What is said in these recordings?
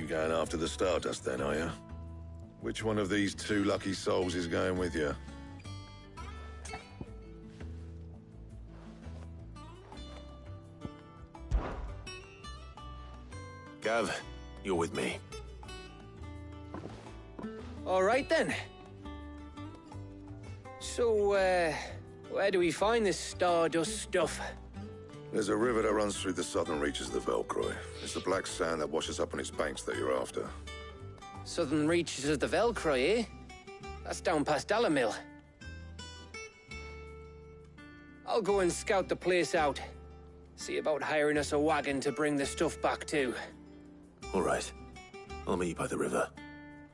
You going after the Stardust then, are you? Which one of these two lucky souls is going with you? Gav, you're with me. All right then. So, where do we find this Stardust stuff? There's a river that runs through the southern reaches of the Velcroy. It's the black sand that washes up on its banks that you're after. Southern reaches of the Velcroy, eh? That's down past Dalamil. I'll go and scout the place out. See about hiring us a wagon to bring the stuff back to. All right. I'll meet you by the river.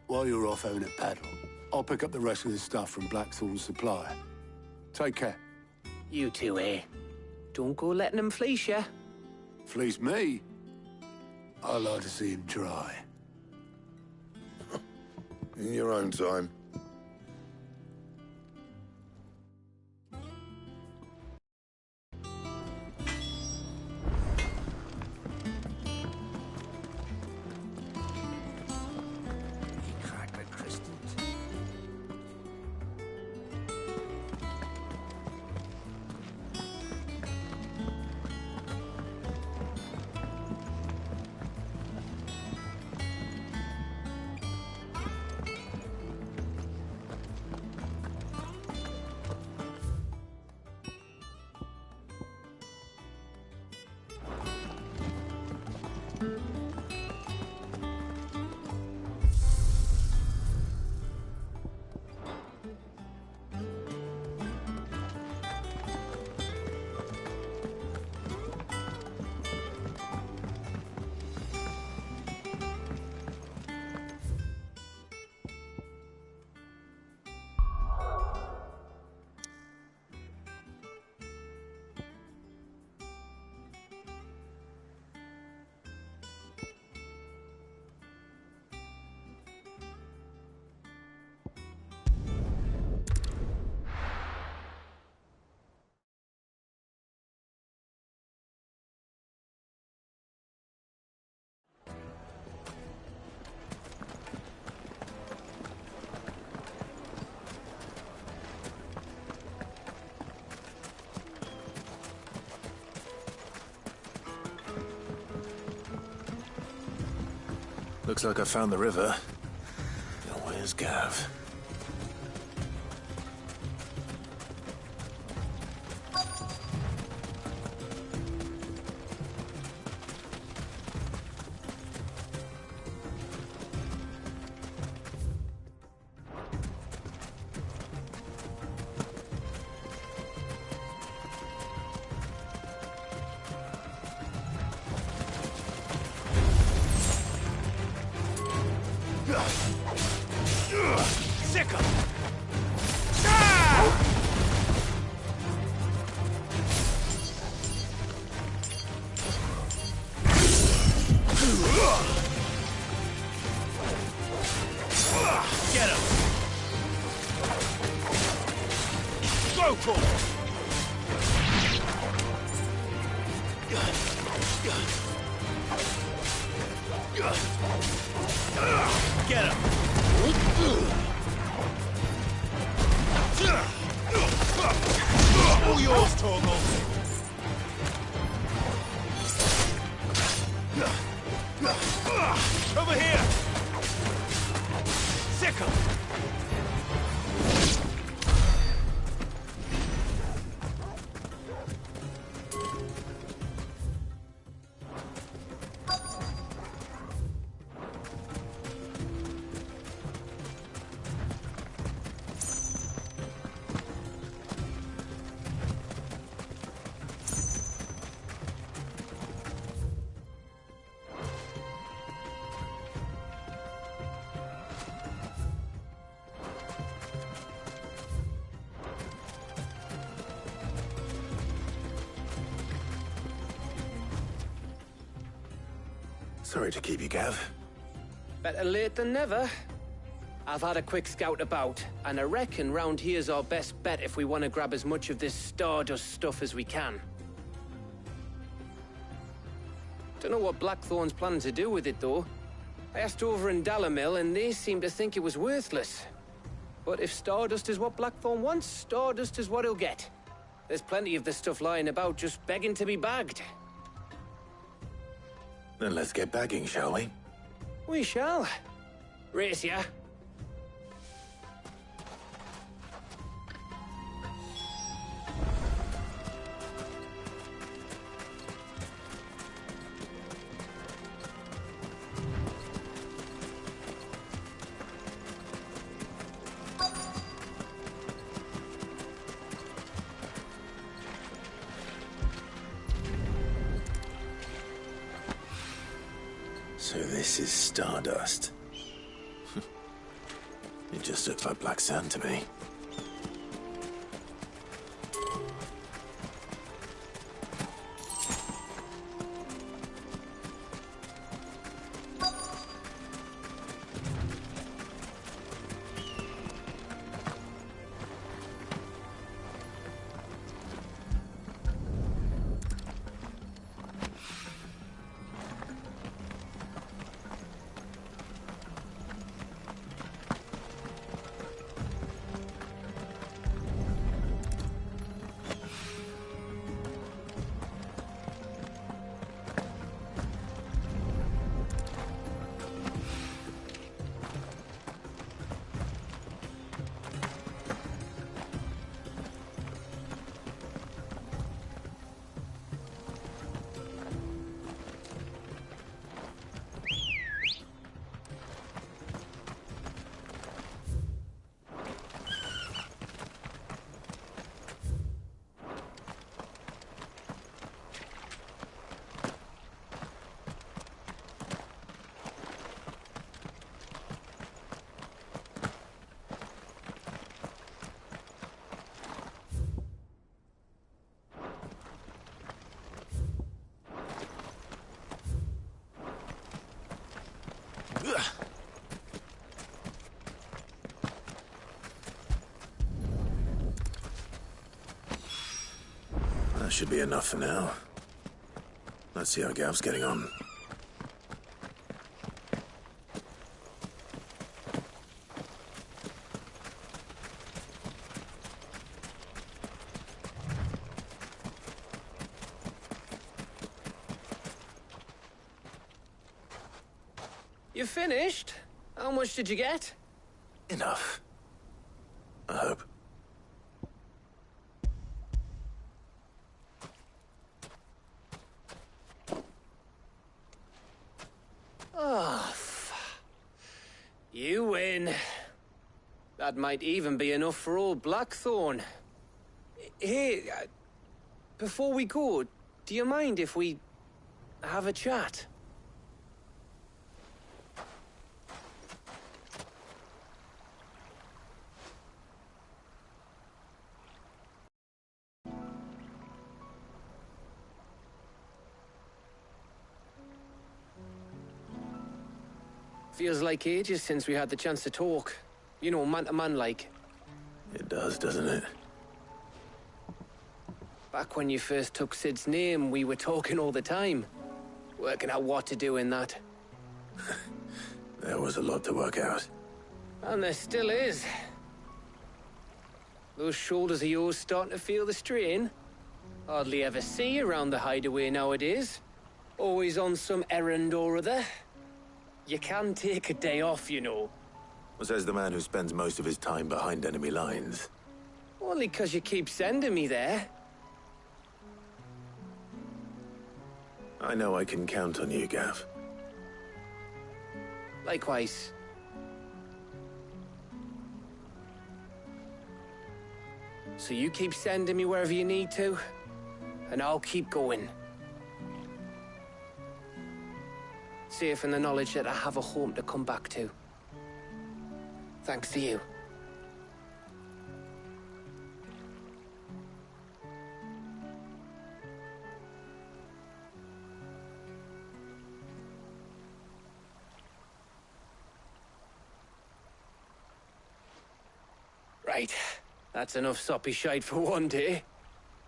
While you're off having a paddle, I'll pick up the rest of the stuff from Blackthorn's supply. Take care. You two, eh? Don't go letting them fleece ya. Fleece me? I like to see him try. In your own time. Looks like I found the river. Now where's Gav? Sorry to keep you, Gav. Better late than never. I've had a quick scout about, and I reckon round here's our best bet if we want to grab as much of this Stardust stuff as we can. Don't know what Blackthorn's planning to do with it, though. I asked over in Dalamil, and they seemed to think it was worthless. But if Stardust is what Blackthorn wants, Stardust is what he'll get. There's plenty of this stuff lying about, just begging to be bagged. Then let's get bagging, shall we? We shall. Race ya. So this is Stardust. It just looks like black sand to me. That should be enough for now. Let's see how Gav's getting on. You finished? How much did you get? Enough. I hope. Oh, you win. That might even be enough for old Blackthorn. Hey, before we go, do you mind if we have a chat? Feels like ages since we had the chance to talk. You know, man to man like. It does, doesn't it? Back when you first took Sid's name, we were talking all the time. Working out what to do in that. There was a lot to work out. And there still is. Those shoulders of yours starting to feel the strain. Hardly ever see you around the hideaway nowadays. Always on some errand or other. You can take a day off, you know. Says the man who spends most of his time behind enemy lines. Only 'cause you keep sending me there. I know I can count on you, Gav. Likewise. So you keep sending me wherever you need to, and I'll keep going. Safe in the knowledge that I have a home to come back to. Thanks to you. Right. That's enough soppy shite for one day.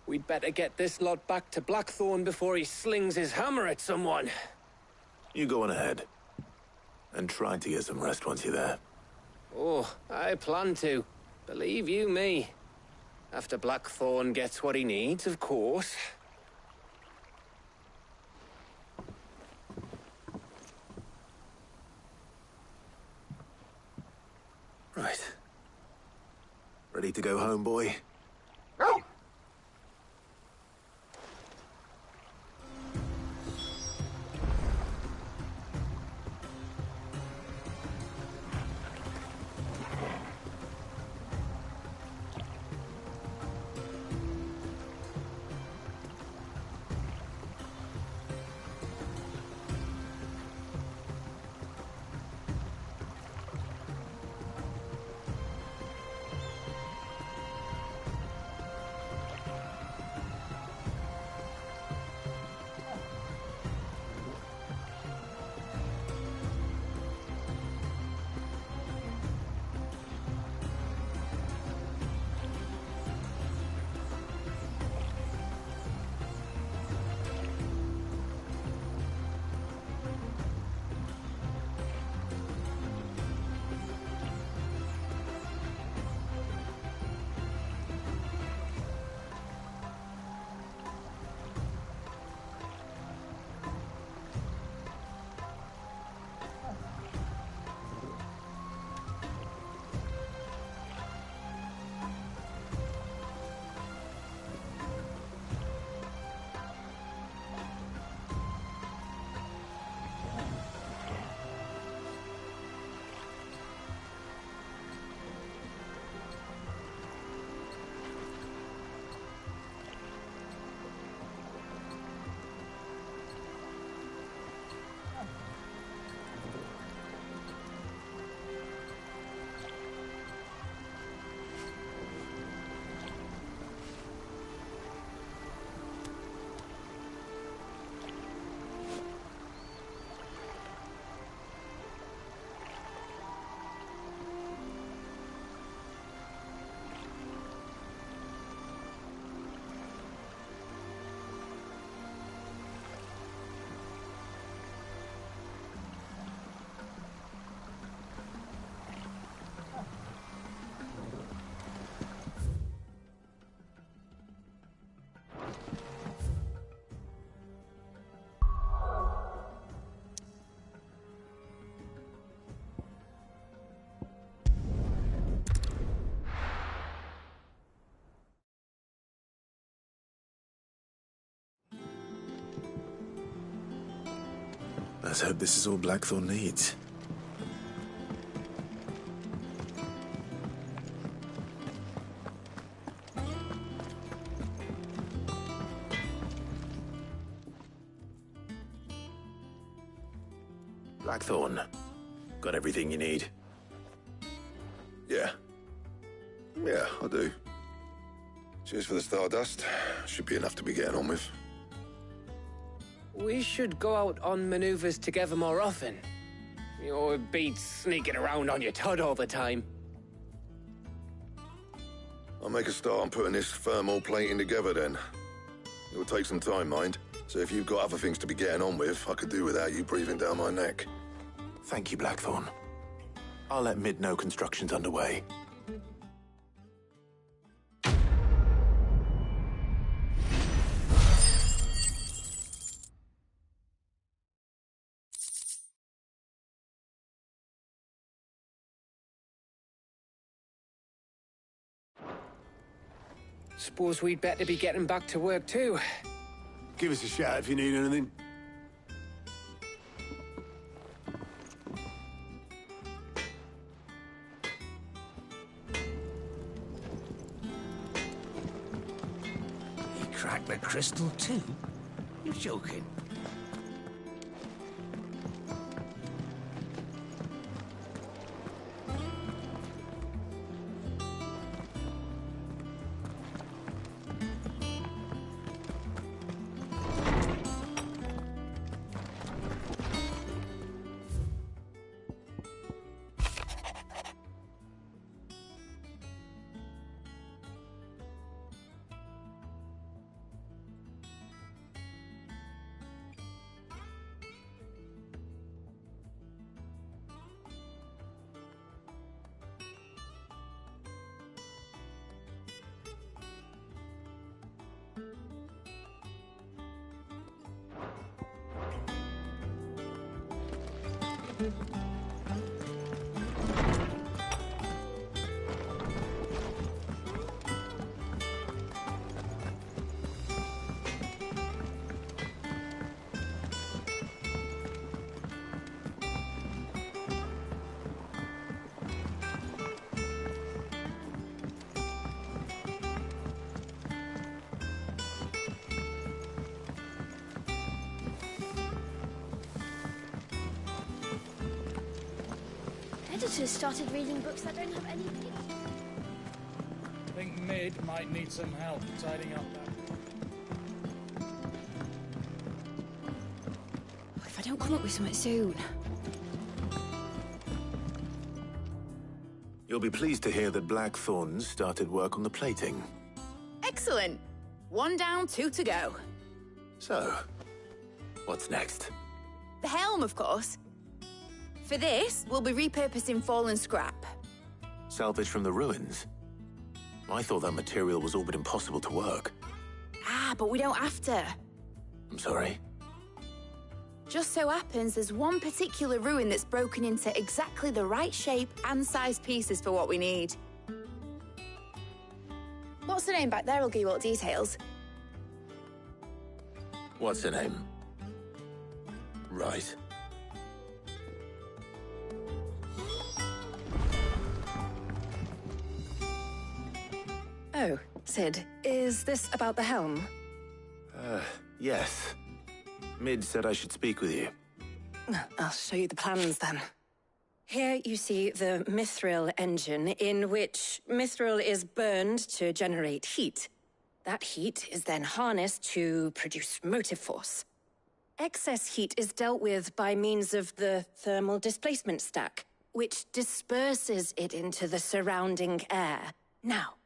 We'd better get this lot back to Blackthorn before he slings his hammer at someone. You go on ahead. And try to get some rest once you're there. Oh, I plan to. Believe you me. After Blackthorn gets what he needs, of course. Right. Ready to go home, boy? Let's hope this is all Blackthorn needs. Blackthorn, got everything you need? Yeah. Yeah, I do. Cheers for the Stardust. Should be enough to be getting on with. We should go out on maneuvers together more often. It beats sneaking around on your Todd all the time. I'll make a start on putting this thermal plating together then. It will take some time, mind. So if you've got other things to be getting on with, I could do without you breathing down my neck. Thank you, Blackthorn. I'll let Mid know construction's underway. Suppose we'd better be getting back to work too. Give us a shout if you need anything. He cracked the crystal too? You're joking. Editors started reading books that don't have any pictures. I think Mid might need some help tidying up that. If I don't come up with something soon. You'll be pleased to hear that Blackthorn started work on the plating. Excellent. 1 down, 2 to go. So, what's next? The helm, of course. For this, we'll be repurposing fallen scrap. Salvage from the ruins? I thought that material was all but impossible to work. Ah, but we don't have to. I'm sorry. Just so happens there's one particular ruin that's broken into exactly the right shape and size pieces for what we need. What's the name back there? I'll give you all the details. What's her name? Right. Oh, Sid, is this about the helm? Yes. Mid said I should speak with you. I'll show you the plans then. Here you see the Mithril engine, in which Mithril is burned to generate heat. That heat is then harnessed to produce motive force. Excess heat is dealt with by means of the thermal displacement stack, which disperses it into the surrounding air. Now,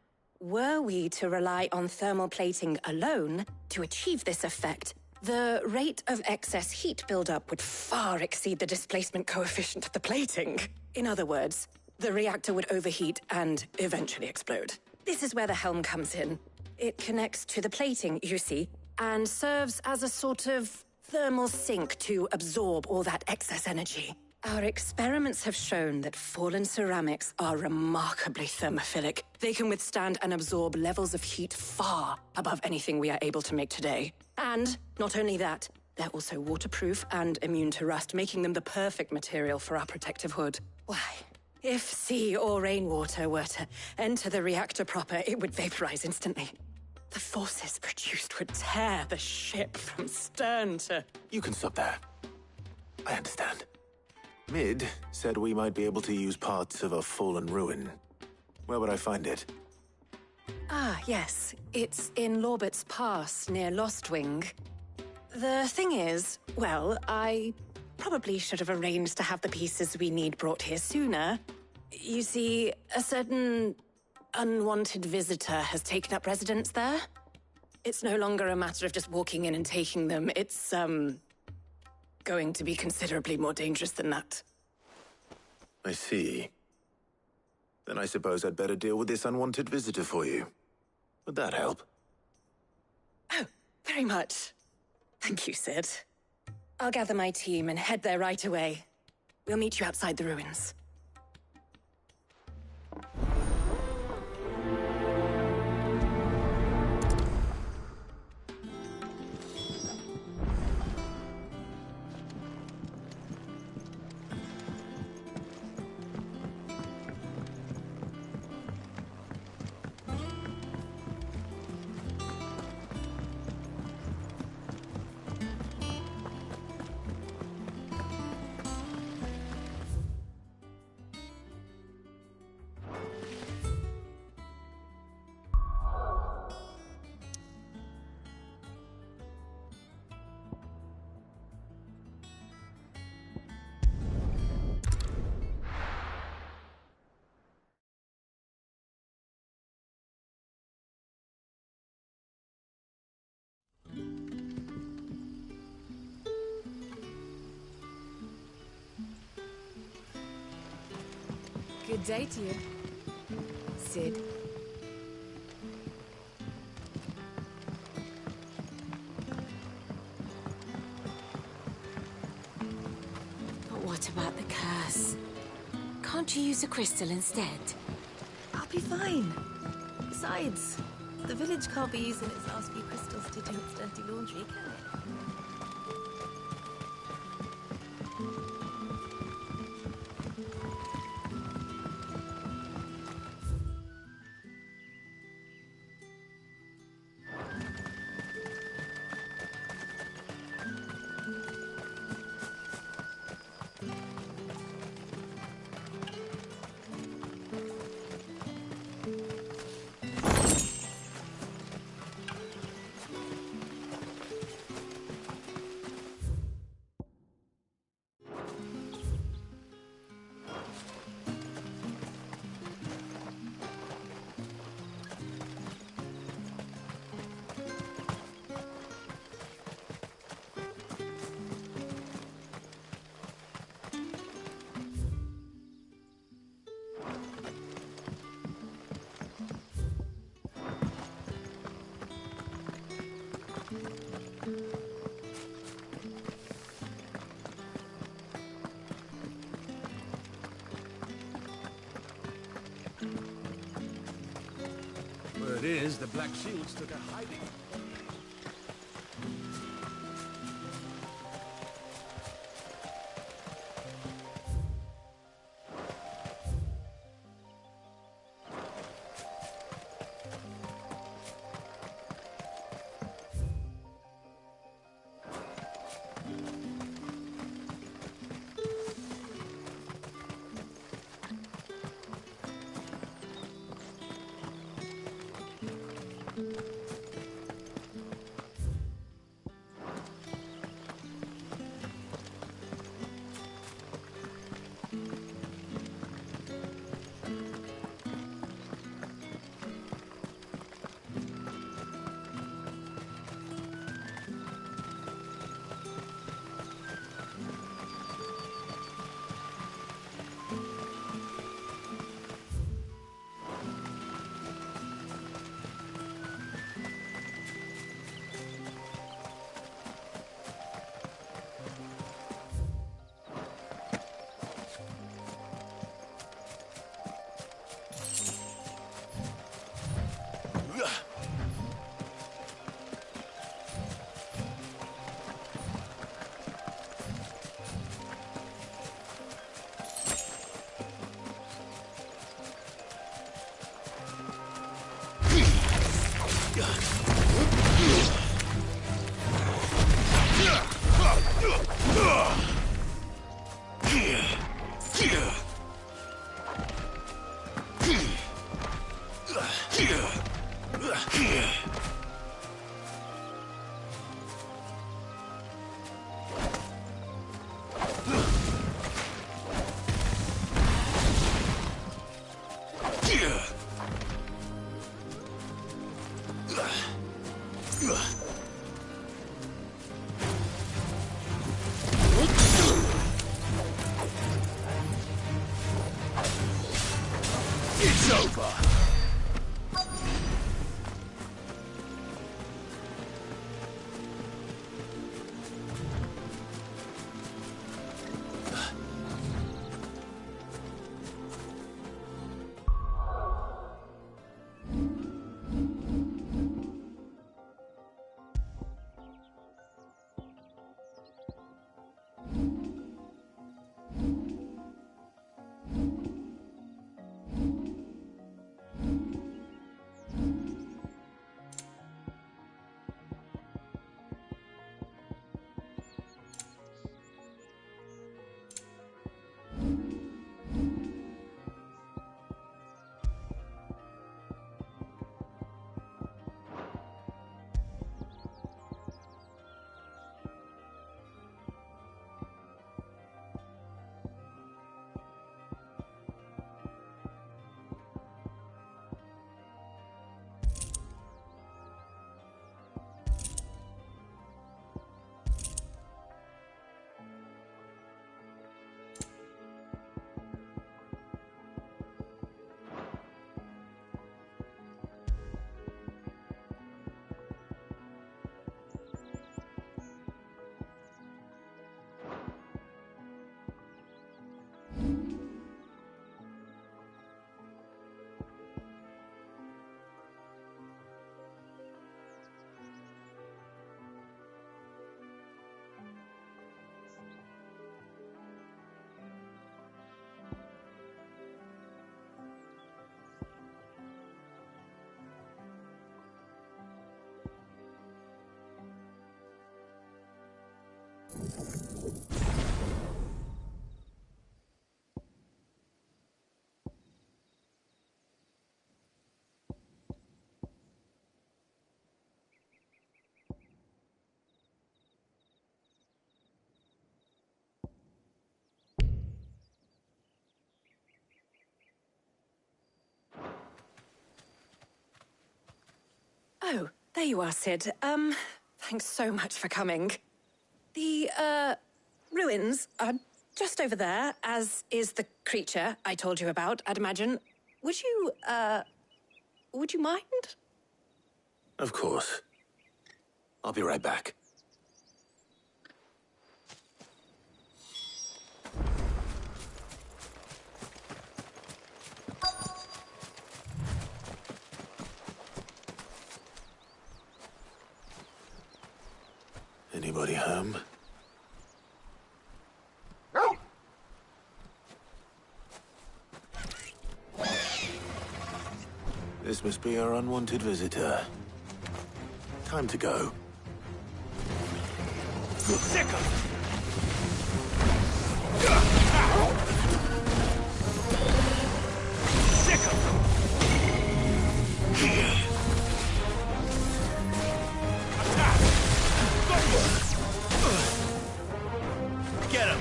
were we to rely on thermal plating alone to achieve this effect, the rate of excess heat buildup would far exceed the displacement coefficient of the plating. In other words, the reactor would overheat and eventually explode. This is where the helm comes in. It connects to the plating, you see, and serves as a sort of thermal sink to absorb all that excess energy. Our experiments have shown that fallen ceramics are remarkably thermophilic. They can withstand and absorb levels of heat far above anything we are able to make today. And not only that, they're also waterproof and immune to rust, making them the perfect material for our protective hood. Why, if sea or rainwater were to enter the reactor proper, it would vaporize instantly. The forces produced would tear the ship from stern to... You can stop there. I understand. Mid said we might be able to use parts of a fallen ruin. Where would I find it? Ah, yes. It's in Lorbert's Pass, near Lostwing. The thing is, well, I probably should have arranged to have the pieces we need brought here sooner. You see, a certain unwanted visitor has taken up residence there. It's no longer a matter of just walking in and taking them. It's, going to be considerably more dangerous than that. I see. Then I suppose I'd better deal with this unwanted visitor for you. Would that help? Oh, very much. Thank you, Sid. I'll gather my team and head there right away. We'll meet you outside the ruins. Good day to you, Sid. But what What about the curse? Can't you use a crystal instead? I'll be fine. Besides, the village can't be using its last few crystals to do its dirty laundry, can it? Word is, the Black Shields took a hiding. It's over! Oh, there you are, Sid. Thanks so much for coming. The, ruins are just over there, as is the creature I told you about, I'd imagine. Would you mind? Of course. I'll be right back. Anybody home? This must be our unwanted visitor. Time to go. Sick of Get him!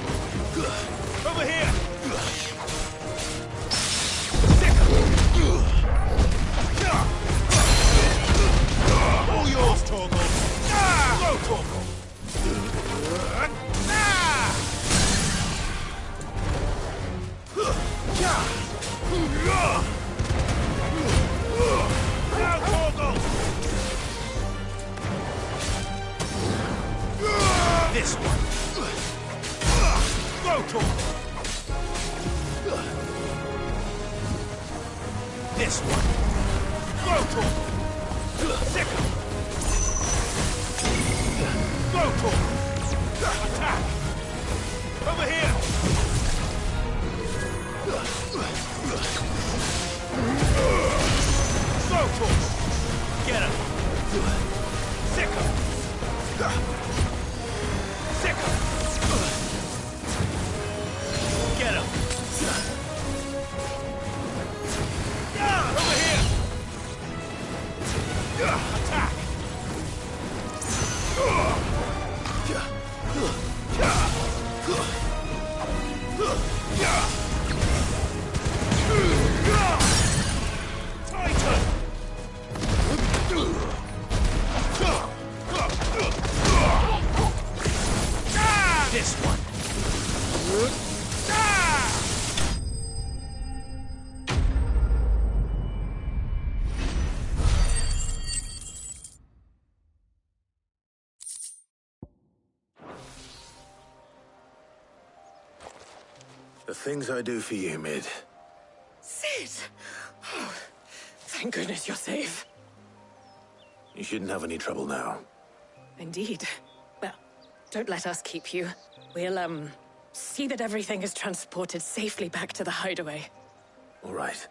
Over here! All yours, Torgal! Go, Torgal! Now, Torgal! This one! Go, Torgal! This one! Go, Torgal! Sick him! Go, Torgal! Attack! Over here! Go, Torgal! Get him! Sick him! Sick him! Get him! Over here! Attack! Titan! This one! The things I do for you, Mid. Sid! Oh, thank goodness you're safe. You shouldn't have any trouble now. Indeed. Well, don't let us keep you. We'll, see that everything is transported safely back to the hideaway. All right.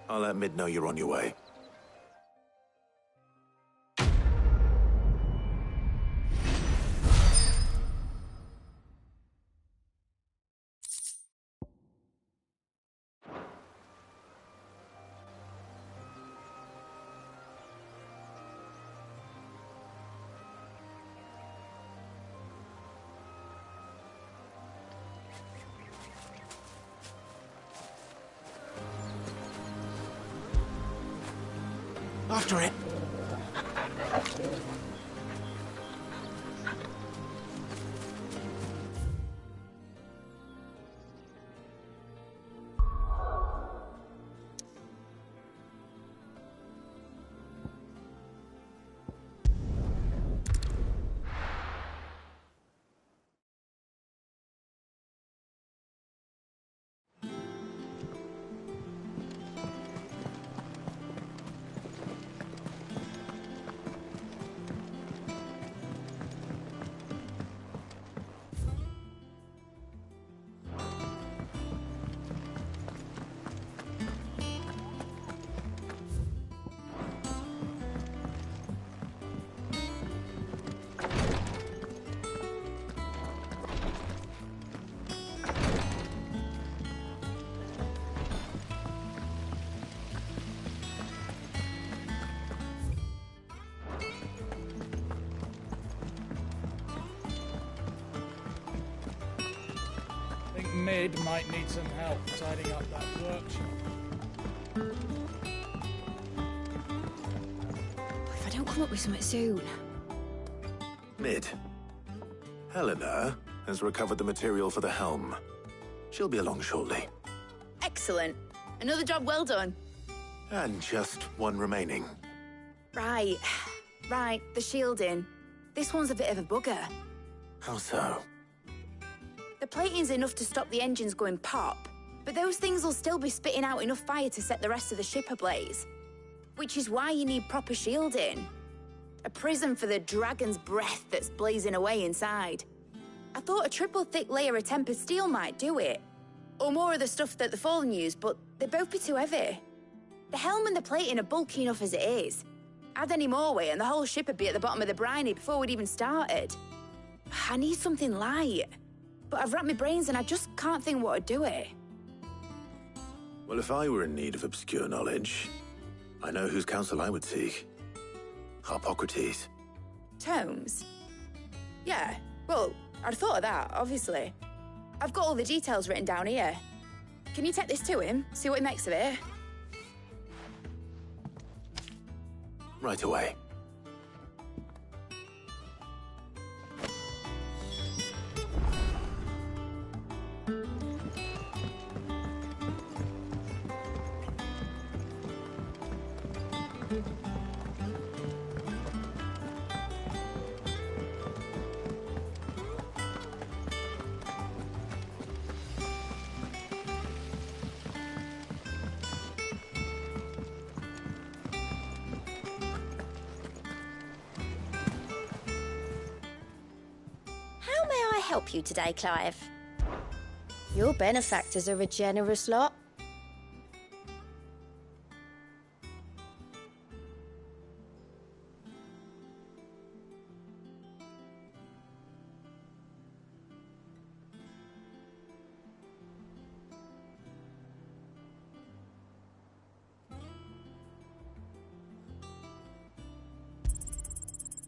I'll let Mid know you're on your way. After it. think Mid might need some help tidying up that workshop. If I don't come up with something soon. Mid. Helena has recovered the material for the helm. She'll be along shortly. Excellent. Another job well done. And just one remaining. Right. Right, the shielding. This one's a bit of a bugger. How so? The plating's enough to stop the engines going pop, but those things will still be spitting out enough fire to set the rest of the ship ablaze. Which is why you need proper shielding. A prison for the dragon's breath that's blazing away inside. I thought a triple thick layer of tempered steel might do it. Or more of the stuff that the Fallen use, but they'd both be too heavy. The helm and the plating are bulky enough as it is. Add any more weight and the whole ship would be at the bottom of the briny before we'd even started. I need something light. But I've racked my brains and I just can't think what would do it. Well, if I were in need of obscure knowledge, I know whose counsel I would seek. Harpocrates. Tomes? Yeah, well, I'd thought of that, obviously. I've got all the details written down here. Can you take this to him, see what he makes of it? Right away. How may I help you today, Clive? Your benefactors are a generous lot.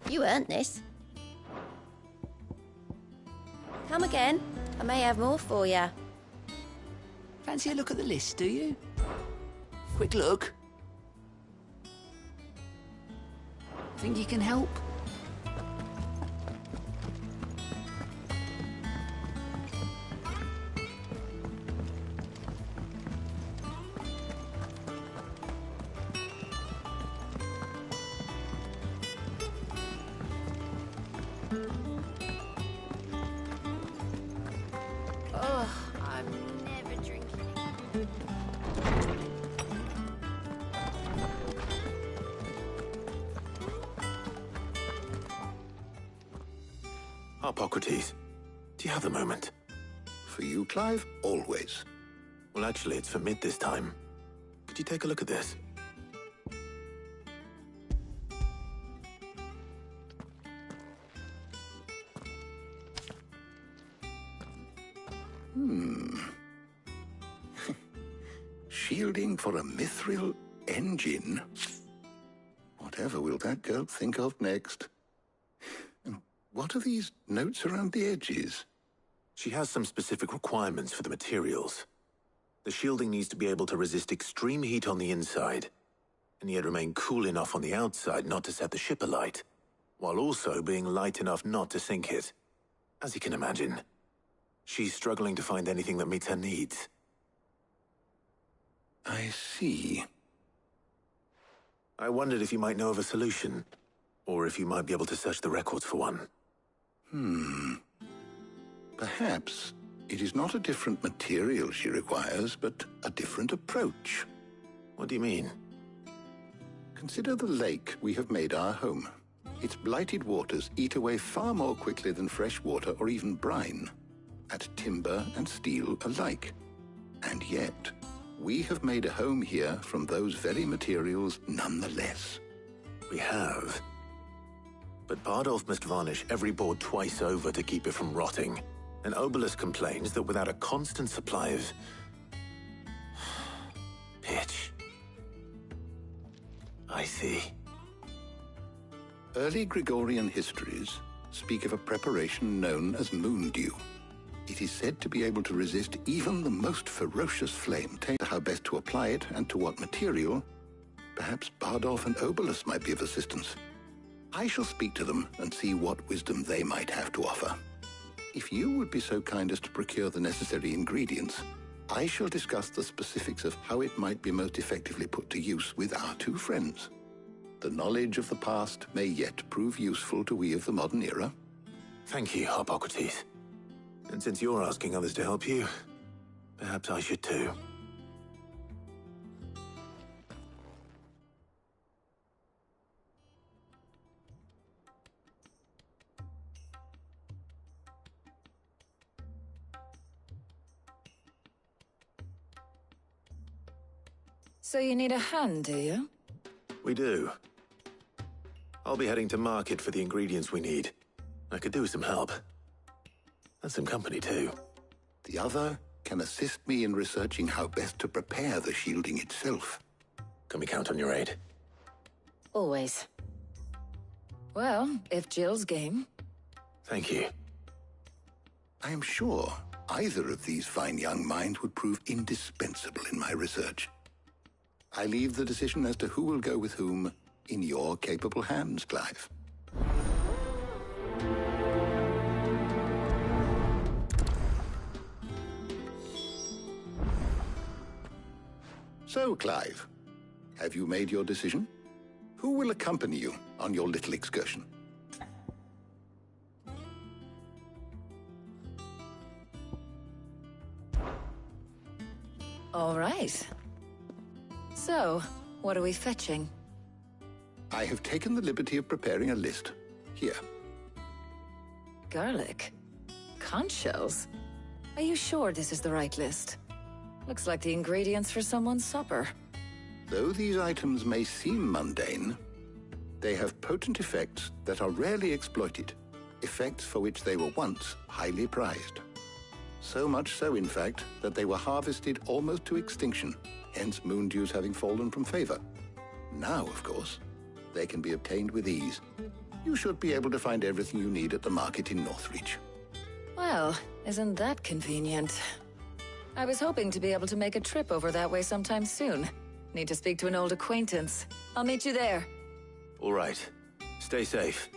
You earned this. Come again. I may have more for you. Fancy a look at the list, do you? Quick look. Think you can help? Oh, I'm never drinking. Harpocrates, do you have a moment? For you, Clive? Always. Well, actually, it's for Mid this time. Could you take a look at this? Shielding for a mithril engine? Whatever will that girl think of next? And what are these notes around the edges? She has some specific requirements for the materials. The shielding needs to be able to resist extreme heat on the inside, and yet remain cool enough on the outside not to set the ship alight, while also being light enough not to sink it. As you can imagine, she's struggling to find anything that meets her needs. I see. I wondered if you might know of a solution, or if you might be able to search the records for one. Perhaps it is not a different material she requires, but a different approach. What do you mean? Consider the lake we have made our home. Its blighted waters eat away far more quickly than fresh water or even brine, at timber and steel alike. And yet, we have made a home here from those very materials nonetheless. We have. But Bardolph must varnish every board twice over to keep it from rotting. And Obelisk complains that without a constant supply of pitch. I see. Early Gregorian histories speak of a preparation known as moon dew. It is said to be able to resist even the most ferocious flame. Tell how best to apply it and to what material. Perhaps Bardolph and Obolus might be of assistance. I shall speak to them and see what wisdom they might have to offer. If you would be so kind as to procure the necessary ingredients, I shall discuss the specifics of how it might be most effectively put to use with our two friends. The knowledge of the past may yet prove useful to we of the modern era. Thank you, Harpocrates. And since you're asking others to help you, perhaps I should too. So you need a hand, do you? We do. I'll be heading to market for the ingredients we need. I could do with some help. And some company, too. The other can assist me in researching how best to prepare the shielding itself. Can we count on your aid? Always. Well, if Jill's game. Thank you. I am sure either of these fine young minds would prove indispensable in my research. I leave the decision as to who will go with whom in your capable hands, Clive. So, Clive, have you made your decision? Who will accompany you on your little excursion? All right. So, what are we fetching? I have taken the liberty of preparing a list. Here. Garlic? Conch shells? Are you sure this is the right list? Looks like the ingredients for someone's supper. Though these items may seem mundane, they have potent effects that are rarely exploited, effects for which they were once highly prized. So much so, in fact, that they were harvested almost to extinction, hence moondews having fallen from favor. Now, of course, they can be obtained with ease. You should be able to find everything you need at the market in Northreach. Well, isn't that convenient? I was hoping to be able to make a trip over that way sometime soon. Need to speak to an old acquaintance. I'll meet you there. All right. Stay safe.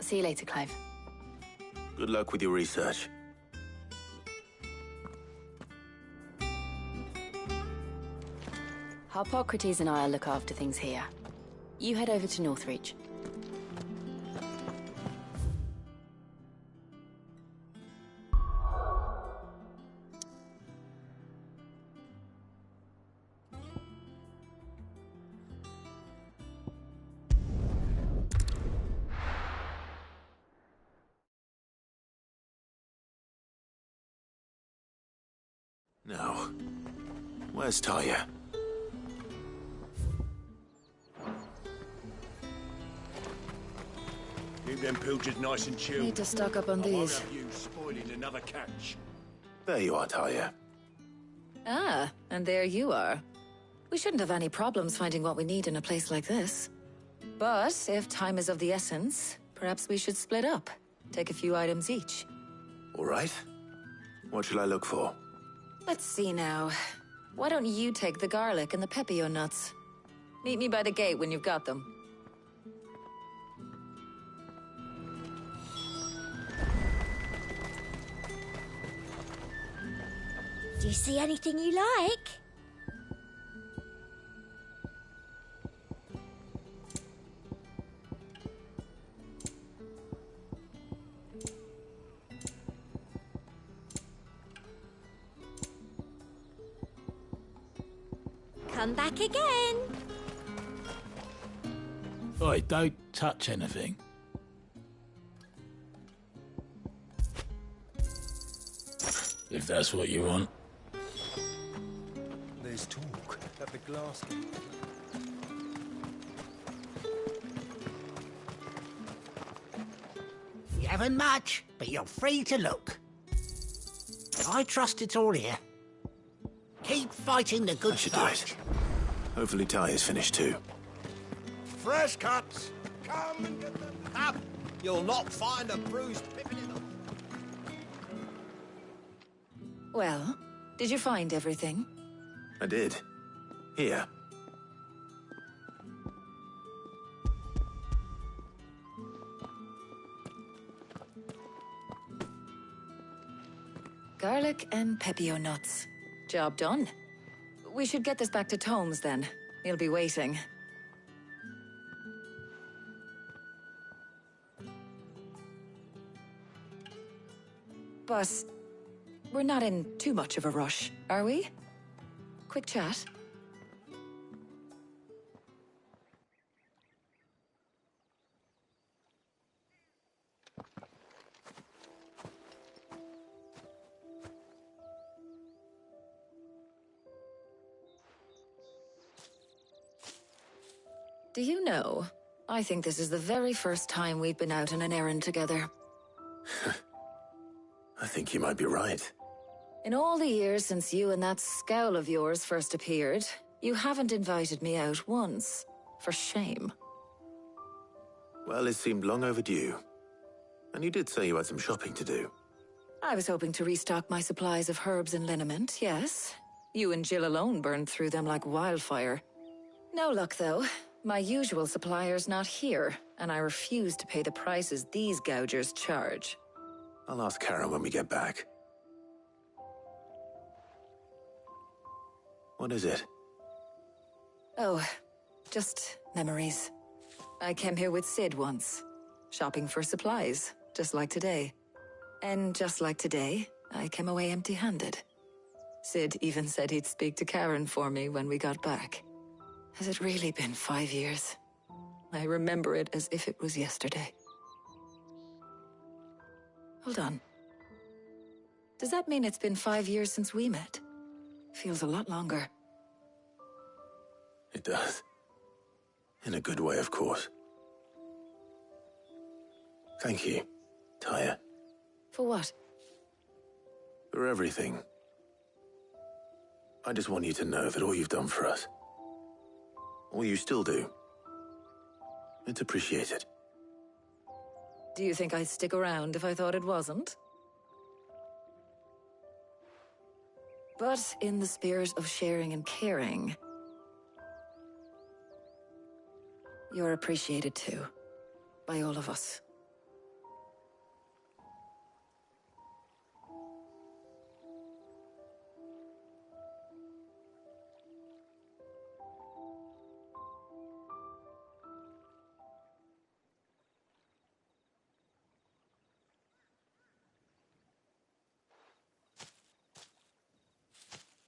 See you later, Clive. Good luck with your research. Harpocrates and I'll look after things here. You head over to Northreach. Now, where's Talia? Keep them pilchers nice and chilled. Need to stock up on I won't these. have you spoiling another catch. There you are, Talia. Ah, and there you are. We shouldn't have any problems finding what we need in a place like this. But if time is of the essence, perhaps we should split up. Take a few items each. All right. What shall I look for? Let's see now. Why don't you take the garlic and the pepio nuts? Meet me by the gate when you've got them. Do you see anything you like? Come back again. Oi, don't touch anything. If that's what you want. There's talk at the glass. You haven't much, but you're free to look. I trust it's all here. Keep fighting the good fight. Hopefully Talia's finished too. Fresh cuts. Come and get them. Up. You'll not find a bruised pippin in them. Well, did you find everything? I did. Here. Garlic and pepio nuts. Job done. We should get this back to Tomes then. He'll be waiting. But we're not in too much of a rush, are we? Quick chat. Do you know, I think this is the very first time we've been out on an errand together. I think you might be right. In all the years since you and that scowl of yours first appeared, you haven't invited me out once. For shame. Well, it seemed long overdue. And you did say you had some shopping to do. I was hoping to restock my supplies of herbs and liniment, yes. You and Jill alone burned through them like wildfire. No luck, though. My usual supplier's not here, and I refuse to pay the prices these gougers charge. I'll ask Karen when we get back. What is it? Oh, just memories. I came here with Sid once, shopping for supplies, just like today. And just like today, I came away empty-handed. Sid even said he'd speak to Karen for me when we got back. Has it really been 5 years? I remember it as if it was yesterday. Hold on. Does that mean it's been 5 years since we met? Feels a lot longer. It does. In a good way, of course. Thank you, Tyre. For what? For everything. I just want you to know that all you've done for us, all you still do, it's appreciated. Do you think I'd stick around if I thought it wasn't? But in the spirit of sharing and caring, you're appreciated too, by all of us.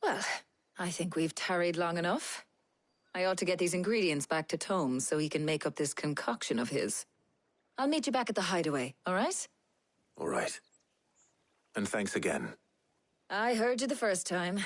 Well, I think we've tarried long enough. I ought to get these ingredients back to Tomes so he can make up this concoction of his. I'll meet you back at the hideaway, all right? All right. And thanks again. I heard you the first time.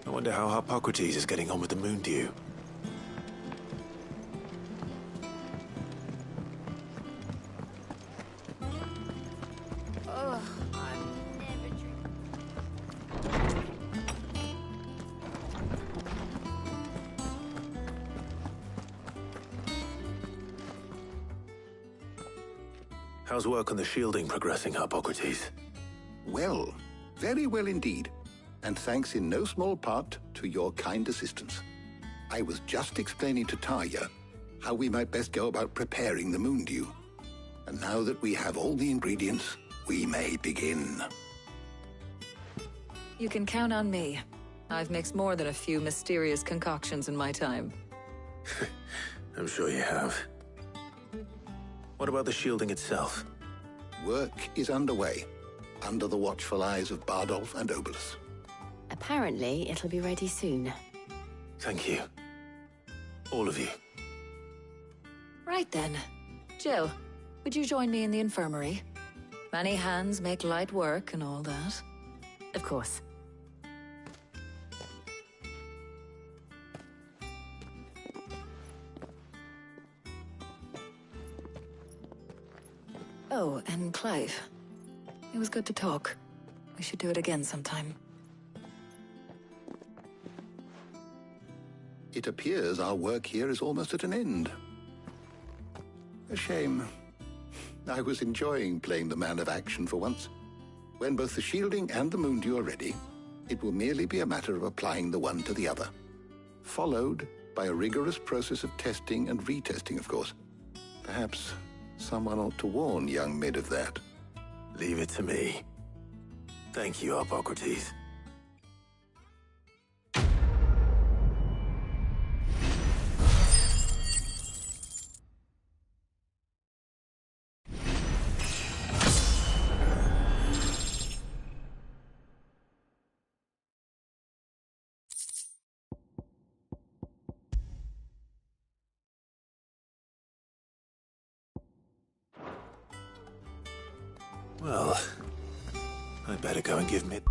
I wonder how Harpocrates is getting on with the Moondew. Oh, I'm never How's work on the shielding progressing, Harpocrates? Well, very well indeed. And thanks in no small part to your kind assistance. I was just explaining to Tarja how we might best go about preparing the Moondew. And now that we have all the ingredients, we may begin. You can count on me. I've mixed more than a few mysterious concoctions in my time. I'm sure you have. What about the shielding itself? Work is underway, under the watchful eyes of Bardolph and Obolus. Apparently, it'll be ready soon. Thank you. All of you. Right then. Jill, would you join me in the infirmary? Many hands make light work and all that. Of course. Oh, and Clive. It was good to talk. We should do it again sometime. It appears our work here is almost at an end. A shame. I was enjoying playing the man of action for once. When both the shielding and the Moondew are ready, it will merely be a matter of applying the one to the other. Followed by a rigorous process of testing and retesting, of course. Perhaps someone ought to warn young Mid of that. Leave it to me. Thank you, Hippocrates. Well, I'd better go and give Mid...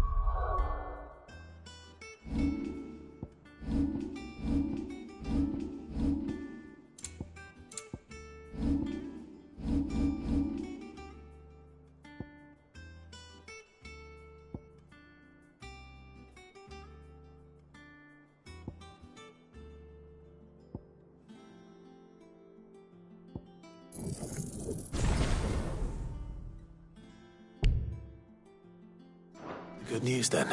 Good news, then.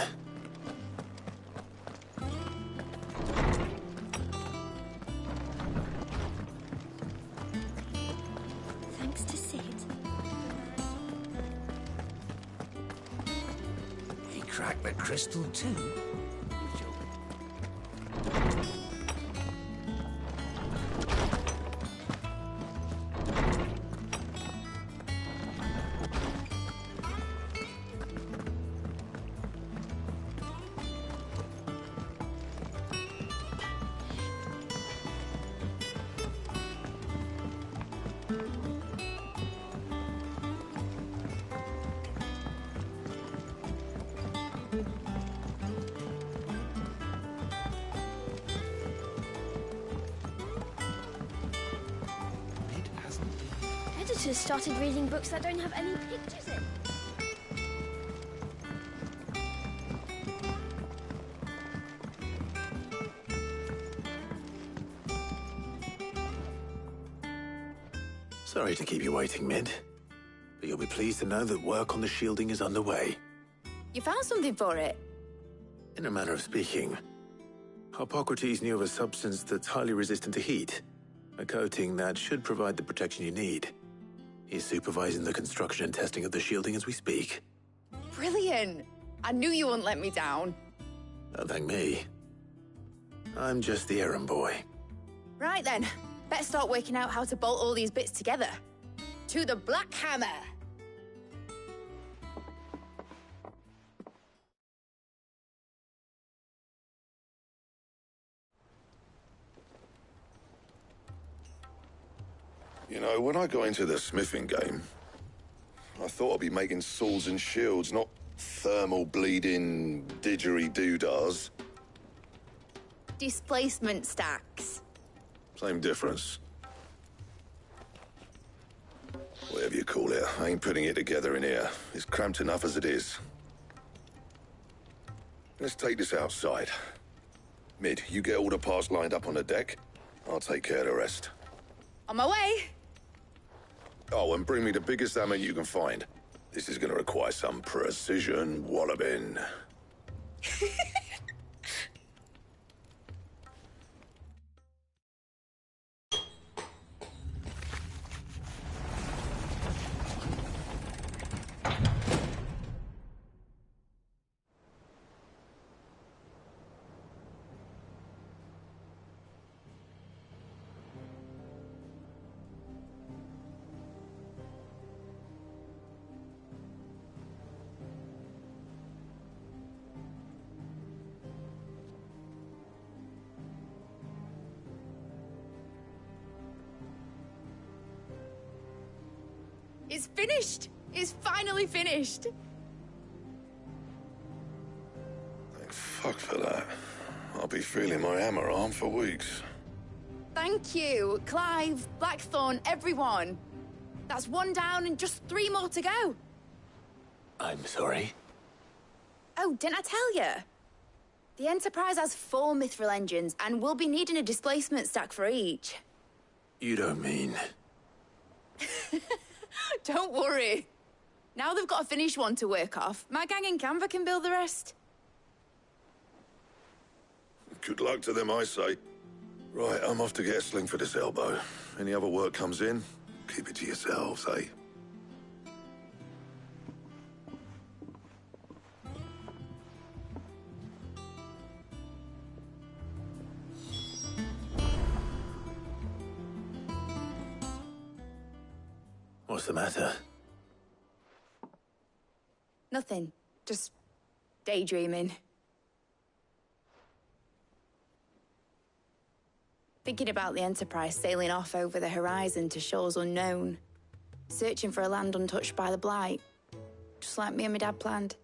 Thanks to Sid. He cracked the crystal too. Editors started reading books that don't have any pictures in. Sorry to keep you waiting, Mid. But you'll be pleased to know that work on the shielding is underway. You found something for it? In a manner of speaking, Hippocrates knew of a substance that's highly resistant to heat. A coating that should provide the protection you need. He's supervising the construction and testing of the shielding as we speak. Brilliant! I knew you wouldn't let me down. Don't thank me. I'm just the errand boy. Right then, better start working out how to bolt all these bits together. To the Black Hammer! You know, when I got into the smithing game, I thought I'd be making swords and shields, not thermal bleeding didgeridoo-dahs. Displacement stacks. Same difference. Whatever you call it, I ain't putting it together in here. It's cramped enough as it is. Let's take this outside. Mid, you get all the parts lined up on the deck. I'll take care of the rest. On my way! Oh, and bring me the biggest hammer you can find. This is gonna require some precision walloping. It's finished! It's finally finished! Thank fuck for that. I'll be feeling my hammer arm for weeks. Thank you, Clive, Blackthorn, everyone. That's one down and just 3 more to go. I'm sorry. Oh, didn't I tell you? The Enterprise has 4 mithril engines, and we'll be needing a displacement stack for each. You don't mean... Don't worry. Now they've got a finished one to work off, my gang in Canva can build the rest. Good luck to them, I say. Right, I'm off to get a sling for this elbow. Any other work comes in, keep it to yourselves, eh? What's the matter? Nothing. Just daydreaming. Thinking about the Enterprise sailing off over the horizon to shores unknown. Searching for a land untouched by the Blight. Just like me and my dad planned.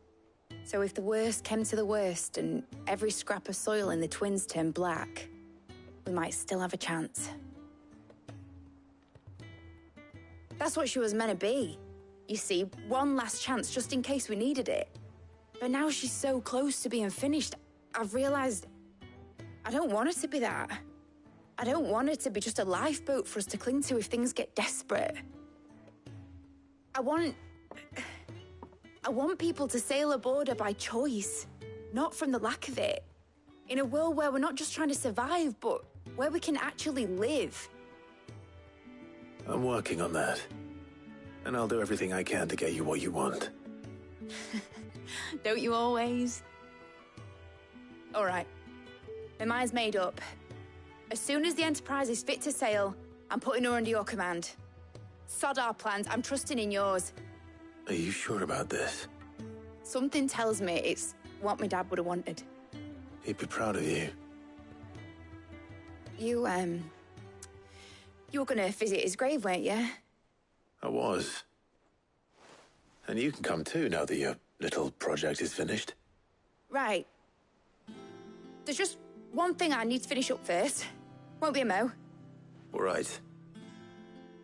So if the worst came to the worst and every scrap of soil in the Twins turned black, we might still have a chance. That's what she was meant to be. You see, one last chance just in case we needed it. But now she's so close to being finished, I've realized I don't want her to be that. I don't want her to be just a lifeboat for us to cling to if things get desperate. I want people to sail aboard her by choice, not from the lack of it. In a world where we're not just trying to survive, but where we can actually live. I'm working on that. And I'll do everything I can to get you what you want. Don't you always? All right. My mind's made up. As soon as the Enterprise is fit to sail, I'm putting her under your command. Sod our plans, I'm trusting in yours. Are you sure about this? Something tells me it's what my dad would have wanted. He'd be proud of you. You were gonna visit his grave, weren't you? I was. And you can come too now that your little project is finished. Right. There's just one thing I need to finish up first. Won't be a mo. All right.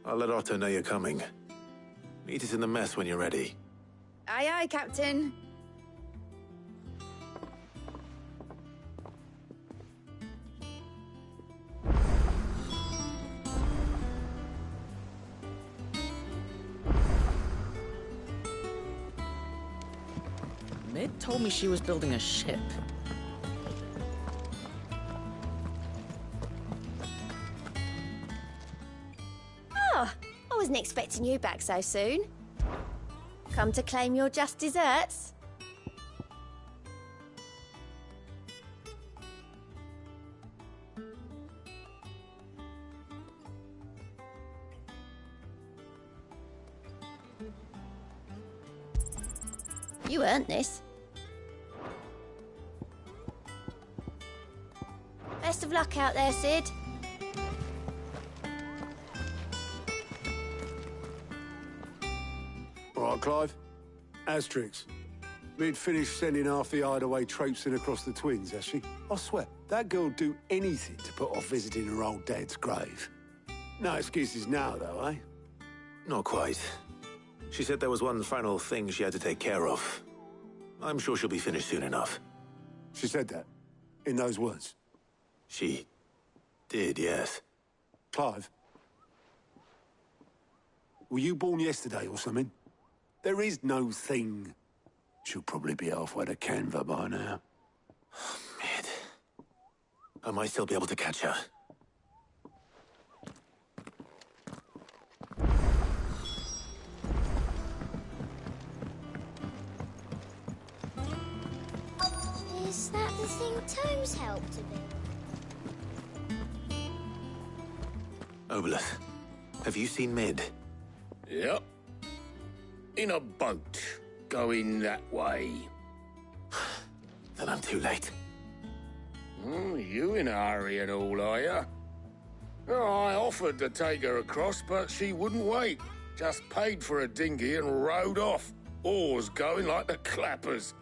I'll let Otto know you're coming. Meet us in the mess when you're ready. Aye, aye, Captain. Mid told me she was building a ship. Oh, I wasn't expecting you back so soon. Come to claim your just desserts? You earned this. Best of luck out there, Sid. All right, Clive. Asterix. Mid finished sending half the hideaway traipsing across the Twins, has she? I swear, that girl'd do anything to put off visiting her old dad's grave. No excuses now, though, eh? Not quite. She said there was one final thing she had to take care of. I'm sure she'll be finished soon enough. She said that? In those words? She did, yes. Clive? Were you born yesterday or something? There is no thing. She'll probably be halfway to Canva by now. Mid. I might still be able to catch her. Is that the thing Tomes helped to build? Obolus, have you seen Mid? Yep. In a boat, going that way. Then I'm too late. You in a hurry and all, are you? Oh, I offered to take her across, but she wouldn't wait. Just paid for a dinghy and rowed off. Oars going like the clappers.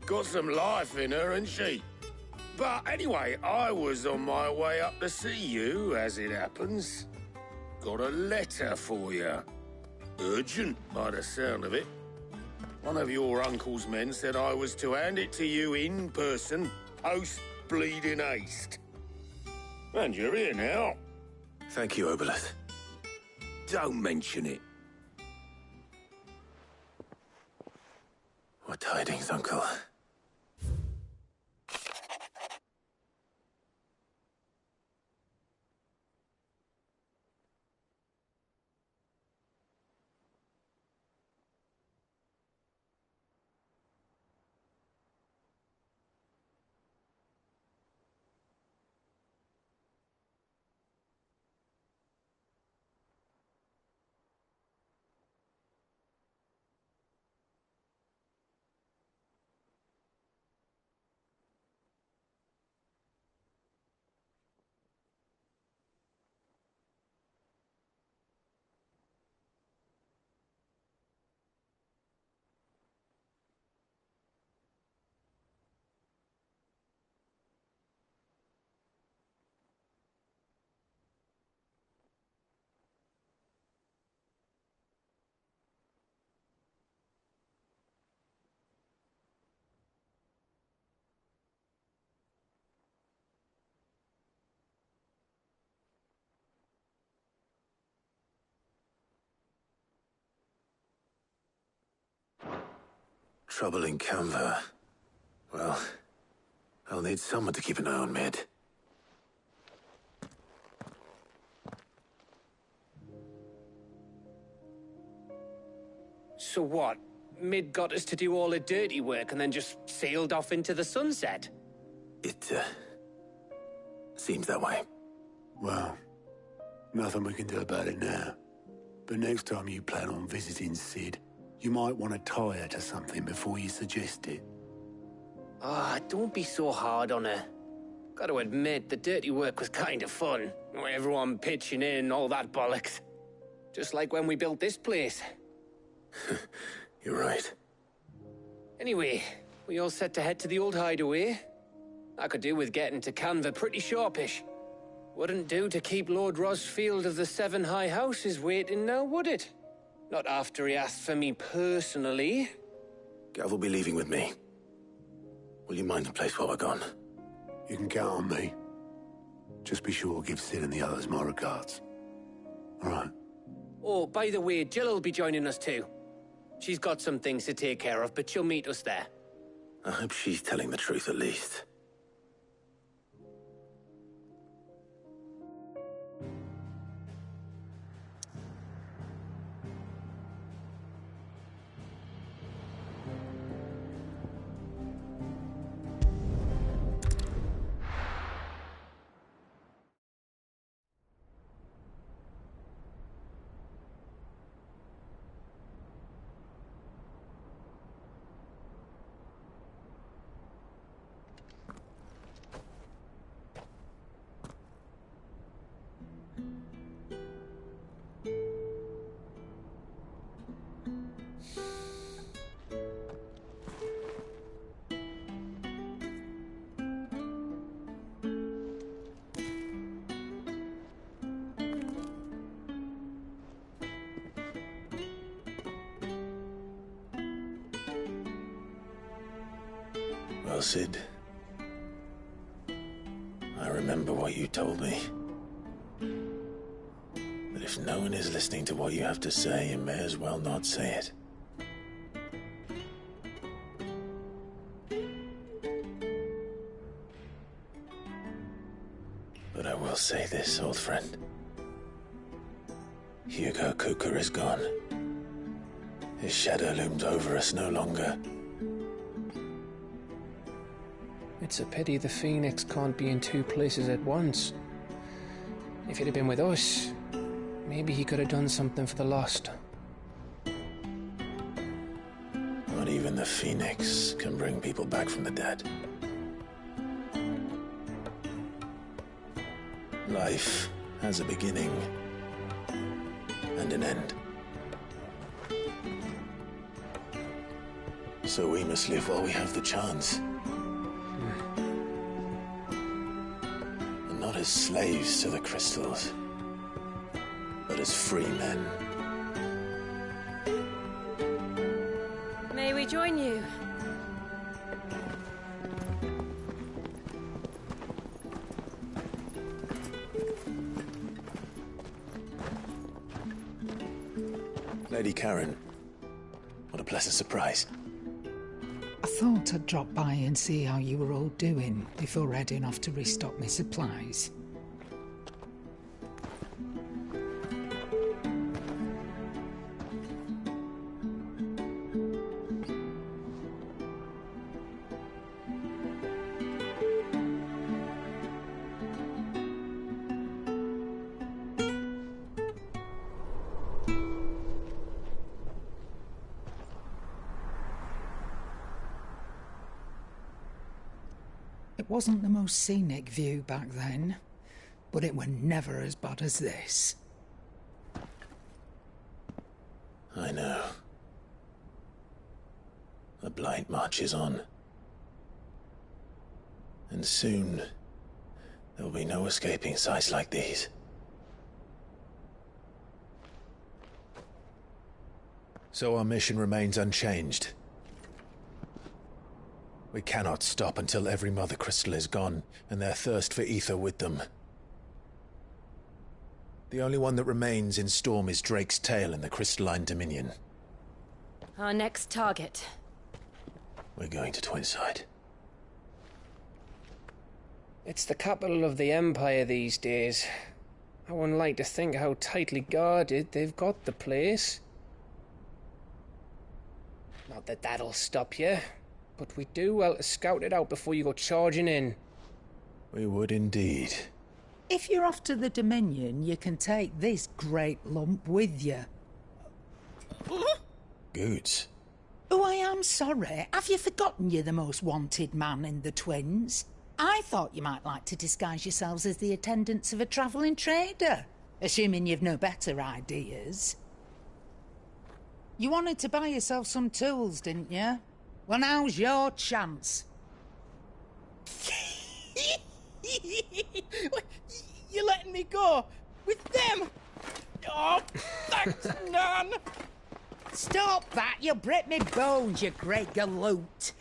Got some life in her, ain't she? But anyway, I was on my way up to see you, as it happens. Got a letter for you. Urgent, by the sound of it. One of your uncle's men said I was to hand it to you in person, post-bleeding haste. And you're here now. Thank you, Obolus. Don't mention it. What tidings, Uncle? Trouble in Canva. Well, I'll need someone to keep an eye on Mid. So what? Mid got us to do all the dirty work and then just sailed off into the sunset? It, seems that way. Well, nothing we can do about it now. But next time you plan on visiting Sid, you might want to tie her to something before you suggest it. Ah, don't be so hard on her. Got to admit, the dirty work was kind of fun. Everyone pitching in, all that bollocks. Just like when we built this place. You're right. Anyway, we all set to head to the old hideaway. I could do with getting to Canva pretty sharpish. Wouldn't do to keep Lord Rosfield of the Seven High Houses waiting now, would it? Not after he asked for me personally. Gav will be leaving with me. Will you mind the place while we're gone? You can count on me. Just be sure to give Sid and the others my regards. All right. Oh, by the way, Jill will be joining us too. She's got some things to take care of, but she'll meet us there. I hope she's telling the truth at least. Well, Sid, I remember what you told me. But if no one is listening to what you have to say, you may as well not say it. But I will say this, old friend. Hugo Cooker is gone. His shadow looms over us no longer. It's a pity the Phoenix can't be in two places at once. If he'd have been with us, maybe he could have done something for the lost. Not even the Phoenix can bring people back from the dead. Life has a beginning and an end. So we must live while we have the chance. And not as slaves to the crystals, but as free men. May we join you? Lady Karen, what a pleasant surprise. I thought I'd drop by and see how you were all doing before heading off to restock my supplies. It wasn't the most scenic view back then, but it were never as bad as this. I know. The Blight marches on. And soon, there'll be no escaping sights like these. So our mission remains unchanged. We cannot stop until every Mother Crystal is gone, and their thirst for ether with them. The only one that remains in Storm is Drake's Tail in the Crystalline Dominion. Our next target. We're going to Twinside. It's the capital of the Empire these days. I wouldn't like to think how tightly guarded they've got the place. Not that that'll stop you, but we do well to scout it out before you go charging in. We would indeed. If you're off to the Dominion, you can take this great lump with you. Goods. Oh, I am sorry. Have you forgotten you're the most wanted man in the Twins? I thought you might like to disguise yourselves as the attendants of a travelling trader, assuming you've no better ideas. You wanted to buy yourself some tools, didn't you? Well, now's your chance. You're letting me go with them? Oh, thanks, Nan. Stop that! You'll break me bones, you great galoot.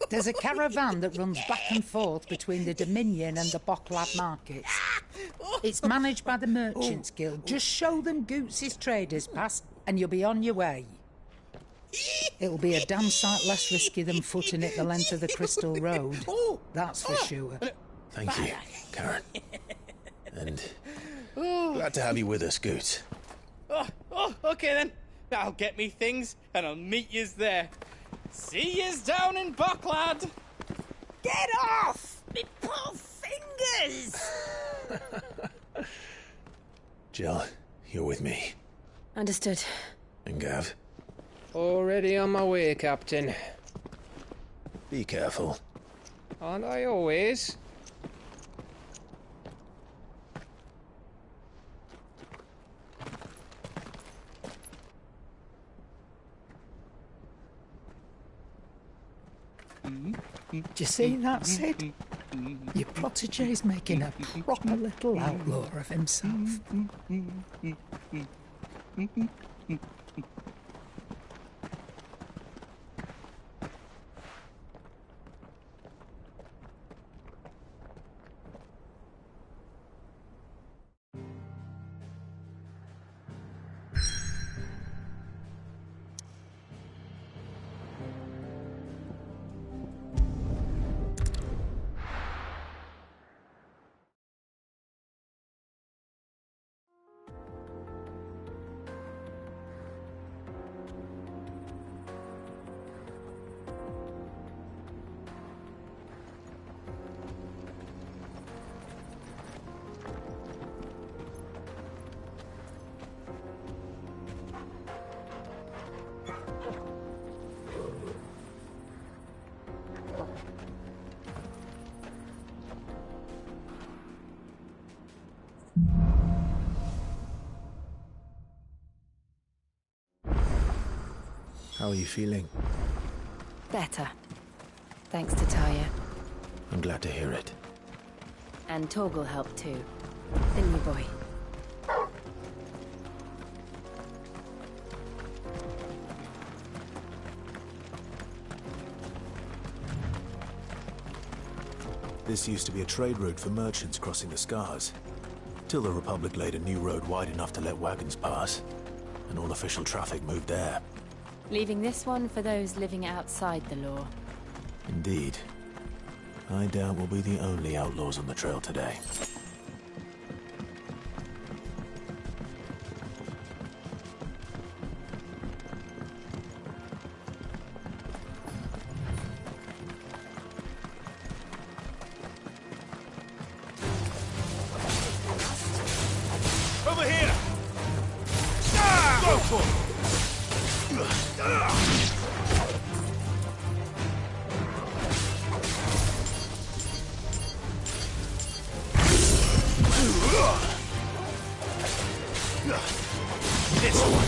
There's a caravan that runs back and forth between the Dominion and the Bocklad markets. It's managed by the Merchants Guild. Just show them Goots' traders pass and you'll be on your way. It'll be a damn sight less risky than footing it the length of the Crystal Road. That's for sure. Thank you, Karen. And glad to have you with us, Goots. Okay then. I'll get me things and I'll meet yous there. See yous down in Bocklad. Get off! Me poor fingers! Jill, you're with me. Understood. And Gav? Already on my way, Captain. Be careful. Aren't I always? Do you see that, Sid? Your protege's making a proper little outlaw of himself. How are you feeling? Better. Thanks to Taya. I'm glad to hear it. And Torgal helped too. The new boy. This used to be a trade route for merchants crossing the Scars. Till the Republic laid a new road wide enough to let wagons pass, and all official traffic moved there. Leaving this one for those living outside the law. Indeed. I doubt we'll be the only outlaws on the trail today. Over here! Go for it! This one.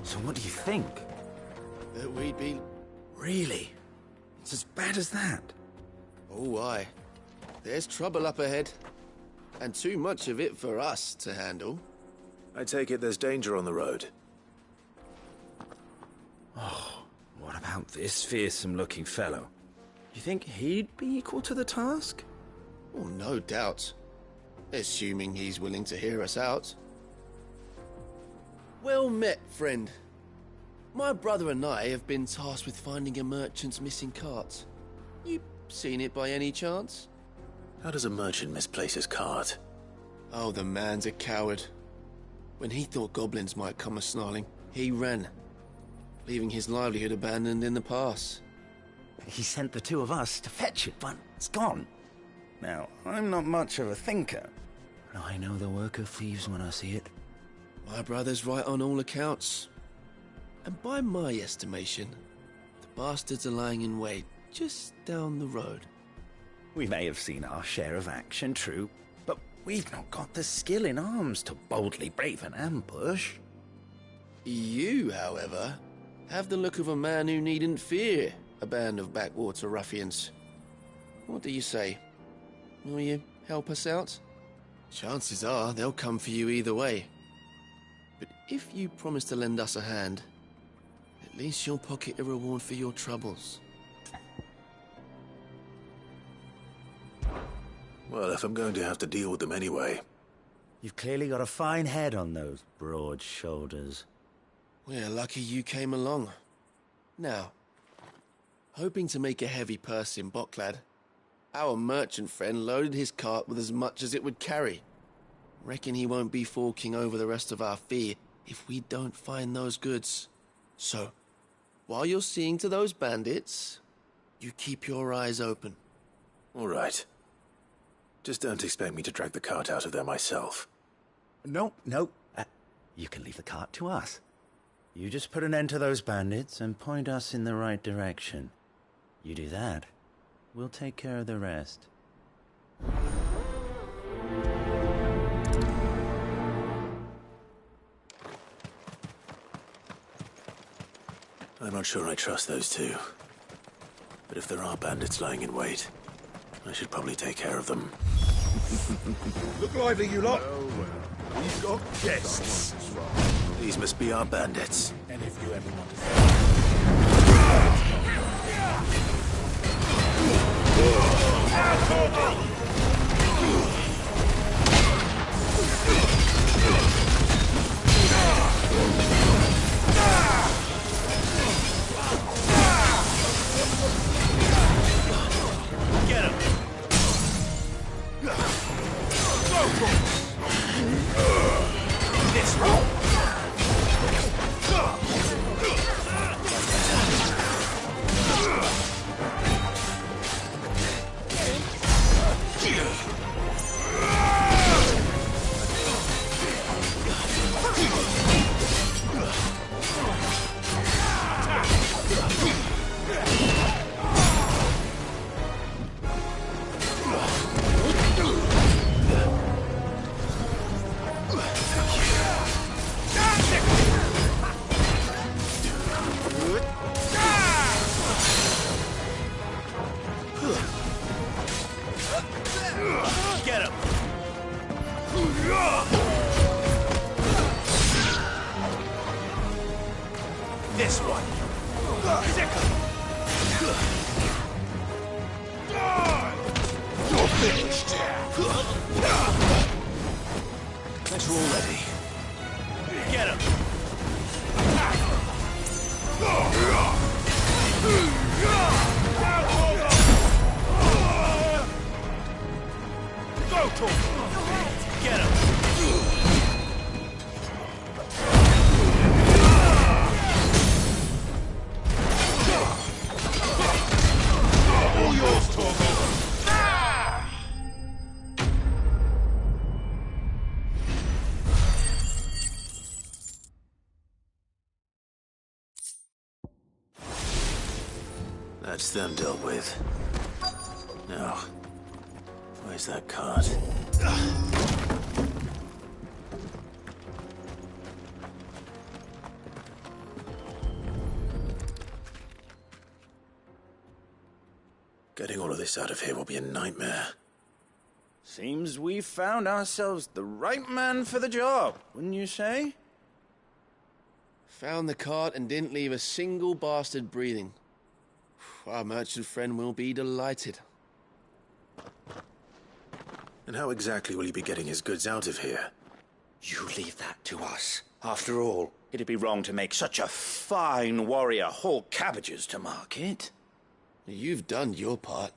So what do you think? That we'd be... Really? It's as bad as that? Oh, aye. There's trouble up ahead. And too much of it for us to handle. I take it there's danger on the road. Oh, what about this fearsome-looking fellow? You think he'd be equal to the task? Oh, no doubt. Assuming he's willing to hear us out. Well met, friend. My brother and I have been tasked with finding a merchant's missing cart. You seen it by any chance? How does a merchant misplace his cart? Oh, the man's a coward. When he thought goblins might come a-snarling, he ran, leaving his livelihood abandoned in the pass. He sent the two of us to fetch it, but it's gone. Now, I'm not much of a thinker, but I know the work of thieves when I see it. My brother's right on all accounts. And by my estimation, the bastards are lying in wait just down the road. We may have seen our share of action, true, but we've not got the skill in arms to boldly brave an ambush. You, however, have the look of a man who needn't fear a band of backwater ruffians. What do you say? Will you help us out? Chances are they'll come for you either way. But if you promise to lend us a hand, at least you'll pocket a reward for your troubles. Well, if I'm going to have to deal with them anyway. You've clearly got a fine head on those broad shoulders. We're lucky you came along. Now, hoping to make a heavy purse in Boklad, our merchant friend loaded his cart with as much as it would carry. Reckon he won't be forking over the rest of our fee if we don't find those goods. So, while you're seeing to those bandits, you keep your eyes open. All right. Just don't expect me to drag the cart out of there myself. No. You can leave the cart to us. You just put an end to those bandits and point us in the right direction. You do that, we'll take care of the rest. I'm not sure I trust those two. But if there are bandits lying in wait, I should probably take care of them. Look lively, you lot. We've got guests. These must be our bandits. And if you ever want to... Get him! This one! This one. You're finished. Thanks for all ready. Get him. Go, Torgal. Get him. All yours, Torgal. That's them dealt with. Now, where's that cart? Getting all of this out of here will be a nightmare. Seems we've found ourselves the right man for the job, wouldn't you say? Found the cart and didn't leave a single bastard breathing. Our merchant friend will be delighted. And how exactly will he be getting his goods out of here? You leave that to us. After all, it'd be wrong to make such a fine warrior haul cabbages to market. You've done your part.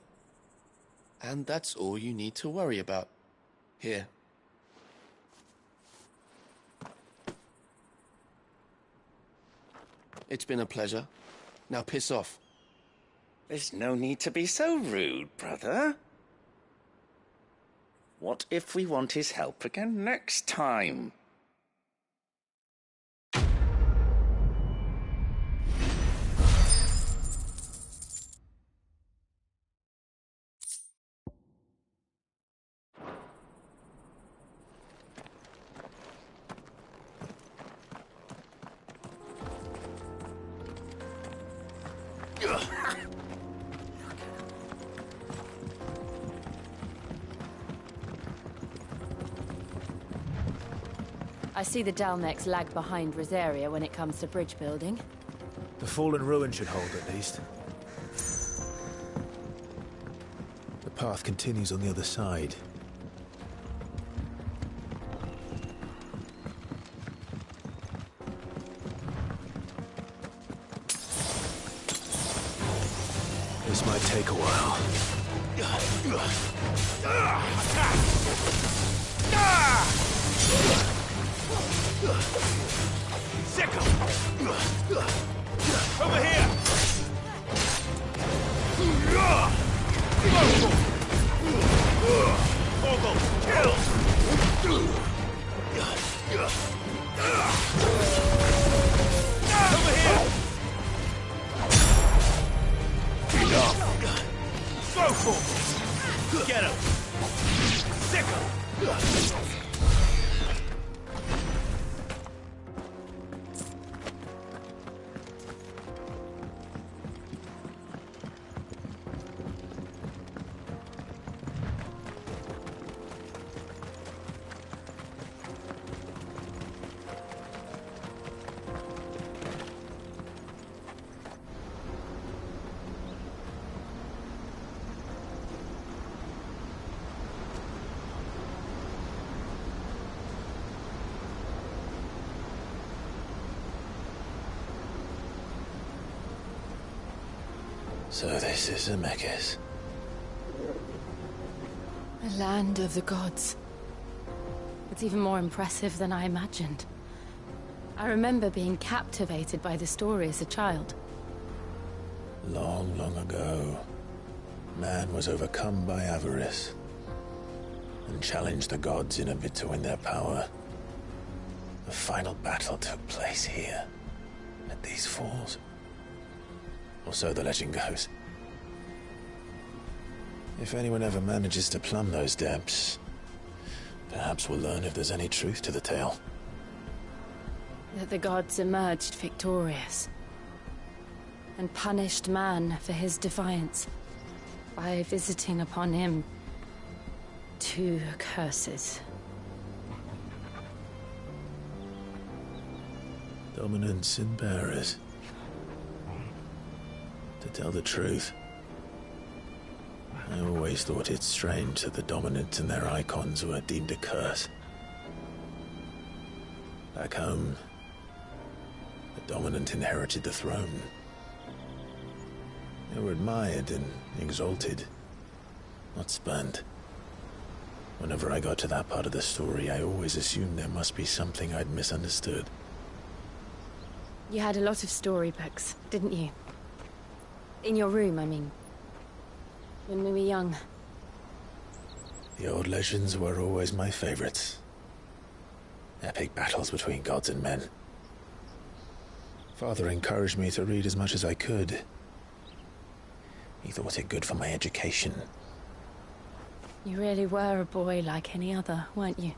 And that's all you need to worry about. Here. It's been a pleasure. Now piss off. There's no need to be so rude, brother. What if we want his help again next time? I see the Dalnecs lag behind Rosaria when it comes to bridge building. The fallen ruin should hold, at least. The path continues on the other side. This might take a while. Sick him! Over here! Torgal, kill! Over here! Enough! Go for it! Get him! Sick him! So this is Zemeckis. A land of the gods. It's even more impressive than I imagined. I remember being captivated by the story as a child. Long, long ago, man was overcome by avarice and challenged the gods in a bid to win their power. The final battle took place here, at these falls. Or so the legend goes. If anyone ever manages to plumb those depths, perhaps we'll learn if there's any truth to the tale. That the gods emerged victorious and punished man for his defiance by visiting upon him 2 curses. Dominants and bearers. To tell the truth, I always thought it strange that the Dominant and their icons were deemed a curse. Back home, the Dominant inherited the throne. They were admired and exalted, not spurned. Whenever I got to that part of the story, I always assumed there must be something I'd misunderstood. You had a lot of storybooks, didn't you? In your room, I mean. When we were young. The old legends were always my favorites. Epic battles between gods and men. Father encouraged me to read as much as I could. He thought it good for my education. You really were a boy like any other, weren't you?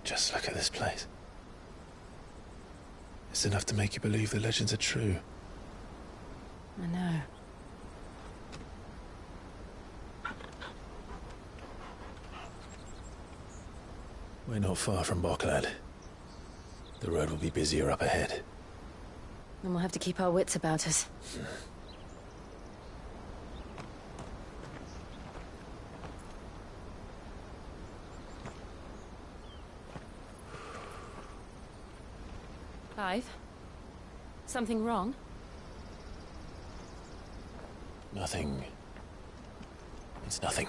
Just look at this place. It's enough to make you believe the legends are true. I know. We're not far from Boklad. The road will be busier up ahead. Then we'll have to keep our wits about us. Clive? Something wrong? Nothing. It's nothing.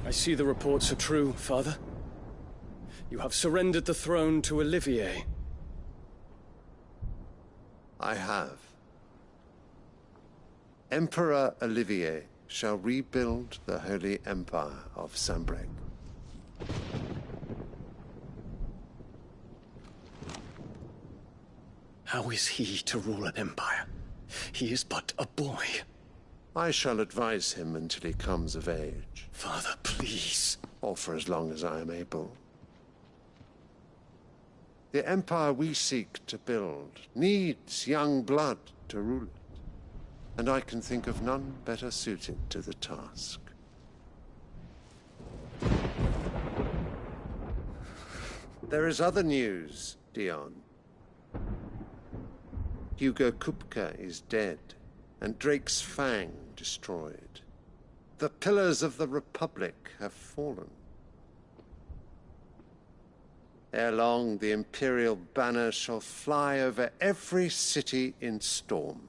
I see the reports are true, Father. You have surrendered the throne to Olivier. I have. Emperor Olivier shall rebuild the Holy Empire of Sanbreque. How is he to rule an empire? He is but a boy. I shall advise him until he comes of age. Father, please. Or for as long as I am able. The empire we seek to build needs young blood to rule it, and I can think of none better suited to the task. There is other news, Dion. Hugo Kupka is dead, and Drake's Fang destroyed. The pillars of the Republic have fallen. Ere long, the Imperial banner shall fly over every city in Storm.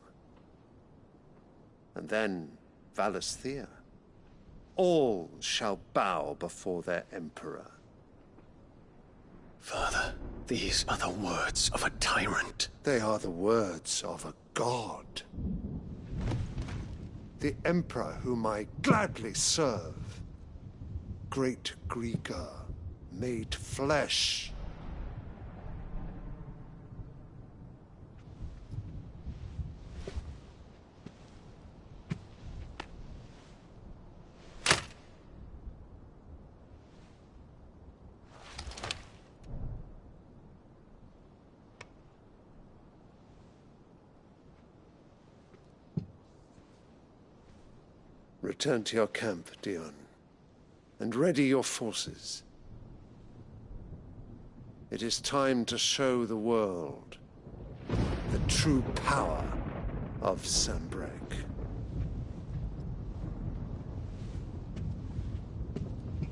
And then, Valisthea. All shall bow before their Emperor. Father, these are the words of a tyrant. They are the words of a god. The Emperor whom I gladly serve. Great Greagor, made flesh. Return to your camp, Dion, and ready your forces. It is time to show the world the true power of Sanbreque.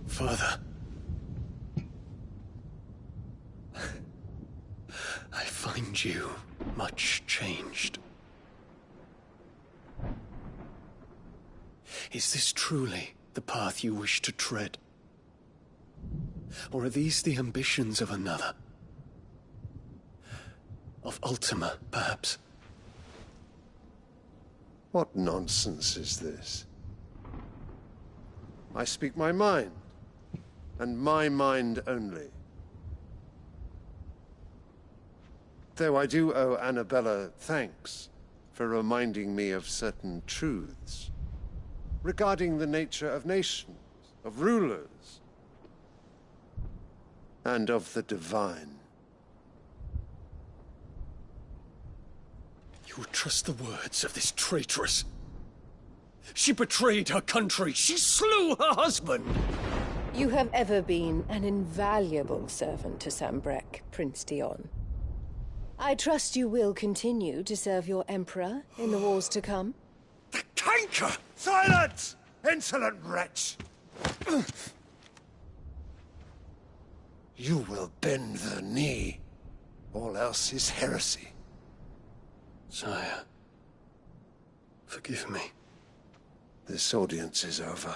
Father. I find you much changed. Is this truly the path you wish to tread? Or are these the ambitions of another? Of Ultima, perhaps? What nonsense is this? I speak my mind, and my mind only. Though I do owe Annabella thanks for reminding me of certain truths regarding the nature of nations, of rulers, and of the divine. You would trust the words of this traitress? She betrayed her country. She slew her husband. You have ever been an invaluable servant to Sambrek, Prince Dion. I trust you will continue to serve your Emperor in the wars to come. The canker! Silence! Insolent wretch! You will bend the knee. All else is heresy. Sire, forgive me. This audience is over.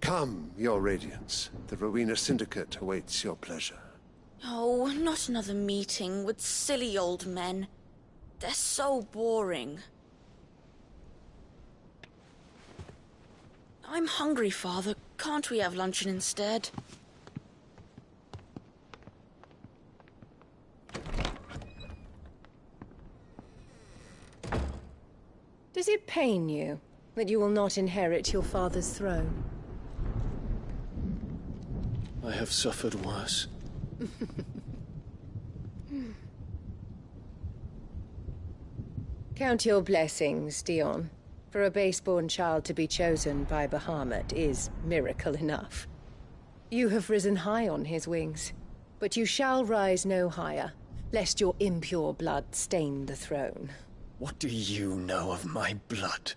Come, Your Radiance. The Rowena Syndicate awaits your pleasure. Oh, not another meeting with silly old men. They're so boring. I'm hungry, Father. Can't we have luncheon instead? Does it pain you that you will not inherit your father's throne? I have suffered worse. Count your blessings, Dion. For a base-born child to be chosen by Bahamut is miracle enough. You have risen high on his wings, but you shall rise no higher, lest your impure blood stain the throne. What do you know of my blood?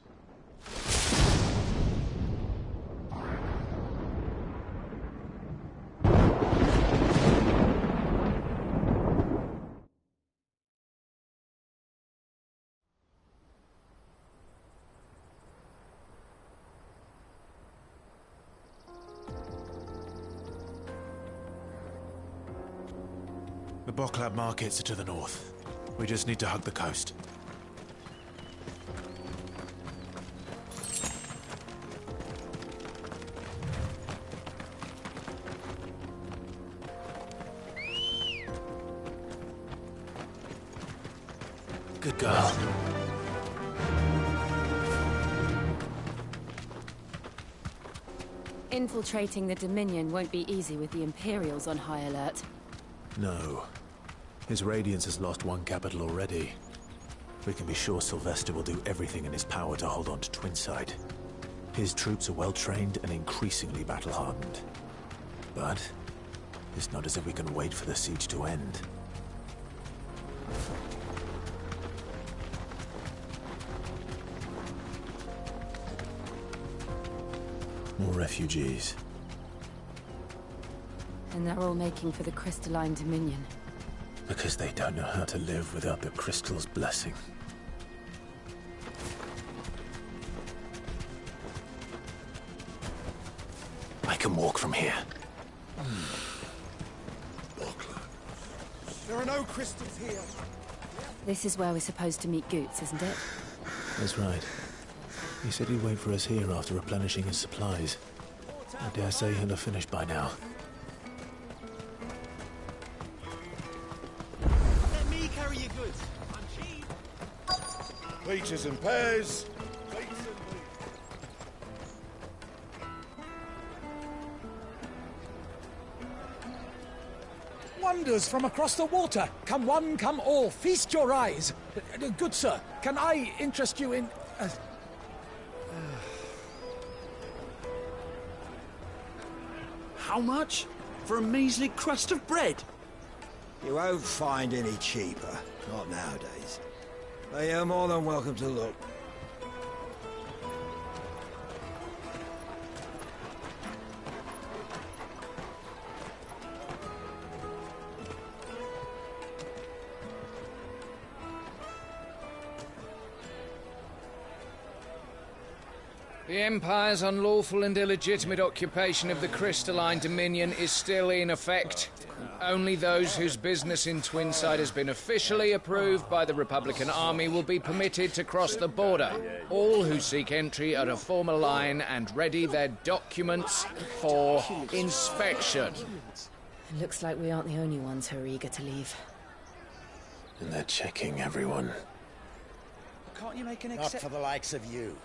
The Boklab markets are to the north. We just need to hug the coast. Good girl. Infiltrating the Dominion won't be easy with the Imperials on high alert. No. His Radiance has lost one capital already. We can be sure Sylvester will do everything in his power to hold on to Twinside. His troops are well-trained and increasingly battle-hardened. But it's not as if we can wait for the siege to end. More refugees. And they're all making for the Crystalline Dominion. Because they don't know how to live without the Crystal's blessing. I can walk from here. There are no crystals here. This is where we're supposed to meet Goots, isn't it? That's right. He said he'd wait for us here after replenishing his supplies. I dare say he'll have finished by now. Let me carry your goods. I'm cheap. Peaches and pears. Wonders from across the water. Come one, come all. Feast your eyes. Good sir, can I interest you in... How much? For a measly crust of bread? You won't find any cheaper. Not nowadays. But you're more than welcome to look. The Empire's unlawful and illegitimate occupation of the Crystalline Dominion is still in effect. Only those whose business in Twinside has been officially approved by the Republican Army will be permitted to cross the border. All who seek entry are to form a line and ready their documents for inspection. It looks like we aren't the only ones who are eager to leave. And they're checking everyone. Can't you make an Not for the likes of you.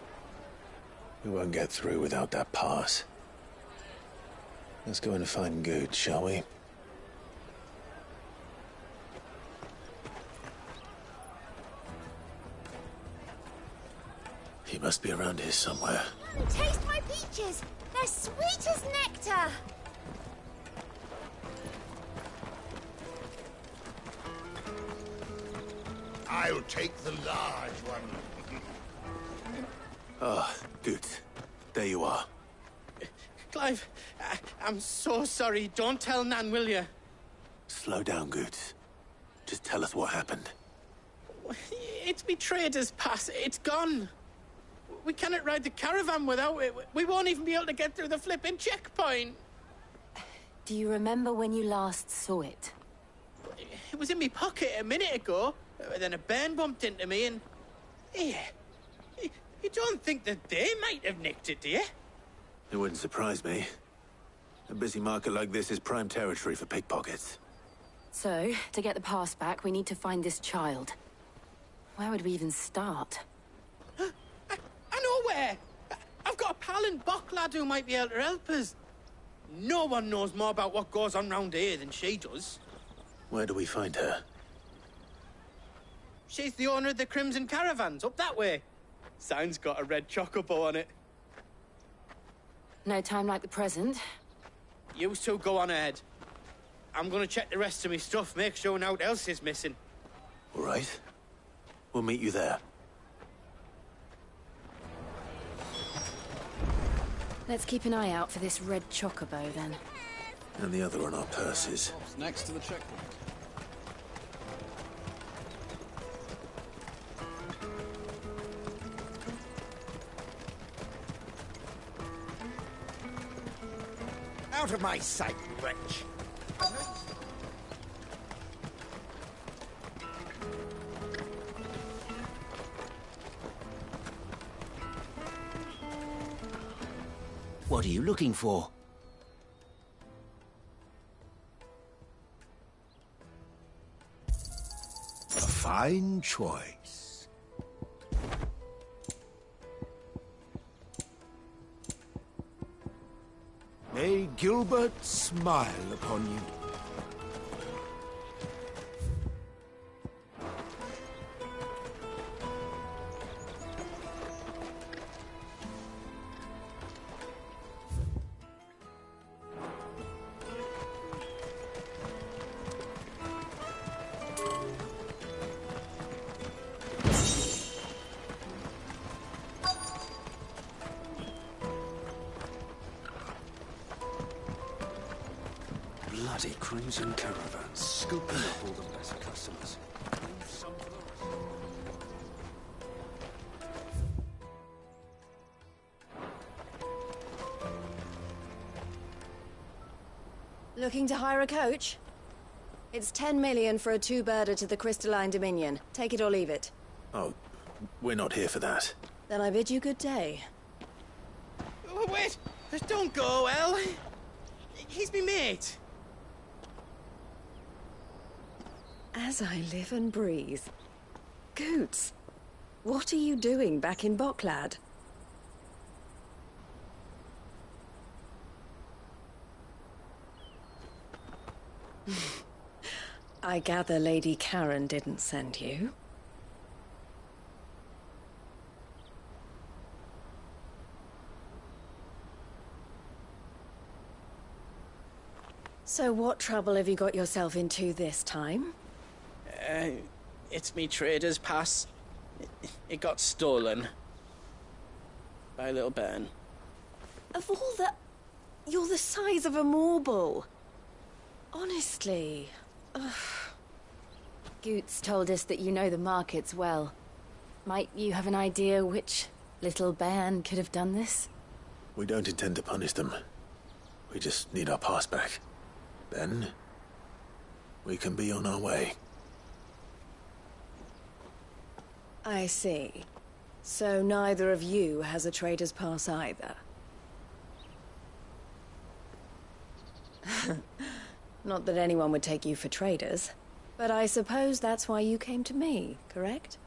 We won't get through without that pass. Let's go in and find Good, shall we? He must be around here somewhere. Taste my peaches! They're sweet as nectar! I'll take the large one. Ah, Good. There you are. Clive, I'm so sorry. Don't tell Nan, will you? Slow down, Good. Just tell us what happened. It's me trader's pass. It's gone. We cannot ride the caravan without it. We won't even be able to get through the flipping checkpoint. Do you remember when you last saw it? It was in my pocket a minute ago. Then a bairn bumped into me and... Yeah. You don't think that they might have nicked it, do you? It wouldn't surprise me. A busy market like this is prime territory for pickpockets. So, to get the pass back, we need to find this child. Where would we even start? I know where! I've got a pal in Bocklad who might be able to help us. No one knows more about what goes on round here than she does. Where do we find her? She's the owner of the Crimson Caravans, up that way. Sign's got a red chocobo on it. No time like the present. You two go on ahead. I'm gonna check the rest of my stuff, make sure naught else is missing. All right. We'll meet you there. Let's keep an eye out for this red chocobo, then. And the other on our purses. Next to the checkpoint. Out of my sight, wretch. What are you looking for? A fine choice. May Gilbert smile upon you. Bloody Crimson Caravans, scooping up all the best customers. Looking to hire a coach? It's 10 million for a two-birder to the Crystalline Dominion. Take it or leave it. Oh, we're not here for that. Then I bid you good day. Oh, wait! Don't go, El! He's me mate. As I live and breathe. Goots, what are you doing back in Bocklad? I gather Lady Karen didn't send you. So what trouble have you got yourself into this time? It's me trader's pass. It got stolen. By a little bairn. Of all the... You're the size of a marble. Honestly. Ugh. Goots told us that you know the markets well. Might you have an idea which little bairn could have done this? We don't intend to punish them. We just need our pass back. Then, we can be on our way. I see. So neither of you has a trader's pass either. Not that anyone would take you for traders, but I suppose that's why you came to me, correct?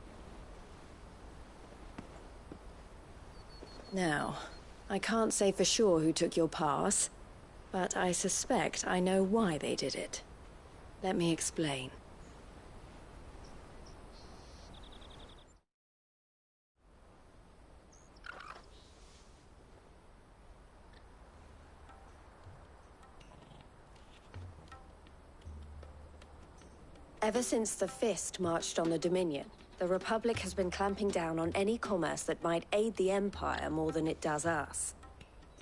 Now, I can't say for sure who took your pass, but I suspect I know why they did it. Let me explain. Ever since the Fist marched on the Dominion, the Republic has been clamping down on any commerce that might aid the Empire more than it does us.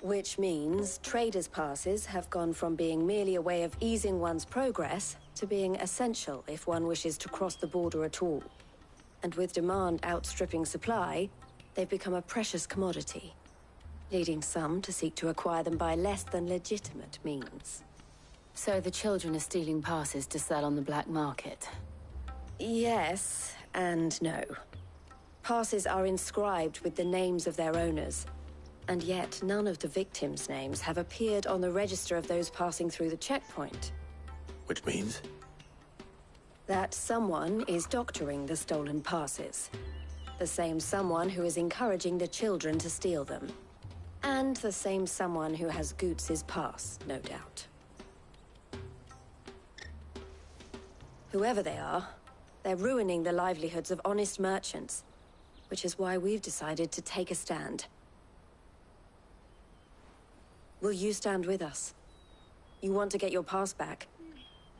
Which means traders' passes have gone from being merely a way of easing one's progress to being essential if one wishes to cross the border at all. And with demand outstripping supply, they've become a precious commodity, leading some to seek to acquire them by less than legitimate means. So the children are stealing passes to sell on the black market? Yes, and no. Passes are inscribed with the names of their owners, and yet none of the victims' names have appeared on the register of those passing through the checkpoint. Which means? That someone is doctoring the stolen passes. The same someone who is encouraging the children to steal them. And the same someone who has Goots' pass, no doubt. Whoever they are, they're ruining the livelihoods of honest merchants, which is why we've decided to take a stand. Will you stand with us? You want to get your pass back,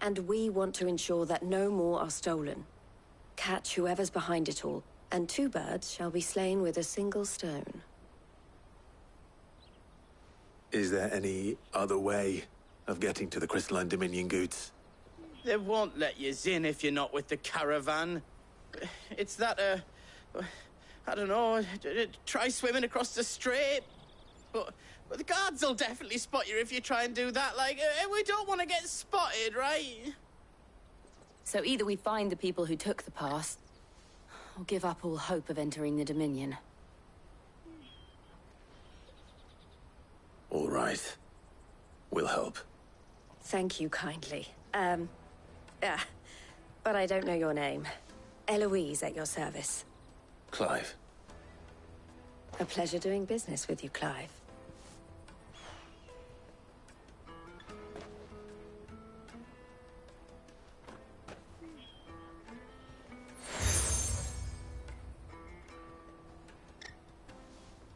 and we want to ensure that no more are stolen. Catch whoever's behind it all, and 2 birds shall be slain with a single stone. Is there any other way of getting to the Crystalline Dominion, Goots? They won't let you in if you're not with the caravan. It's that, I don't know, try swimming across the strait. But the guards will definitely spot you if you try and do that. Like, we don't want to get spotted, right? So either we find the people who took the pass, or give up all hope of entering the Dominion. All right. We'll help. Thank you kindly. But I don't know your name. Eloise at your service. Clive. A pleasure doing business with you, Clive.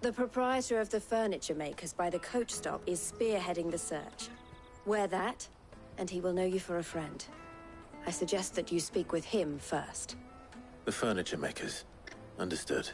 The proprietor of the furniture makers by the coach stop is spearheading the search. Wear that, and he will know you for a friend. I suggest that you speak with him first. The furniture makers. Understood.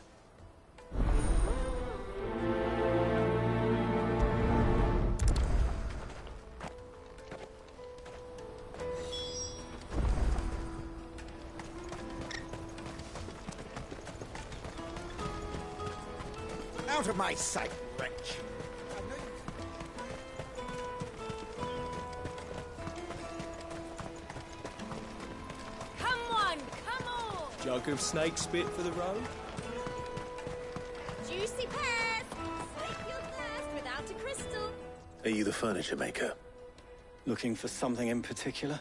Out of my sight, wretch! Come on! Jug of snake spit for the road? Juicy pears! Slake your thirst without a crystal. Are you the furniture maker? Looking for something in particular?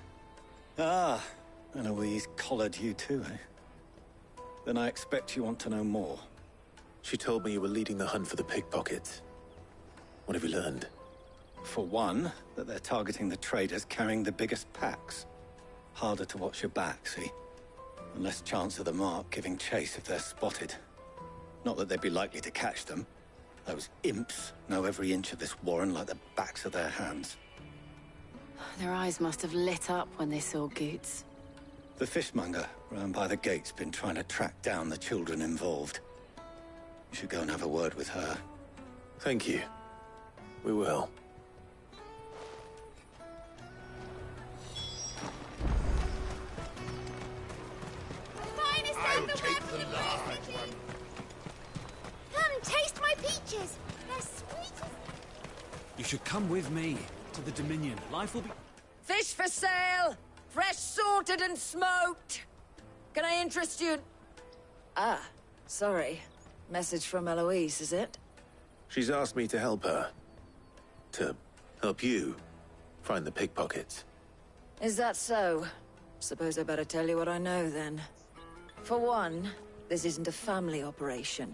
Ah, Eloise collared you too, eh? Then I expect you want to know more. She told me you were leading the hunt for the pickpockets. What have you learned? For one, that they're targeting the traders carrying the biggest packs. Harder to watch your back, see? And less chance of the mark giving chase if they're spotted. Not that they'd be likely to catch them. Those imps know every inch of this warren like the backs of their hands. Their eyes must have lit up when they saw Goots. The fishmonger round by the gate's been trying to track down the children involved. You should go and have a word with her. Thank you. We will. Finest I'll underwear take from the the large West one. Come, taste my peaches. They're sweet as... You should come with me to the Dominion. Life will be... Fish for sale! Fresh salted and smoked! Can I interest you? Ah, sorry. Message from Eloise, is it? She's asked me to help her. To help you find the pickpockets. Is that so? Suppose I better tell you what I know, then. For one, this isn't a family operation.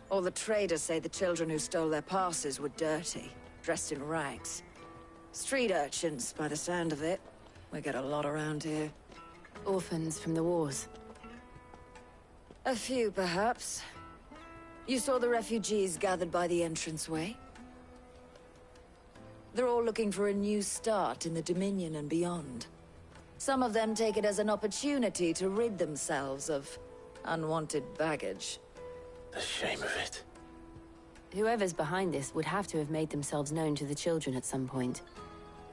All the traders say the children who stole their passes were dirty, dressed in rags. Street urchins, by the sound of it. We get a lot around here. Orphans from the wars. A few, perhaps. You saw the refugees gathered by the entranceway? They're all looking for a new start in the Dominion and beyond. Some of them take it as an opportunity to rid themselves of unwanted baggage. The shame of it. Whoever's behind this would have to have made themselves known to the children at some point.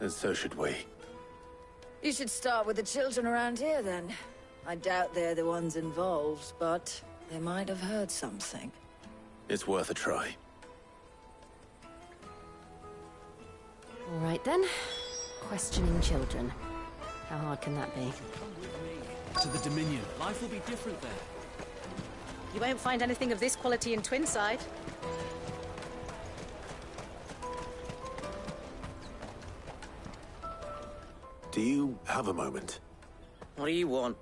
And so should we. You should start with the children around here, then. I doubt they're the ones involved, but they might have heard something. It's worth a try. All right, then. Questioning children. How hard can that be? To the Dominion. Life will be different there. You won't find anything of this quality in Twinside. Do you have a moment? What do you want?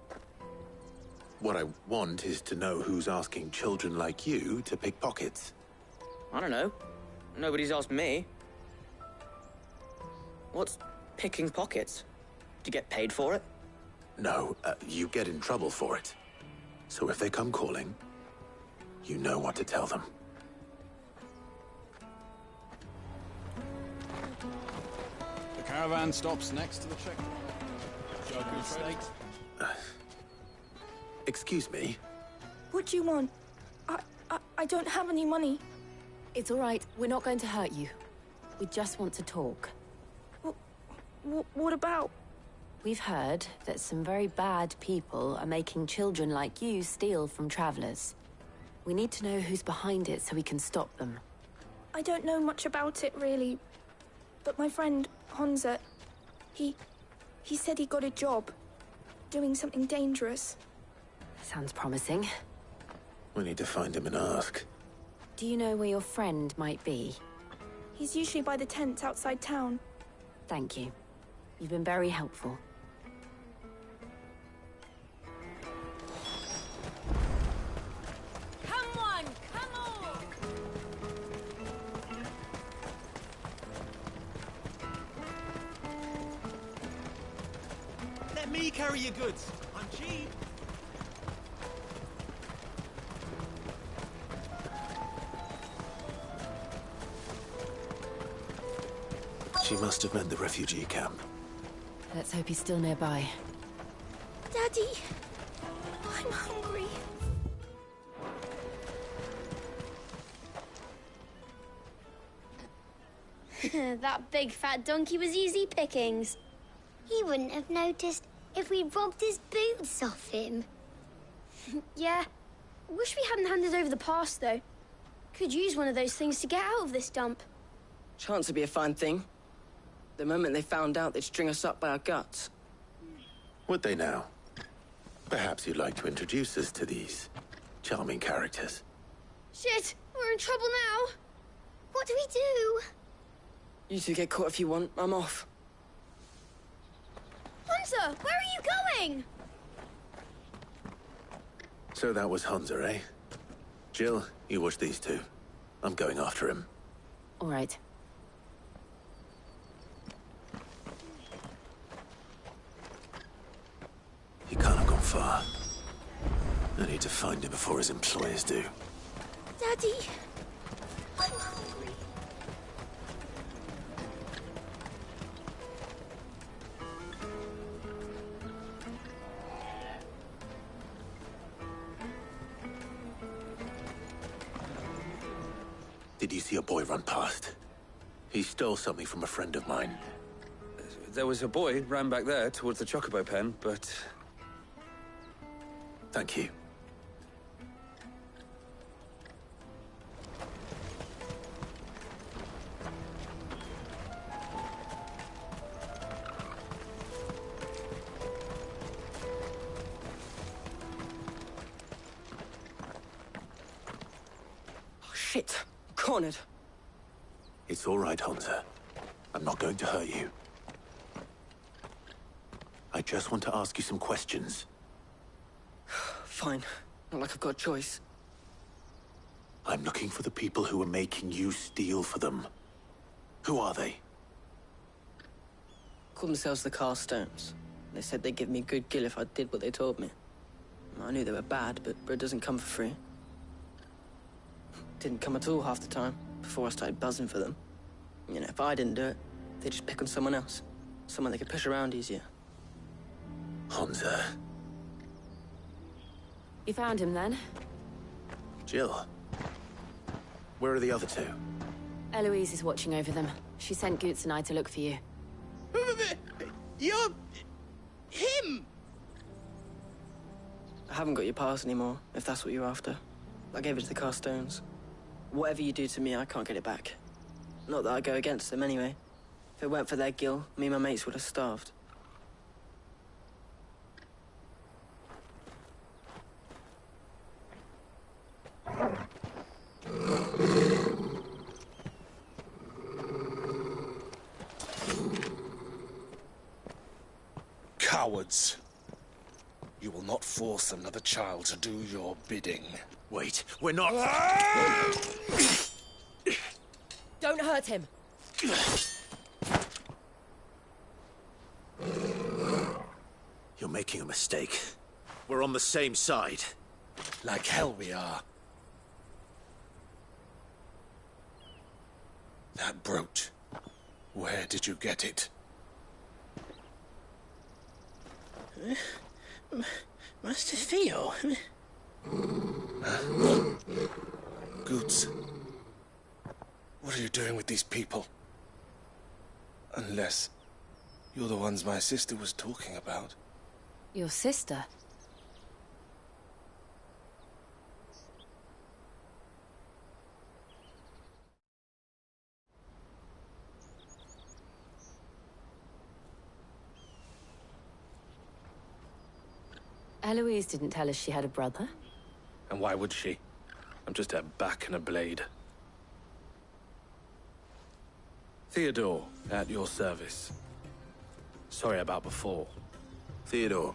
What I want is to know who's asking children like you to pick pockets. I don't know. Nobody's asked me. What's picking pockets? Do you get paid for it? No, you get in trouble for it. So if they come calling, you know what to tell them. The caravan stops next to the checkpoint. Joku Traders. Excuse me? What do you want? I don't have any money. It's all right. We're not going to hurt you. We just want to talk. What about? We've heard that some very bad people are making children like you steal from travelers. We need to know who's behind it so we can stop them. I don't know much about it, really. But my friend, Honza, he said he got a job. Doing something dangerous. Sounds promising. We need to find him and ask. Do you know where your friend might be? He's usually by the tents outside town. Thank you. You've been very helpful. Come on, come on! Let me carry your goods. I'm cheap. She must have meant the refugee camp. Let's hope he's still nearby. Daddy, I'm hungry. That big fat donkey was easy pickings. He wouldn't have noticed if we robbed his boots off him. Yeah. Wish we hadn't handed over the pass, though. Could use one of those things to get out of this dump. Chance would be a fine thing. The moment they found out, they'd string us up by our guts. Would they now? Perhaps you'd like to introduce us to these charming characters. Shit, we're in trouble now. What do we do? You two get caught if you want. I'm off. Hunter, where are you going? So that was Hunza, eh? Jill, you watch these two. I'm going after him. All right. He can't have gone far. I need to find him before his employers do. Daddy, I'm hungry. Did you see a boy run past? He stole something from a friend of mine. There was a boy ran back there towards the Chocobo pen, but... Thank you. Oh, shit. Cornered. It's all right, Hunter. I'm not going to hurt you. I just want to ask you some questions. Fine. Not like I've got a choice. I'm looking for the people who are making you steal for them. Who are they? Called themselves the Carstones. They said they'd give me a good gill if I did what they told me. I knew they were bad, but bread doesn't come for free. Didn't come at all half the time, before I started buzzing for them. You know, if I didn't do it, they'd just pick on someone else. Someone they could push around easier. Honza. You found him then? Jill. Where are the other two? Eloise is watching over them. She sent Goots and I to look for you. You're... him! I haven't got your pass anymore, if that's what you're after. I gave it to the Carstones. Whatever you do to me, I can't get it back. Not that I go against them anyway. If it weren't for their gill, me and my mates would have starved. Cowards. You will not force another child to do your bidding. Wait, we're not... Don't hurt him! You're making a mistake. We're on the same side. Like hell we are. That brooch. Where did you get it? Master Theo? Goots. What are you doing with these people? Unless you're the ones my sister was talking about. Your sister? Eloise didn't tell us she had a brother. And why would she? I'm just her back and a blade. Theodore, at your service. Sorry about before. Theodore,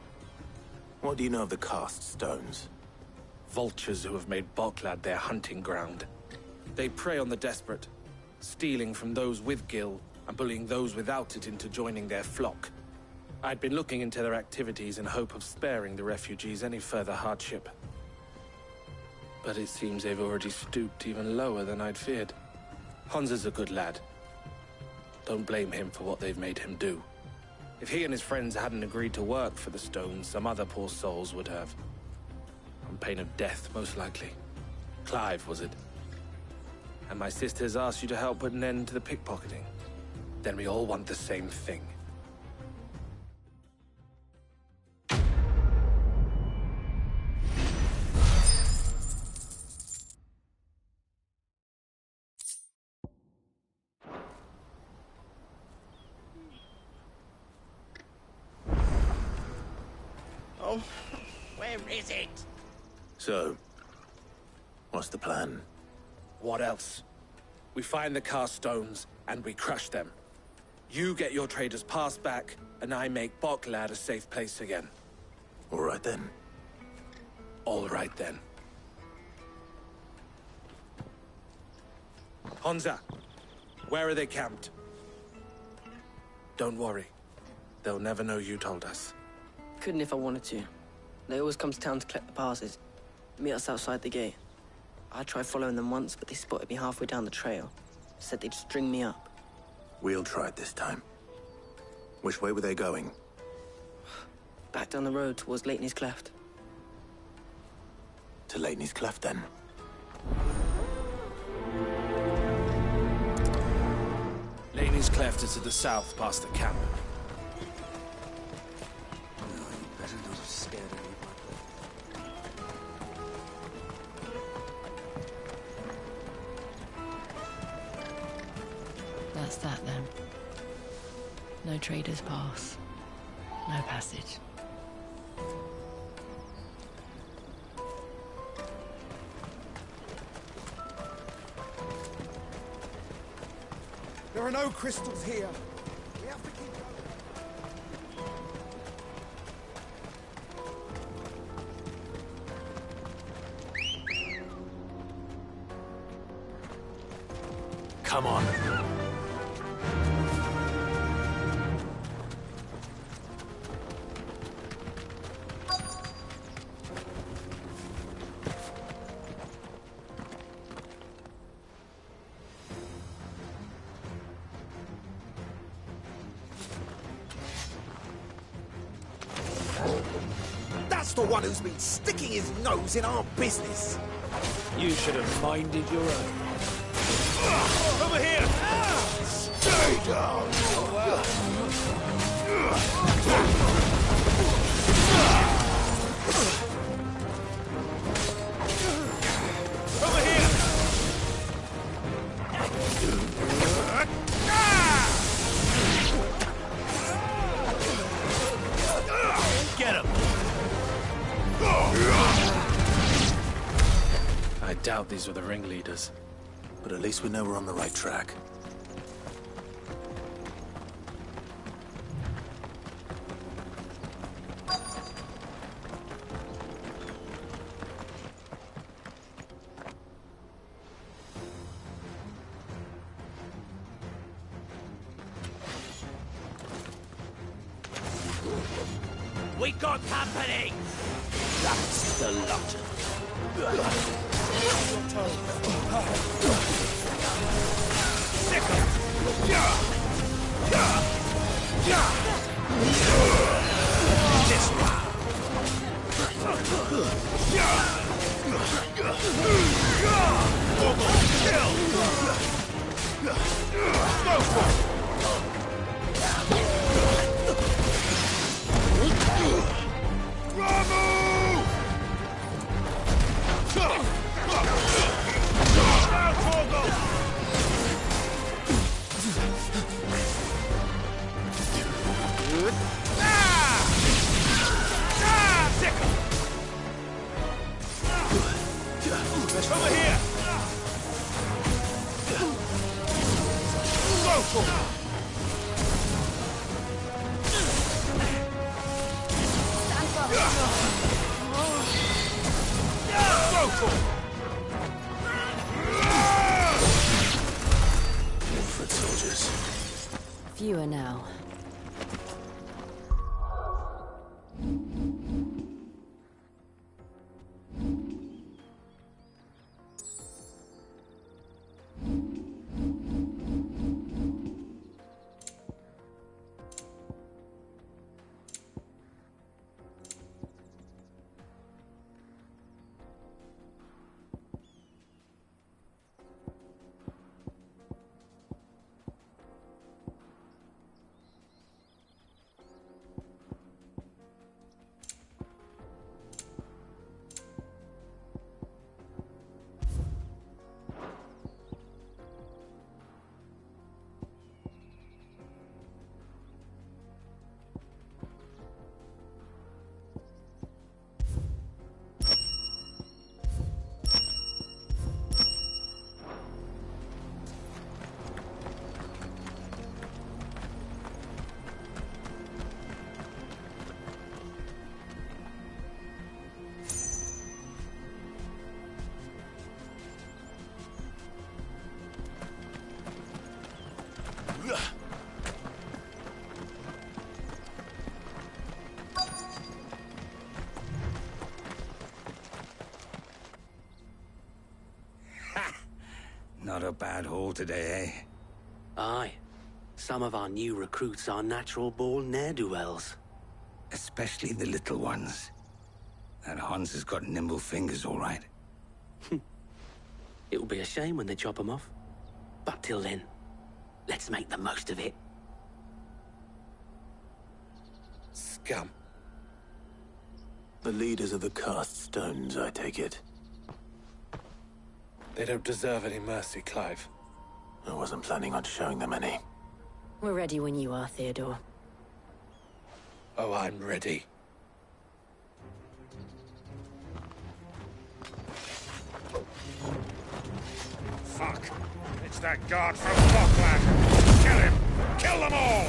what do you know of the Cast Stones? Vultures who have made Boklad their hunting ground. They prey on the desperate, stealing from those with gill and bullying those without it into joining their flock. I'd been looking into their activities in hope of sparing the refugees any further hardship. But it seems they've already stooped even lower than I'd feared. Honza's a good lad. Don't blame him for what they've made him do. If he and his friends hadn't agreed to work for the Stones, some other poor souls would have. On pain of death, most likely. Clive, was it? And my sisters asked you to help put an end to the pickpocketing. Then we all want the same thing. Oh, where is it? So, what's the plan? What else? We find the Carstones, and we crush them. You get your trader's pass back, and I make Boklad a safe place again. All right then. All right then. Honza, where are they camped? Don't worry. They'll never know you told us. Couldn't if I wanted to. They always come to town to collect the passes. Meet us outside the gate. I tried following them once, but they spotted me halfway down the trail. Said they'd string me up. We'll try it this time. Which way were they going? Back down the road towards Lateney's Cleft. To Lateney's Cleft, then. Lateney's Cleft is to the south, past the camp. That's that then. No trader's pass. No passage. There are no crystals here. We have to keep going. Come on. That's the one who's been sticking his nose in our business. You should have minded your own. Over here! Stay down! Over here! Get him! I doubt these were the ringleaders. But at least we know we're on the right track. We got company! That's the lot. Over here! Go for it! Go for it! Foot soldiers. Fewer now. Not a bad haul today, eh? Aye. Some of our new recruits are natural-born ne'er-do-wells. Especially the little ones. That Hans has got nimble fingers, all right. It will be a shame when they chop them off. But till then, let's make the most of it. Scum. The leaders of the cast stones, I take it. They don't deserve any mercy, Clive. I wasn't planning on showing them any. We're ready when you are, Theodore. Oh, I'm ready. Fuck! It's that guard from Falkland! Kill him! Kill them all!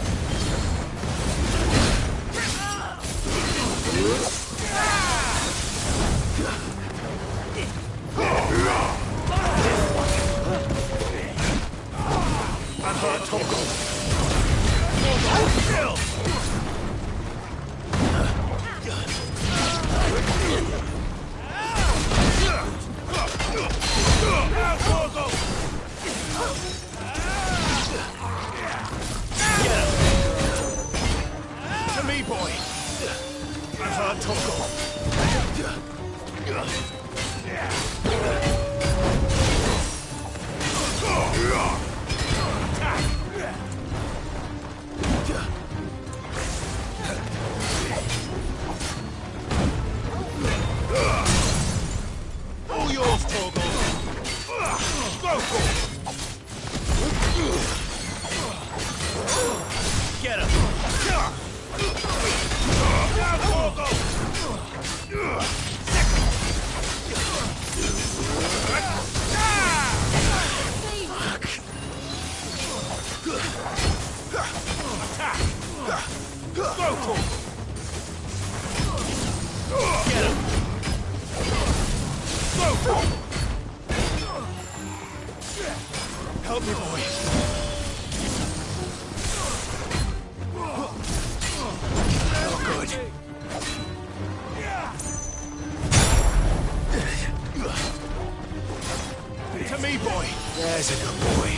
me, boy! I've heard Torgal. All yours, Torgal! Go for it! Get him! Now, Torgal! Attack! Go, Torgal! Get him! Go, Torgal! Help me, boy! Not good. To me, boy! There's a good boy.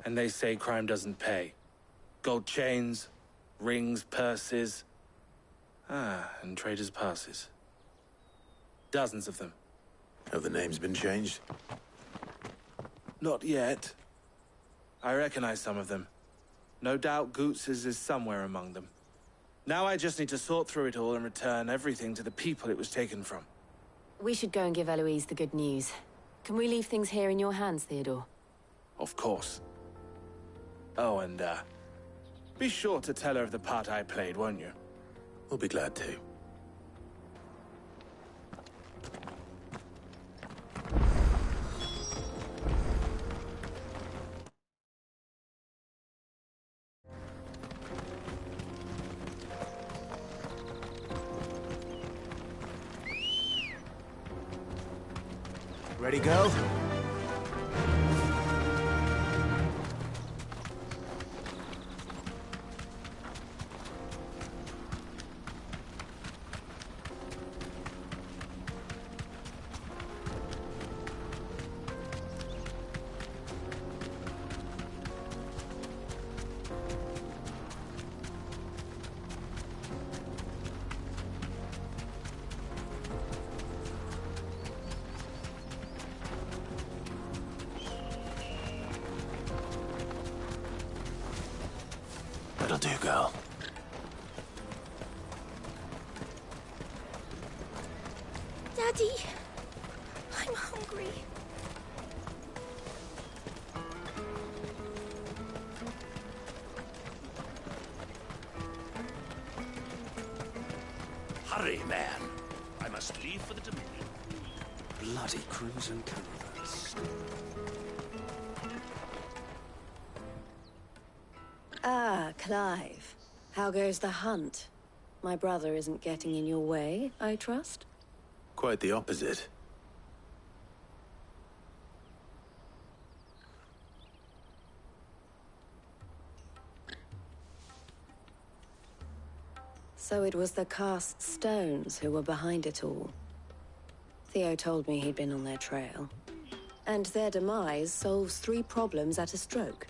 And they say crime doesn't pay. Gold chains, rings, purses. And traders' passes. Dozens of them. Have the names been changed? Not yet. I recognize some of them. No doubt Goots's is somewhere among them. Now I just need to sort through it all and return everything to the people it was taken from. We should go and give Eloise the good news. Can we leave things here in your hands, Theodore? Of course. Oh, and, be sure to tell her of the part I played, won't you? We'll be glad to. Ready, girl? That'll do, girl. Daddy, I'm hungry. Hurry, man. I must leave for the Dominion. Bloody crimson caravans. Ah, Clive. How goes the hunt? My brother isn't getting in your way, I trust? Quite the opposite. So it was the cast stones who were behind it all. Theo told me he'd been on their trail. And their demise solves 3 problems at a stroke.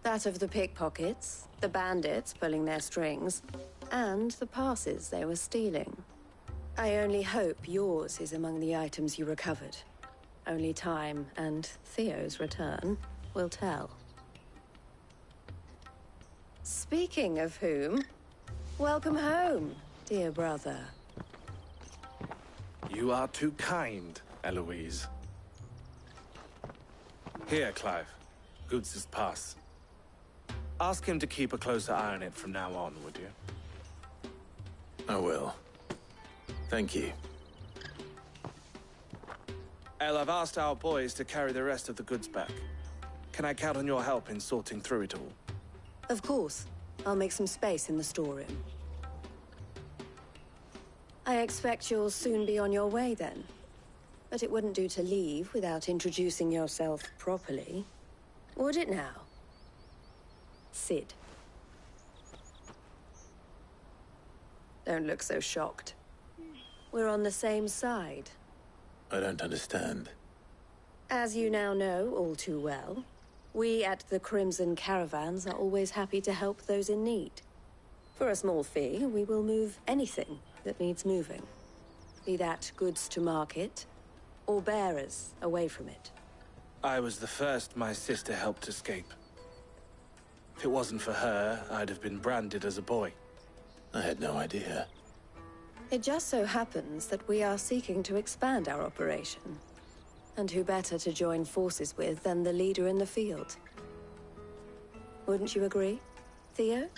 That of the pickpockets, the bandits pulling their strings, and the passes they were stealing. I only hope yours is among the items you recovered. Only time and Theo's return will tell. Speaking of whom, welcome home, dear brother. You are too kind, Eloise. Here, Clive. Goods' pass. Ask him to keep a closer eye on it from now on, would you? I will. Thank you. El, I've asked our boys to carry the rest of the goods back. Can I count on your help in sorting through it all? Of course. I'll make some space in the storeroom. I expect you'll soon be on your way then. But it wouldn't do to leave without introducing yourself properly. Would it now? Cid. Don't look so shocked. We're on the same side. I don't understand. As you now know all too well, we at the Crimson Caravans are always happy to help those in need. For a small fee, we will move anything that needs moving. Be that goods to market, or bearers away from it. I was the first my sister helped escape. If it wasn't for her, I'd have been branded as a boy. I had no idea. It just so happens that we are seeking to expand our operation. And who better to join forces with than the leader in the field? Wouldn't you agree, Theo?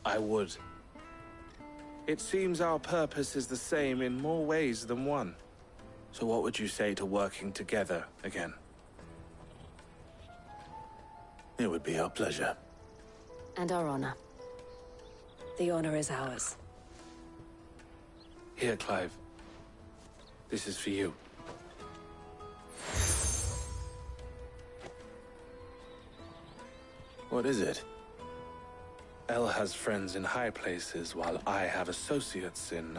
I would. It seems our purpose is the same in more ways than one. So what would you say to working together again? It would be our pleasure. And our honor. The honor is ours. Here, Clive. This is for you. What is it? El has friends in high places, while I have associates in,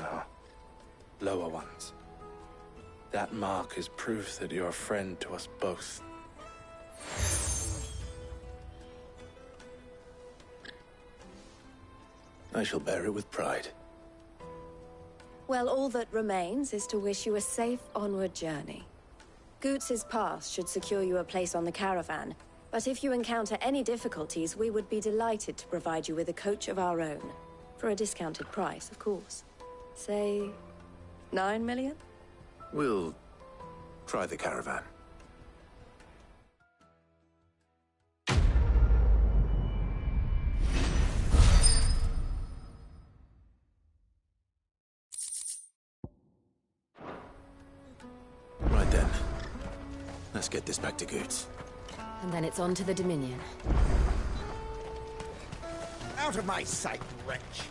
lower ones. That mark is proof that you're a friend to us both. I shall bear it with pride. Well, all that remains is to wish you a safe onward journey. Goots' pass should secure you a place on the caravan, but if you encounter any difficulties, we would be delighted to provide you with a coach of our own. For a discounted price, of course. Say, 9 million? We'll try the caravan. Right then. Let's get this back to Goots. And then it's on to the Dominion. Out of my sight, wretch!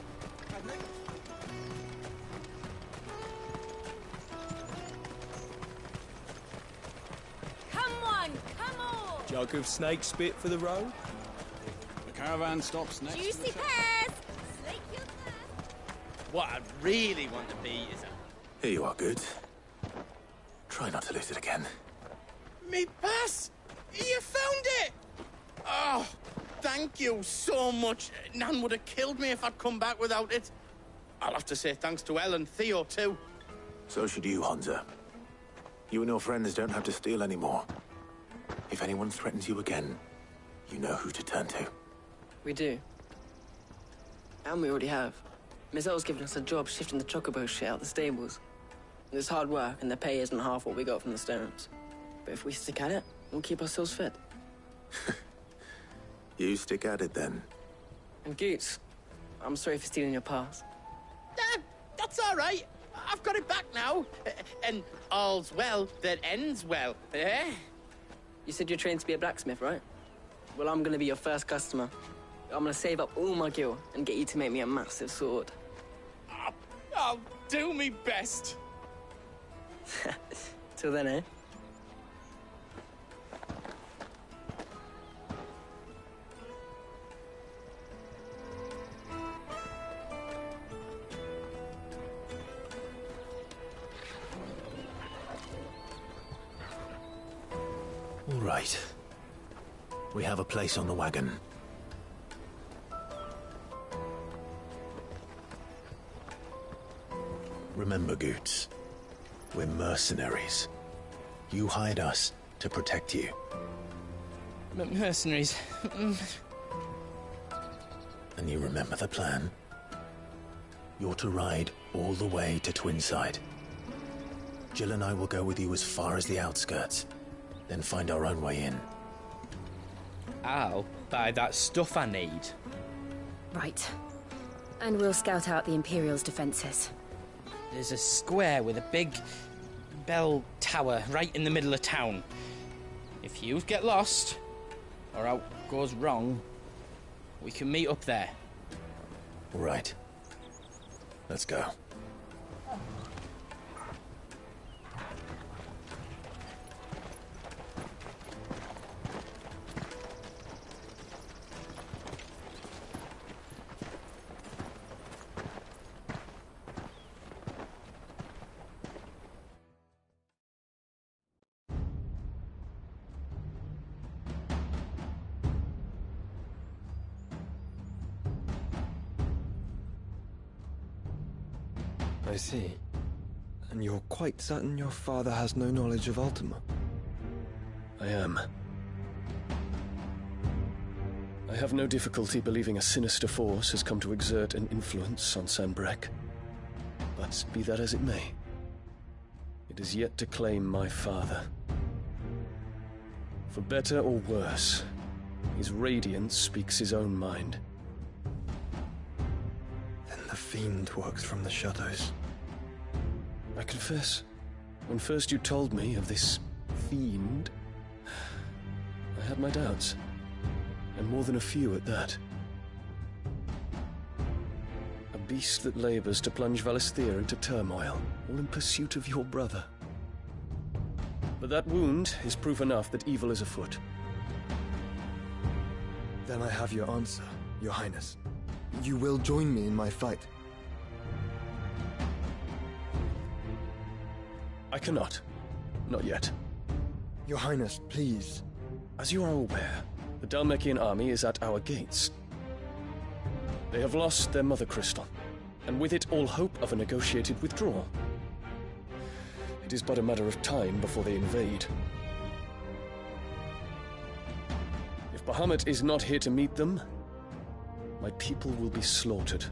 Come on, come on! Jug of snake spit for the road? The caravan stops next to Juicy the pears! Slake your thirst! What I really want to be is a... Here you are, Goots. Try not to lose it again. Me pass! You found it! Oh, thank you so much. Nan would have killed me if I'd come back without it. I'll have to say thanks to El and Theo, too. So should you, Honza. You and your friends don't have to steal anymore. If anyone threatens you again, you know who to turn to. We do. And we already have. Miss L's given us a job shifting the chocobo shit out the stables. It's hard work, and the pay isn't half what we got from the Stones. But if we stick at it, we'll keep ourselves fed. You stick at it, then. And Goots, I'm sorry for stealing your pass. That's all right. I've got it back now. And all's well that ends well, eh? You said you're trained to be a blacksmith, right? Well, I'm gonna be your first customer. I'm gonna save up all my gil and get you to make me a massive sword. I'll do me best. Till then, eh? All right. We have a place on the wagon. Remember, Goots, we're mercenaries. You hired us to protect you. Mercenaries. And you remember the plan? You're to ride all the way to Twinside. Jill and I will go with you as far as the outskirts, then find our own way in. I'll buy that stuff I need. Right. And we'll scout out the Imperial's defenses. There's a square with a big bell tower right in the middle of town. If you get lost, or out goes wrong, we can meet up there. All right. Let's go. I see. And you're quite certain your father has no knowledge of Ultima? I am. I have no difficulty believing a sinister force has come to exert an influence on Sanbreque. But be that as it may, it is yet to claim my father. For better or worse, his radiance speaks his own mind. Then the Fiend works from the shadows. I confess, when first you told me of this Fiend, I had my doubts, and more than a few at that. A beast that labors to plunge Valisthea into turmoil, all in pursuit of your brother. But that wound is proof enough that evil is afoot. Then I have your answer, Your Highness. You will join me in my fight. I cannot. Not yet. Your Highness, please. As you are aware, the Dhalmekian army is at our gates. They have lost their mother crystal, and with it all hope of a negotiated withdrawal. It is but a matter of time before they invade. If Bahamut is not here to meet them, my people will be slaughtered.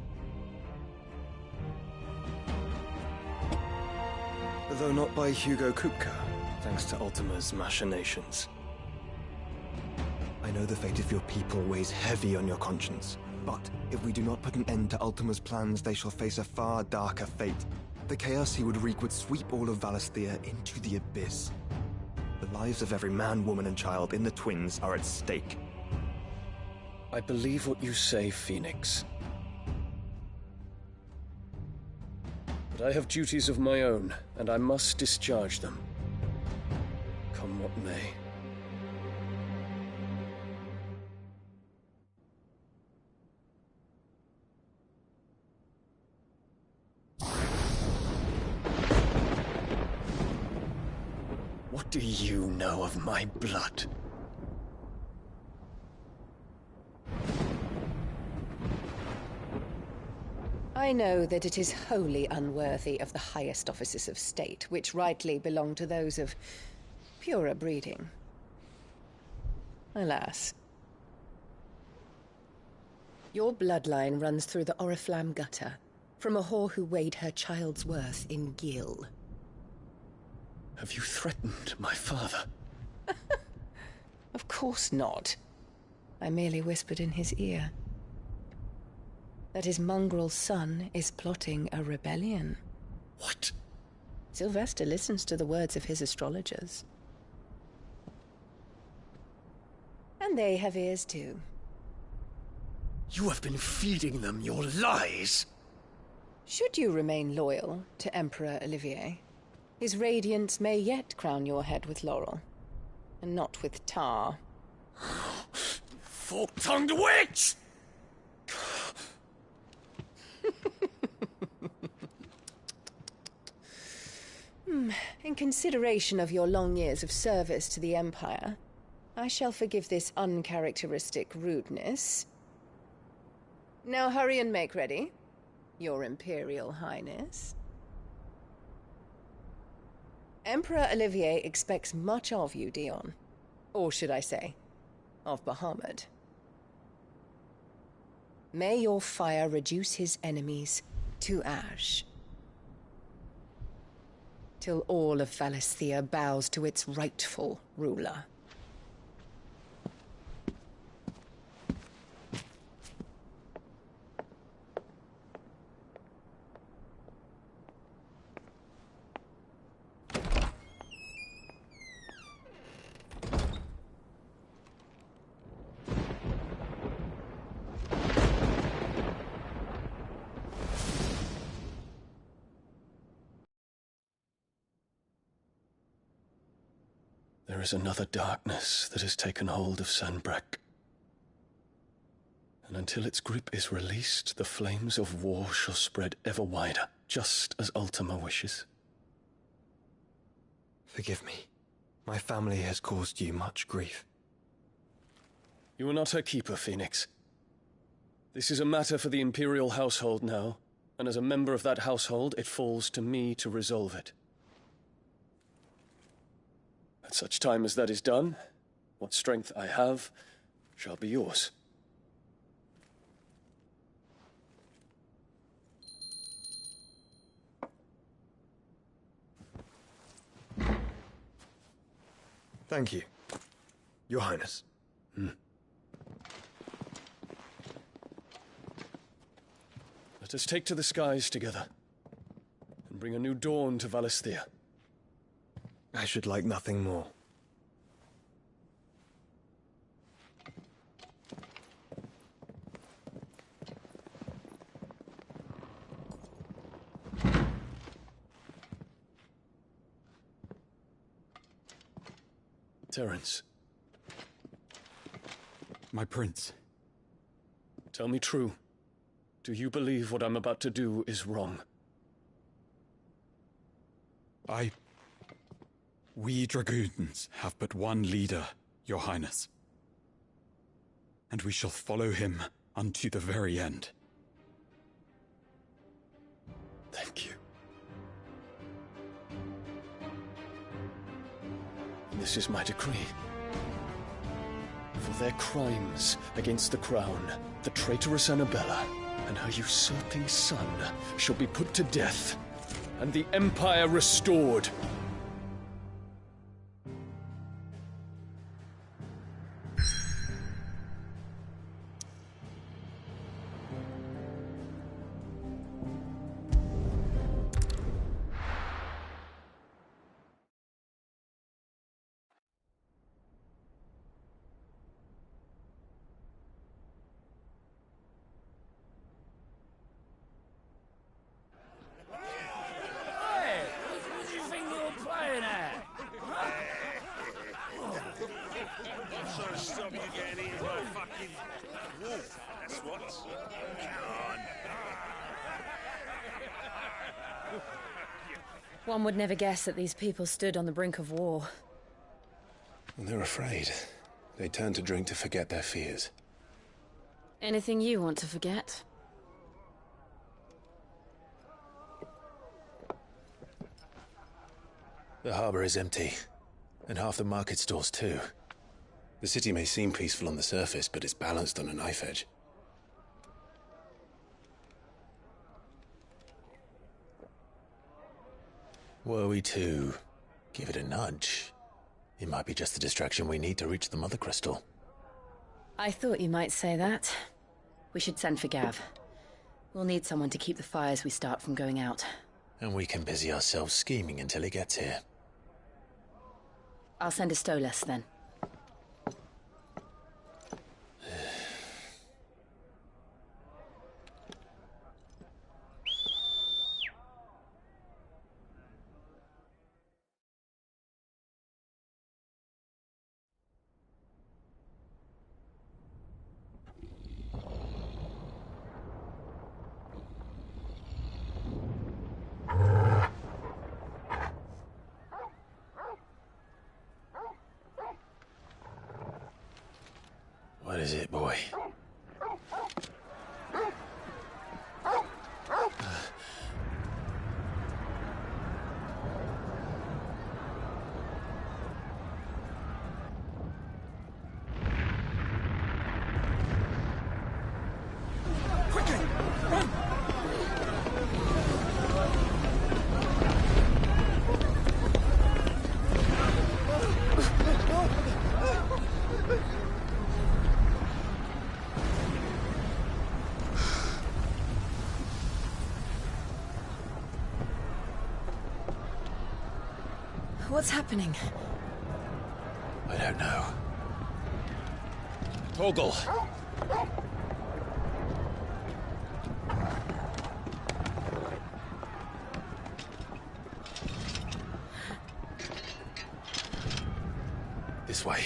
Though not by Hugo Kupka, thanks to Ultima's machinations. I know the fate of your people weighs heavy on your conscience, but if we do not put an end to Ultima's plans, they shall face a far darker fate. The chaos he would wreak would sweep all of Valisthea into the abyss. The lives of every man, woman, and child in the Twins are at stake. I believe what you say, Phoenix. But I have duties of my own, and I must discharge them. Come what may. What do you know of my blood? I know that it is wholly unworthy of the highest offices of state, which rightly belong to those of purer breeding. Alas. Your bloodline runs through the Oriflamme gutter, from a whore who weighed her child's worth in Gil. Have you threatened my father? Of course not. I merely whispered in his ear that his mongrel son is plotting a rebellion. What? Sylvester listens to the words of his astrologers. And they have ears too. You have been feeding them your lies! Should you remain loyal to Emperor Olivier, his radiance may yet crown your head with laurel, and not with tar. Fork-tongued witch! In consideration of your long years of service to the Empire, I shall forgive this uncharacteristic rudeness. Now hurry and make ready, Your Imperial Highness. Emperor Olivier expects much of you, Dion. Or should I say, of Bahamut. May your fire reduce his enemies to ash. till all of Valisthea bows to its rightful ruler. There is another darkness that has taken hold of Sanbreque. And until its grip is released, the flames of war shall spread ever wider, just as Ultima wishes. Forgive me. My family has caused you much grief. You are not her keeper, Phoenix. This is a matter for the Imperial household now, and as a member of that household, it falls to me to resolve it. At such time as that is done, what strength I have shall be yours. Thank you, Your Highness. Let us take to the skies together, and bring a new dawn to Valisthea. I should like nothing more. Terence. My prince. Tell me true. Do you believe what I'm about to do is wrong? We dragoons have but one leader, Your Highness. And we shall follow him unto the very end. Thank you. This is my decree. For their crimes against the crown, the traitorous Annabella and her usurping son shall be put to death, and the Empire restored. One would never guess that these people stood on the brink of war. And they're afraid. They turn to drink to forget their fears. Anything you want to forget? The harbor is empty, and half the market stalls too. The city may seem peaceful on the surface, but it's balanced on a knife edge. Were we to give it a nudge, it might be just the distraction we need to reach the Mother Crystal. I thought you might say that. We should send for Gav. We'll need someone to keep the fires we start from going out. And we can busy ourselves scheming until he gets here. I'll send a Stolas then. What is it, boy? What's happening? I don't know. Torgal! This way.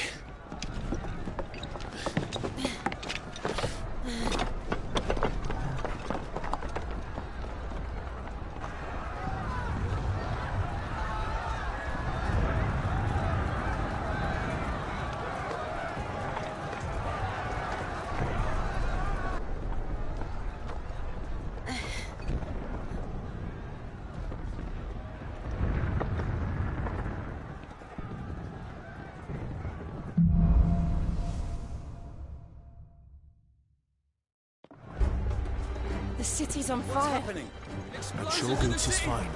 The city's on fire. I'm sure Goots is fine.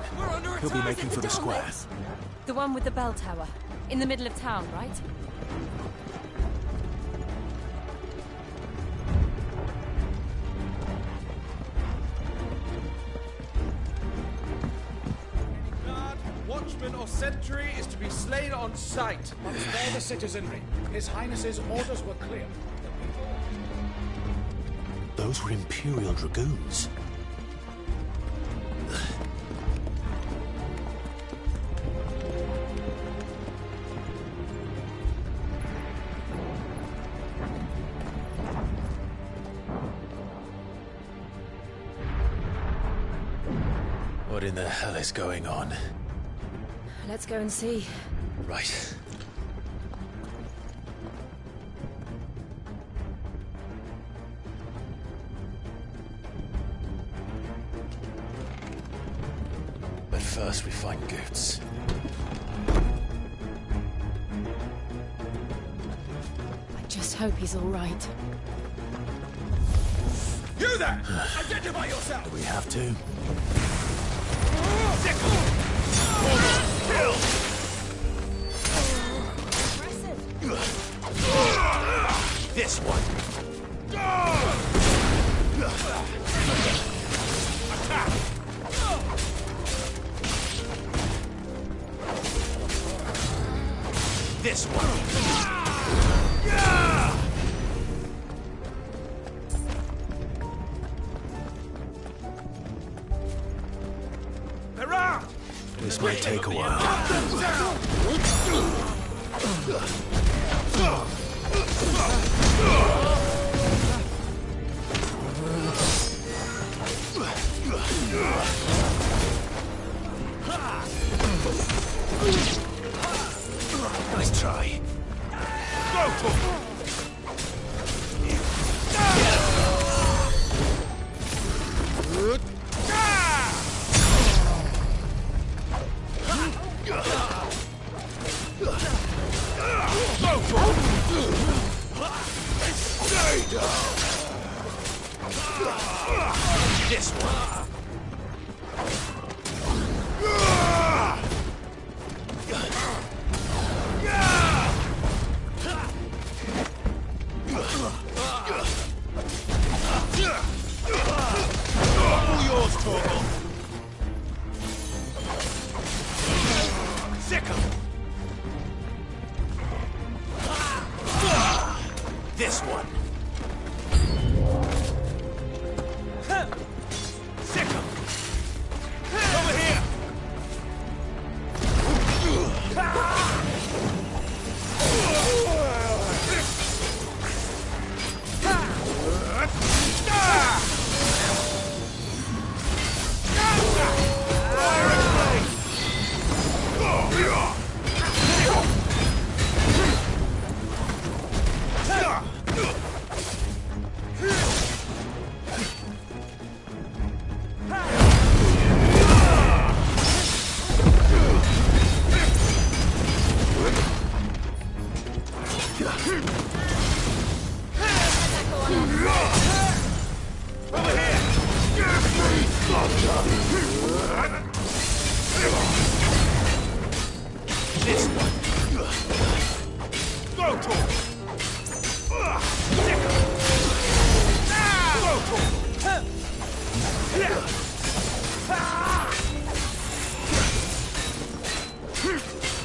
He'll be making for the square. The one with the bell tower. In the middle of town, right? Guard, watchman or sentry is to be slain on sight. But spare the citizenry. His Highness's orders were clear. Those were Imperial Dragoons. What in the hell is going on? Let's go and see. Right. But first we find Goots. I just hope he's all right. You there! Identify yourself! Do we have to? Kill! This one. Attack! This one. This might take a while. Nice try. This one. All yours, Torgal. Sick 'em. This one. Sick 'em. Over here. This one. Go, Torgal. Go, Torgal.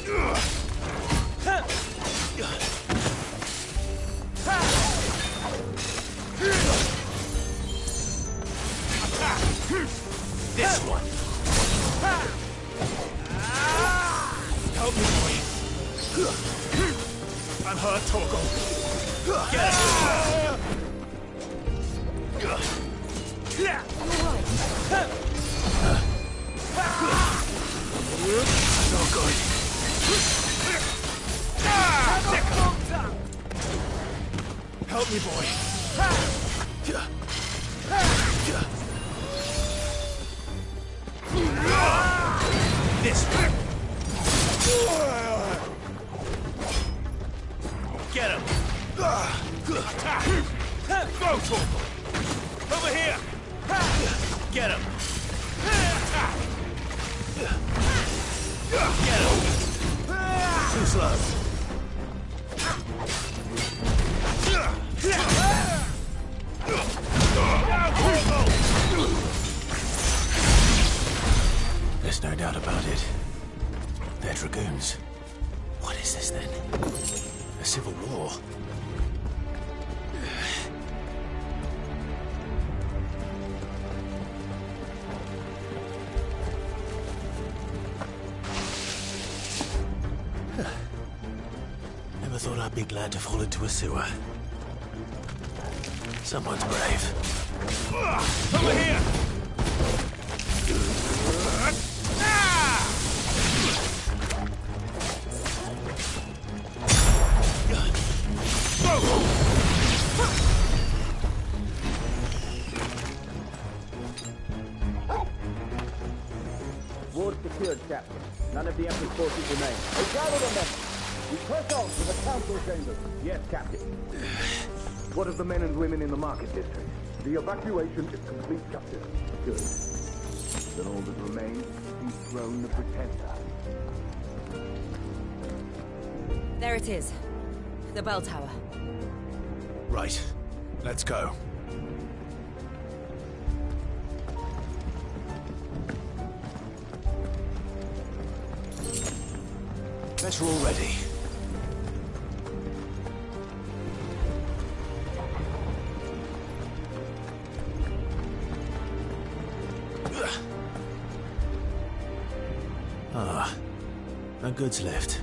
This one. Help me, boy. I'm hurt, Torgal. Get it. No good. Help me, boy. This way. Get him. Attack. Go, Torgal. Over here. Get him. Attack. Get him. Too slow. There's no doubt about it. They're dragoons. What is this then? A civil war? Never thought I'd be glad to fall into a sewer. Someone's brave. Over here! Ward secured, Captain. None of the Emperor's forces remain. We gather the men. We press on to the council chambers. Yes, Captain. What of the men and women in the market district? The evacuation is complete, Captain. Good. Then all that remains is to dethrone the Pretender. There it is. The bell tower. Right. Let's go. Better already. Ah, no goods left.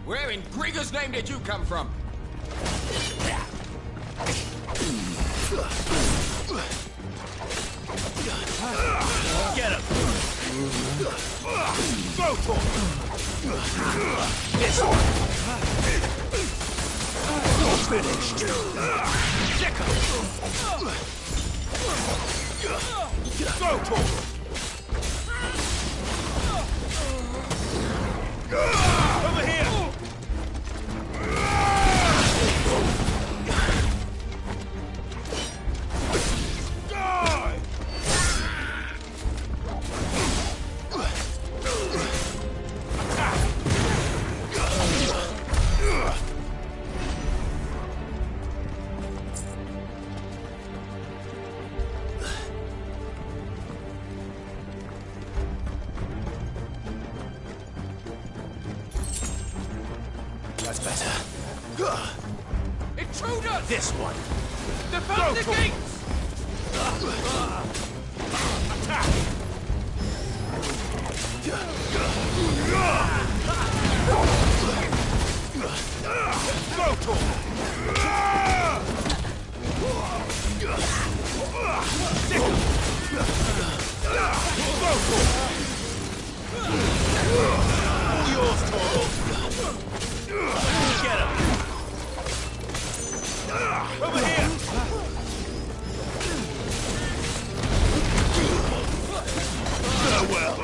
Where in Grieger's name did you come from? Get him! Go for it! This one! You're finished! Check him! Go for it! Over here! That's better. Intruders! This one. Defend the gates! Attack! Go to him! Go to him! All yours, Toro! Get him! Over here! Farewell!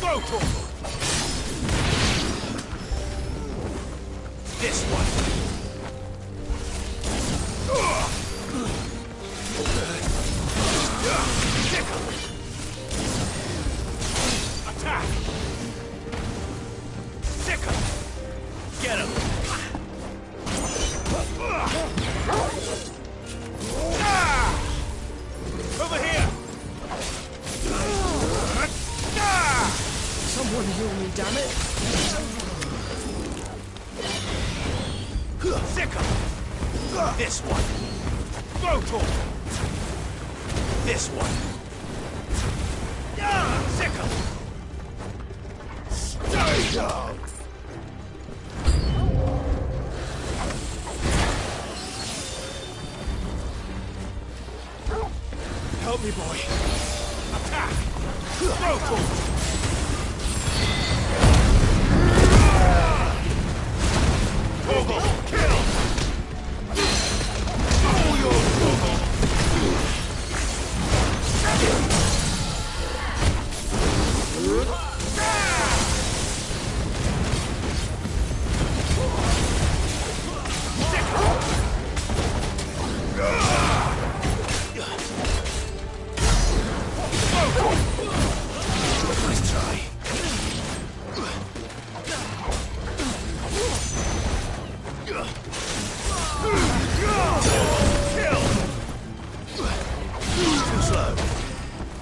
Go, Toro! This one! unheal me, damn it! Sicker! This one! Brutal! This one! Sicker! Stay down! Help me, boy! Attack! Brutal! Torgal! Kill! All yours, Torgal! Nice try. Kill! Too slow.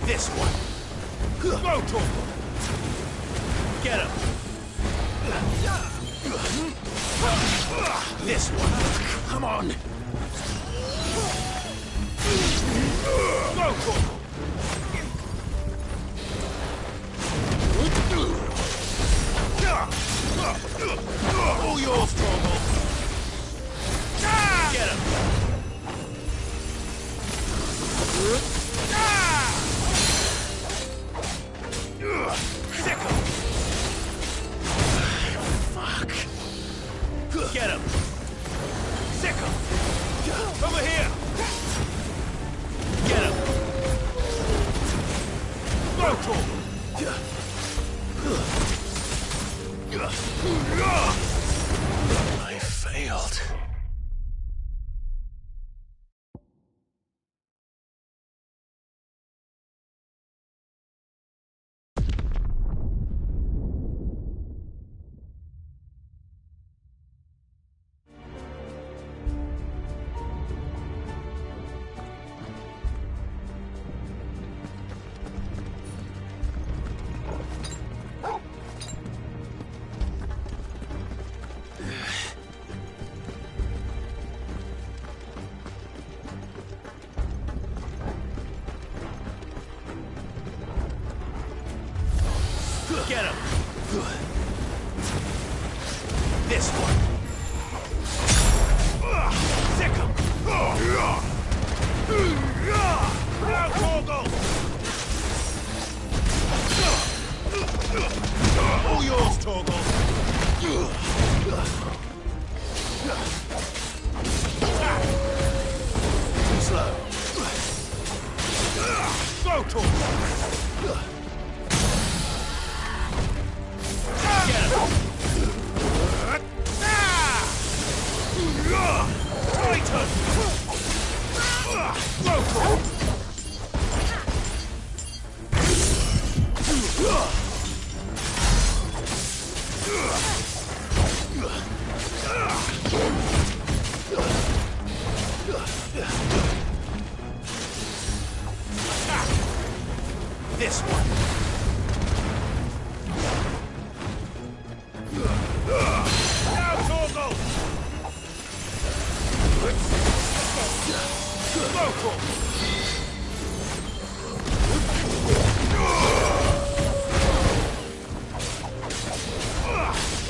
This one. Brutal! Get him! This one. Come on! Brutal! All yours, Torgal! Get him! Sickle! Fuck! Get him! Sickle! Over here! Get him! Brutal! I failed. Get him! This one! Sick him! Now, Torgal! All yours, Torgal! Too slow. Go, Torgal! Get him! Titan! Local! This one! Now, Torgal! Local!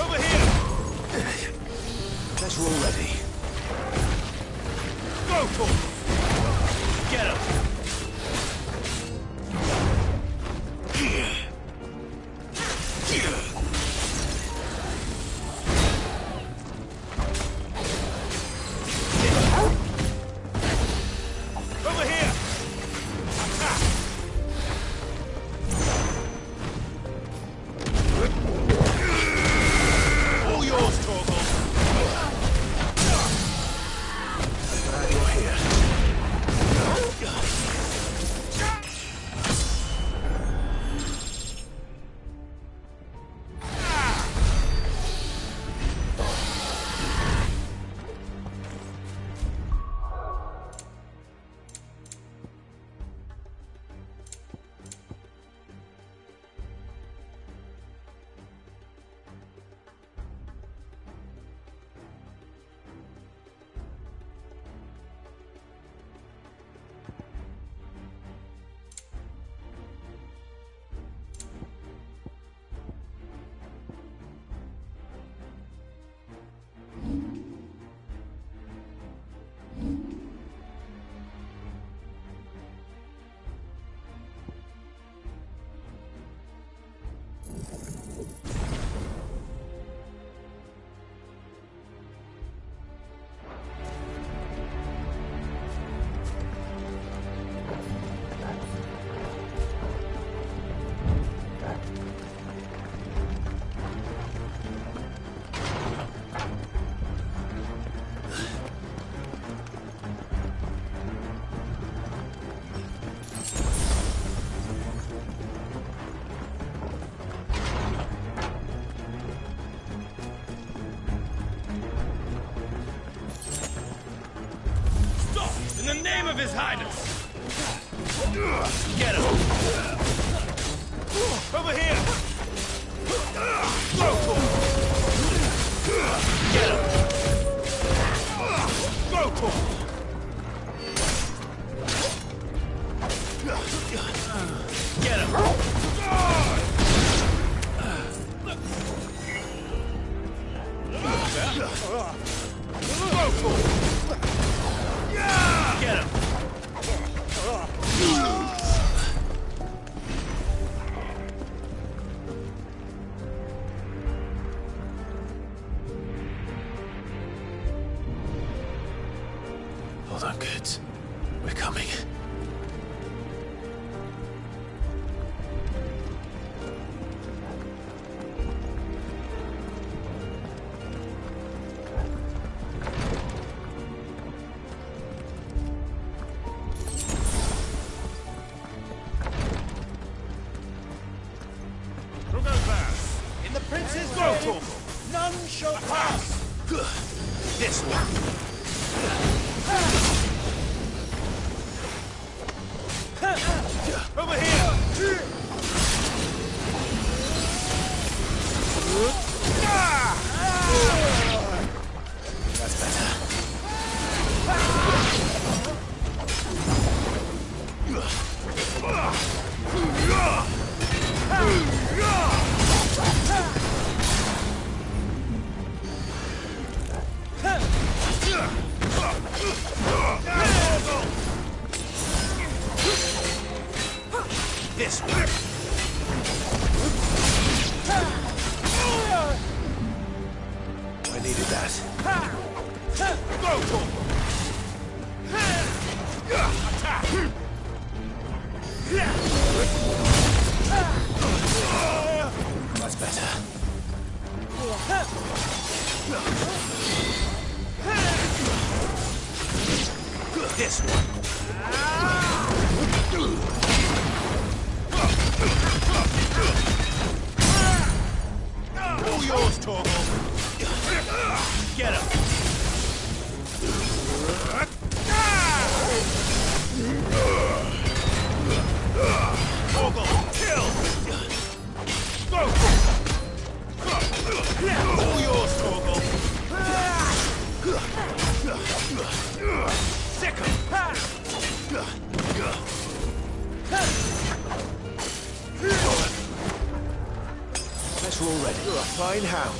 Over here! Guess we're all ready. Local! Get him! Over here! His Highness! Get him! Over here! Go for him! Get him! Go for him! Get him! Go for him! Get him! Hold on, kids. We're coming. In the prince's name, none shall pass! This one! Over here! That's better. This way! I needed that. Go for attack! That's better. This one! All yours, Torgal! Get him! Torgal, kill! Go! All yours, Torgal! Sick him! Guess we're all ready. You're a fine hound.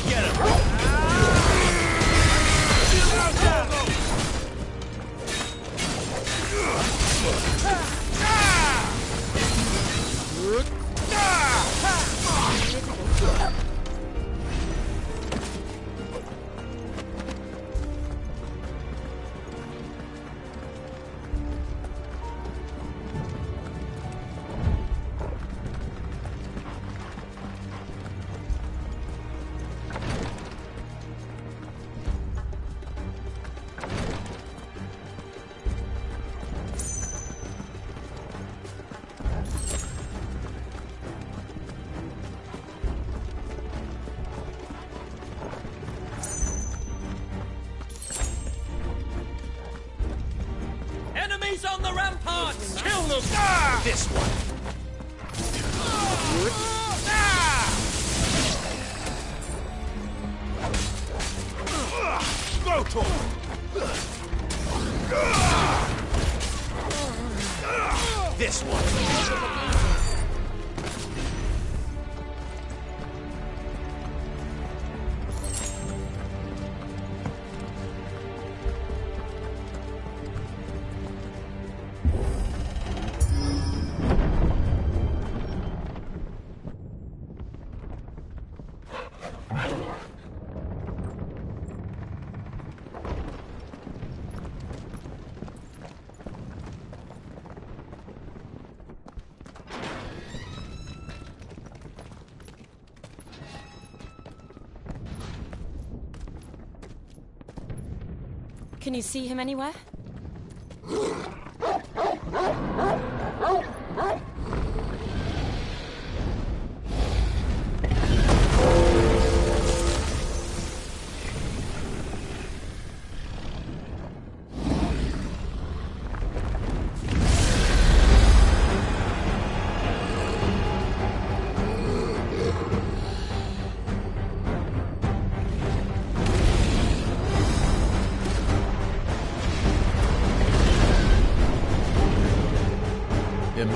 Get him! Enemies on the ramparts! Kill them! This one! Go, Tor! This one! Can you see him anywhere?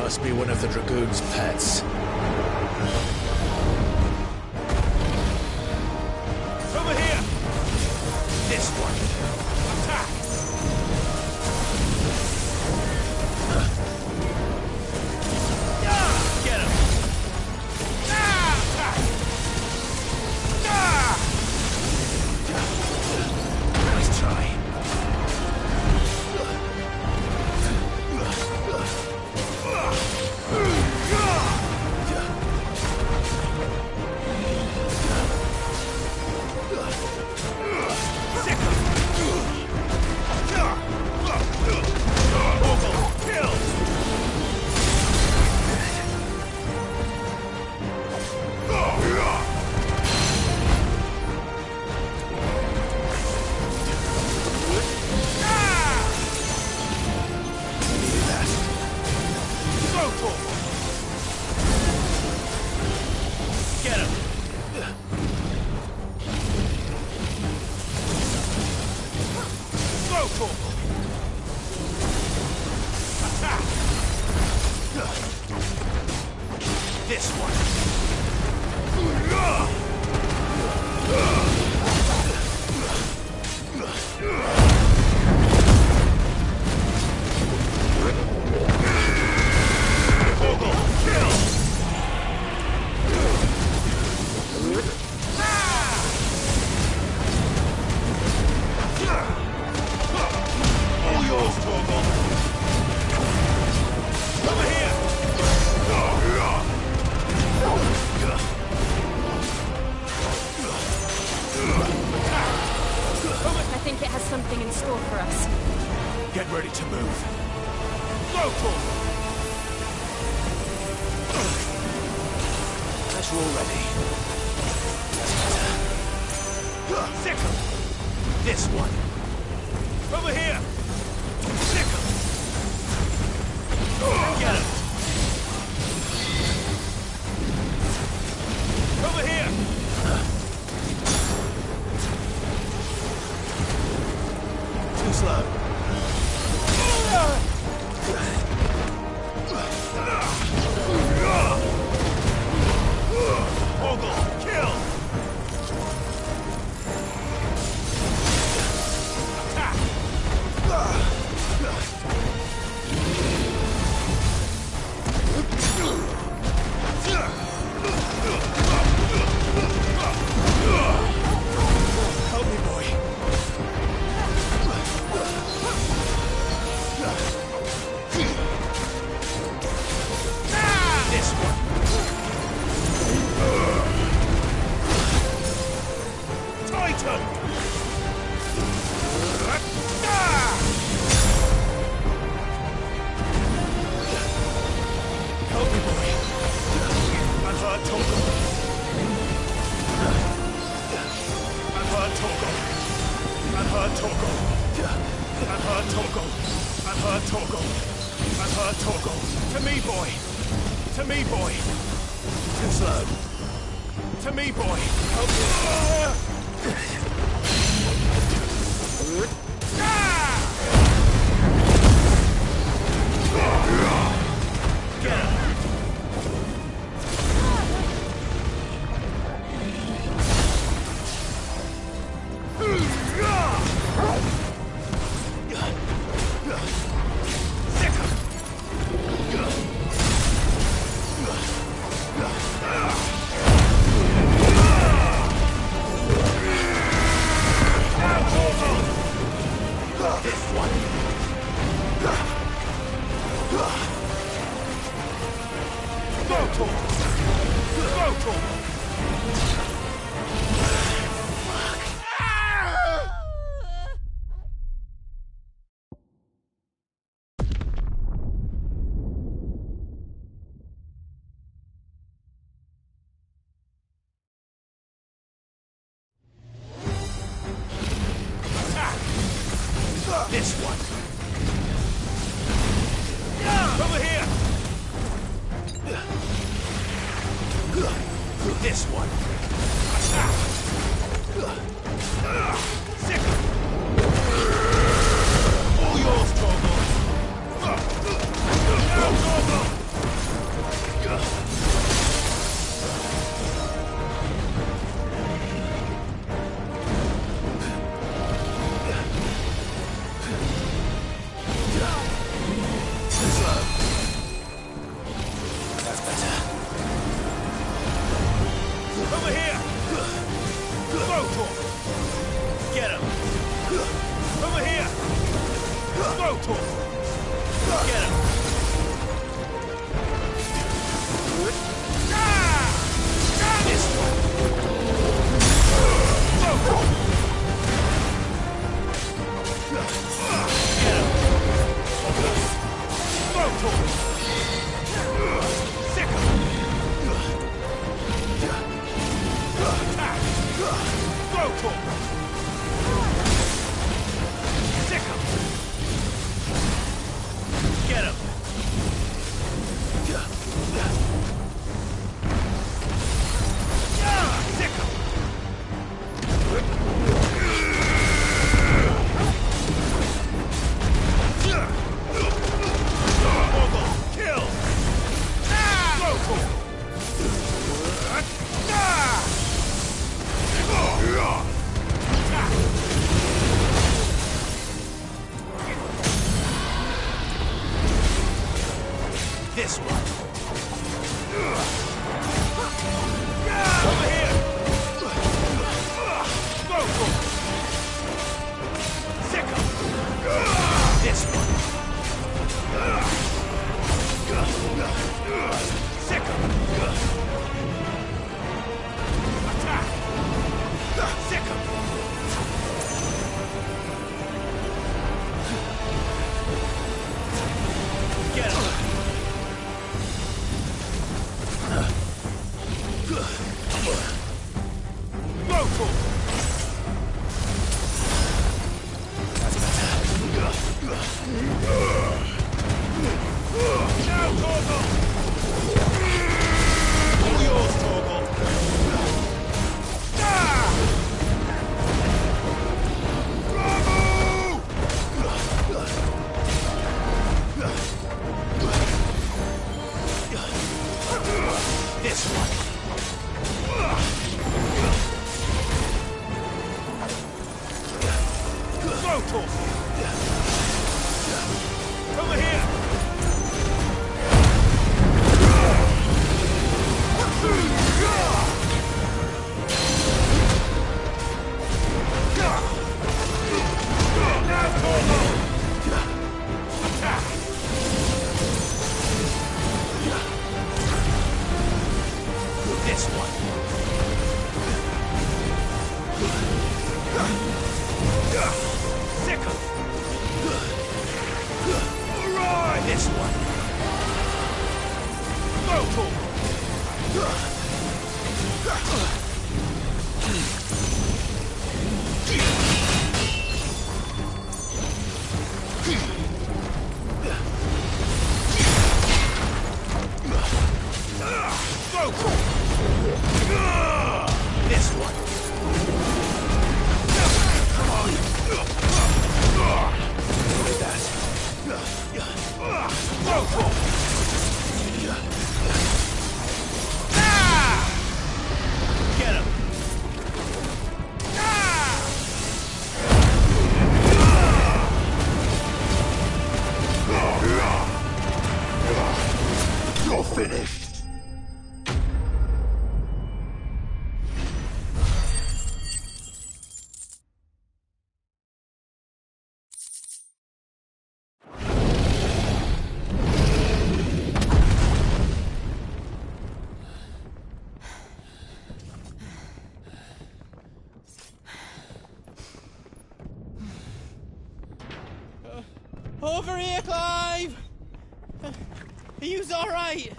Must be one of the Dragoon's pets. Over here! This one! Attack! Get him! Attack! Nice try. Get him! Go, Torval! Attack! This one! Torval, kill! All yours, Torval. Over here. I think it has something in store for us. Get ready to move. Go, Torval. As you're all ready. Sickle. This one. Over here. Sickle. Get him. Over here. Too slow. Torgal, kill! Attack! Help me, boy. This one. Titan! Help me, boy. I've heard Torgal. I've heard Torgal. I've heard Torgal. I've heard Torgal. I've heard Torgal. I've heard Torgal. To me, boy. To me, boy. Too slow. To me, boy. Help me. Get him. This one. Over here. This one. Sick. All yours, Torgal. Go, Torgal. here! Go, Torgal! Get him! This one! Go, Torgal! Get him! Go, Torgal! Sick him! Attack! Go, Torgal! Sick him! Get him! Sick him! Kill! Go, Torgal! This one. Over here. Go, go. Sick him. This one. Sick him. Attack. Sick him. Get him. Go, Torgal! That's better. Now, Torgal! All yours, Torgal! This one. Go, Torgal! Over here! Now, Torgal! Attack! This one. Sick him! Alright! This one. Go, Torgal! Go, Torgal! This one. Come on. Look at that. Go, Torgal! Get him! You're finished! Over here, Clive! Are you alright?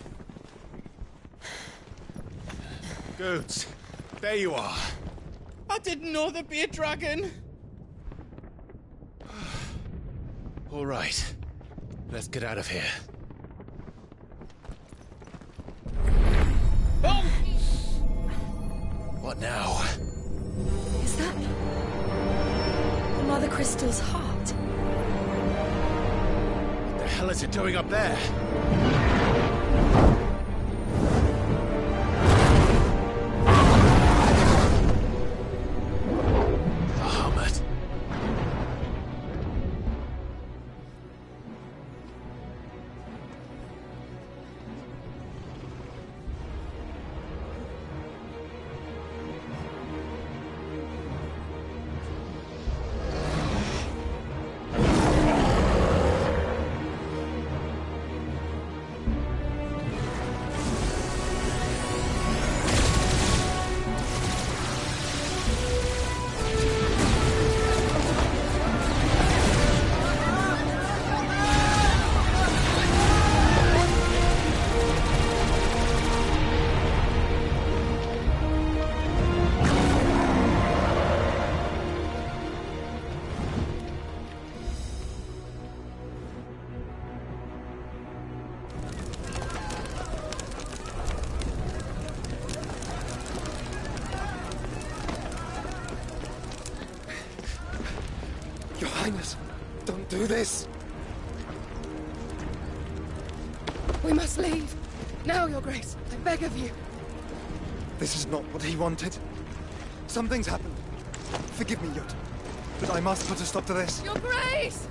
Goods, there you are. I didn't know there'd be a dragon. All right. Let's get out of here. Oh! What now? Is that Mother Crystal's heart? What the hell is it doing up there? Bahamut. Highness, don't do this. We must leave. Now, Your Grace. I beg of you. This is not what he wanted. Something's happened. Forgive me, Yut, but I must put a stop to this. Your Grace!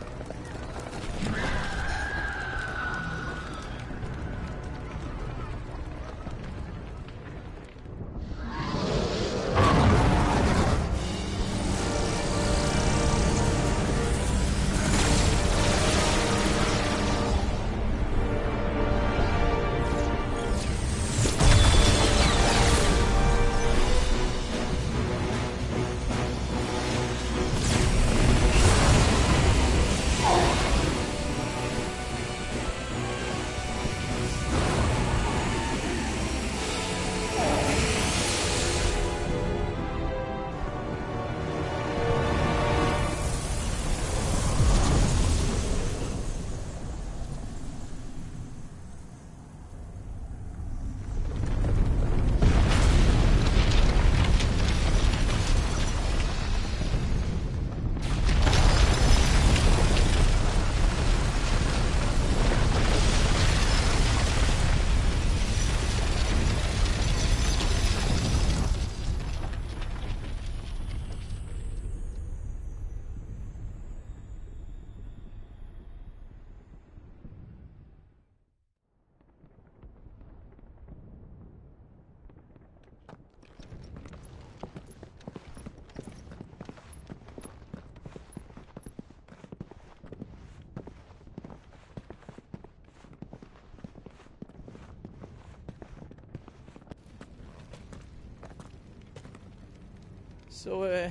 So,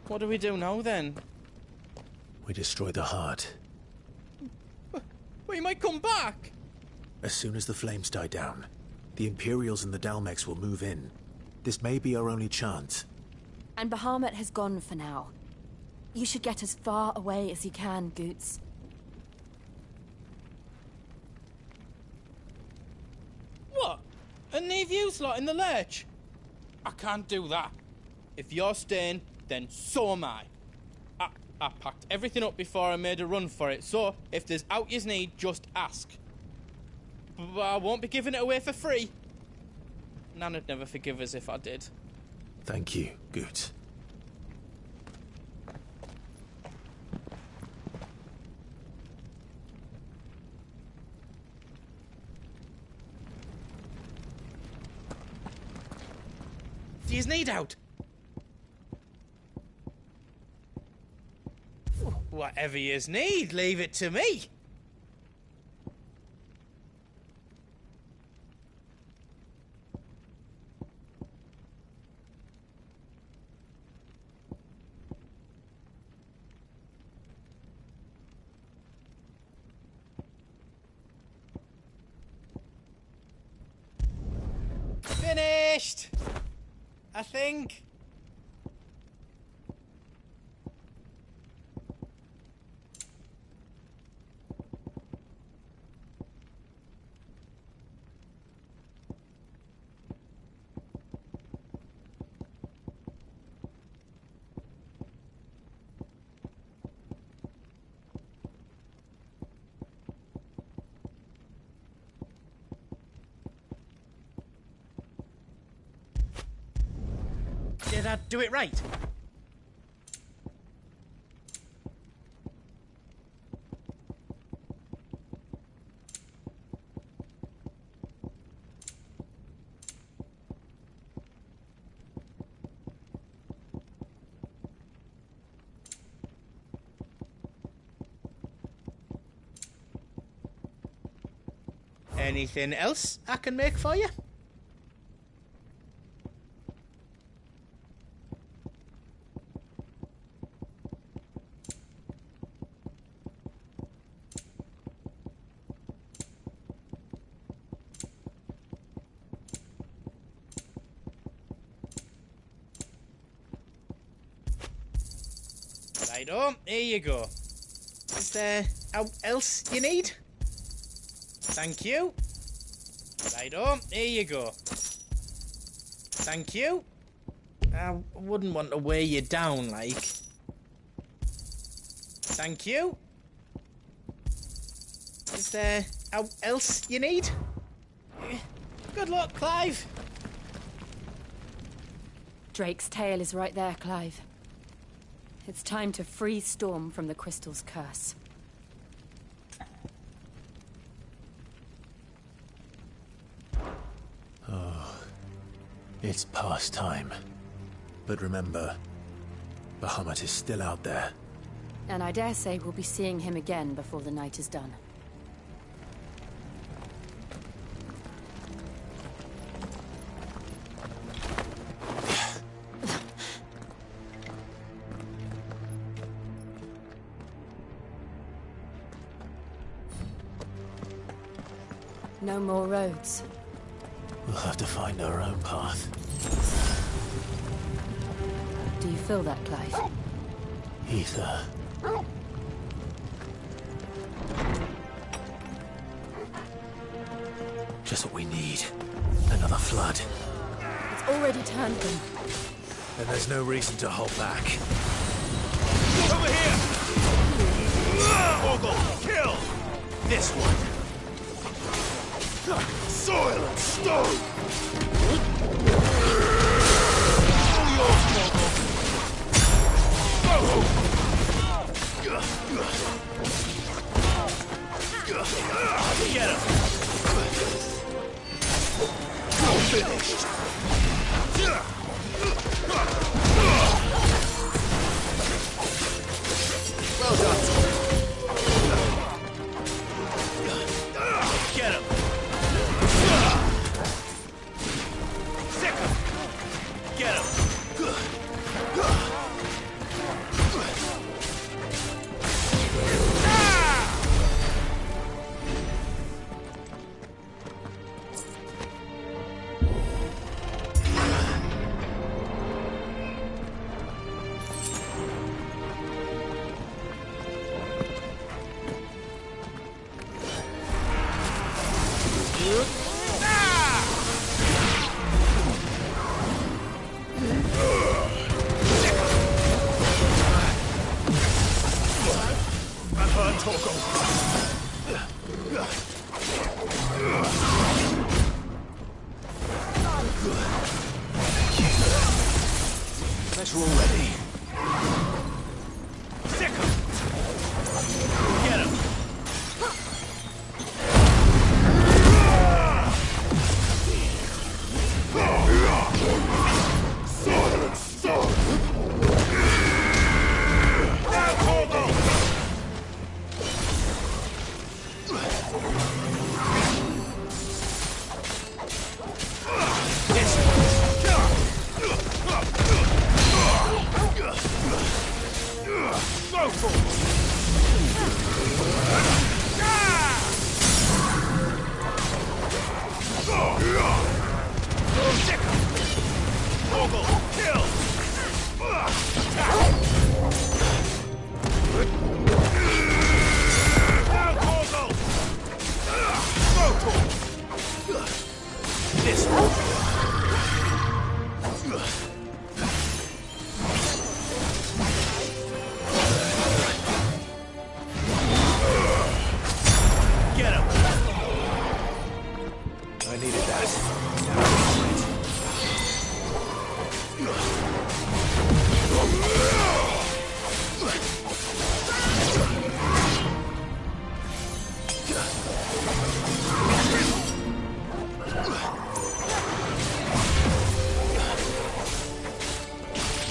what do we do now, then? We destroy the heart. Well, he might come back! As soon as the flames die down, the Imperials and the Dalmex will move in. This may be our only chance. And Bahamut has gone for now. You should get as far away as you can, Goots. What? And leave you lot in the lurch? I can't do that. If you're staying, then so am I. I packed everything up before I made a run for it, so if there's out yous need, just ask. But I won't be giving it away for free. Nana'd never forgive us if I did. Thank you, Goots. Do yous need out? Whatever yous need, leave it to me. Finished! I think. Did I do it right? Anything else I can make for you? Righto, here you go. Is there else you need? Thank you. Righto, here you go. Thank you. I wouldn't want to weigh you down, like. Thank you. Is there else you need? Good luck, Clive. Drake's tail is right there, Clive. It's time to free Storm from the Crystal's curse. Oh, it's past time. But remember, Bahamut is still out there. And I dare say we'll be seeing him again before the night is done. No more roads. We'll have to find our own path. Do you feel that, Clive? Ether. Just what we need. Another flood. It's already turned them. Then there's no reason to hold back. Over here! Torgal, kill! This one. Soil and stone! All yours, Torgal! Get him! You're finished! Well done! Get him! Sick him! Get him! Unless we're all ready. Sick him! Get him! Silence! Stone! Now, Torgal! Go for Sick him! Torgal, kill! Now, Torgal! Go for This one. Get him! I needed that.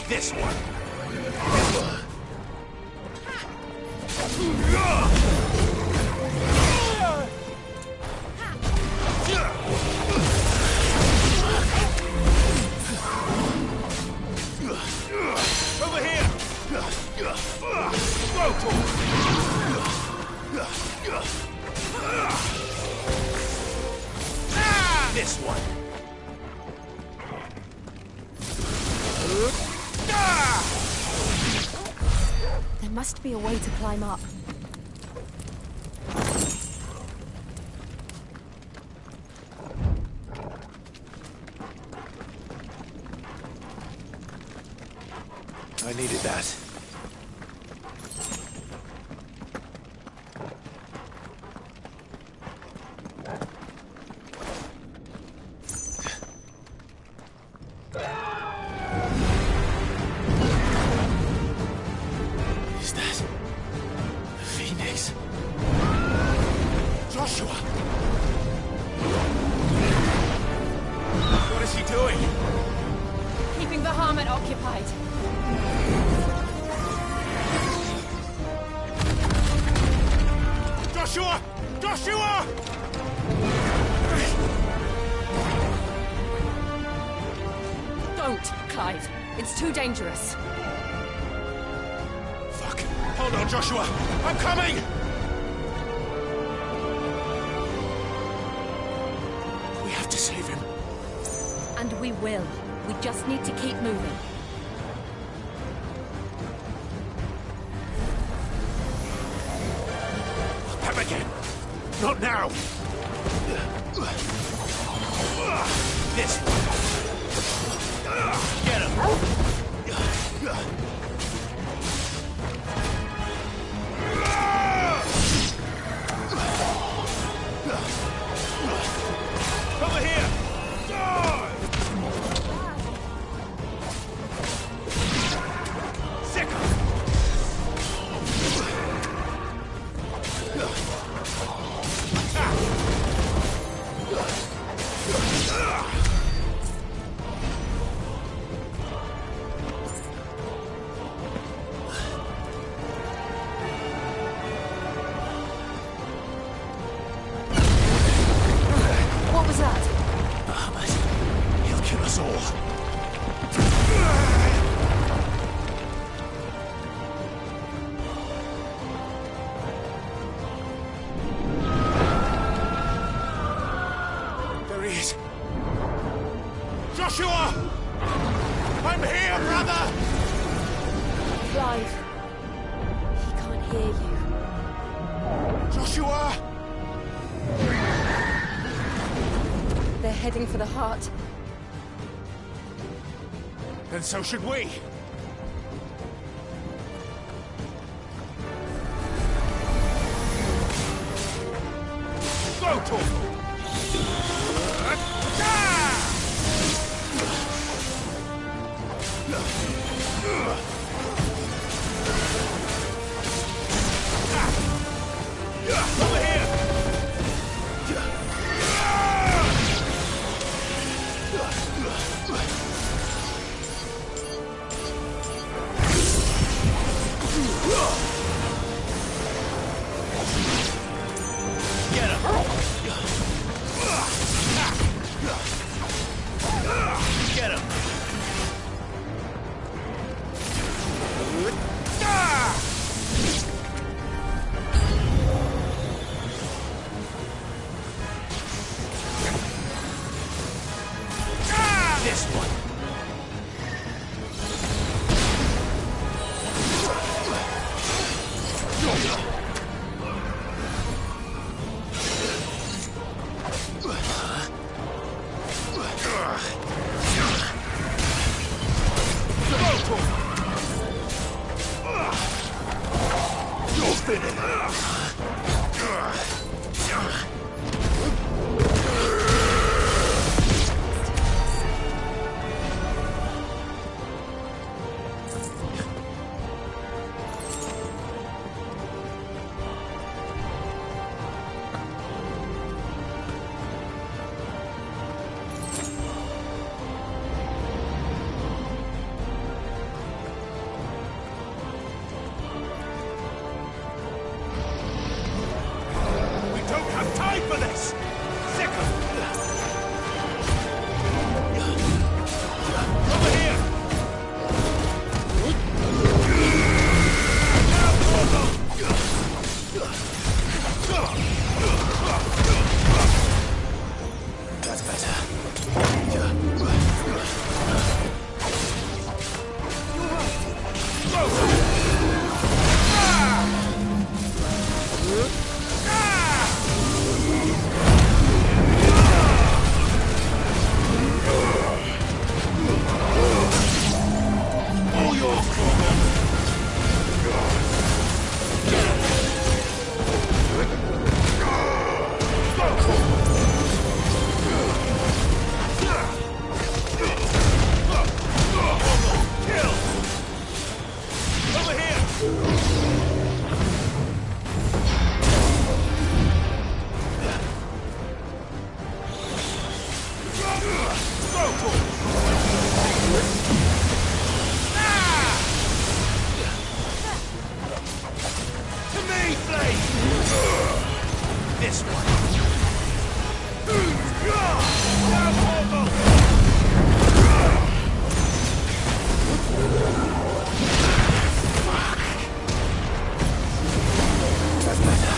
This one! Over here! Go to This one! There must be a way to climb up. I needed that. hide. Joshua! Joshua! Don't, Clive. It's too dangerous. Fuck. Hold on, Joshua. I'm coming! We have to save him. And we will. We just need to keep moving. Have again. Not now. This one. Get him. Over here. What was that? Ahmed, he'll kill us all. There he is. Joshua! I'm here, brother! Clive. He can't hear you. Joshua! They're heading for the heart. Then so should we. Go, Torgal! Over here! Get him! Get him! This one. You'll finish. This one. Now, Torgal! That's better.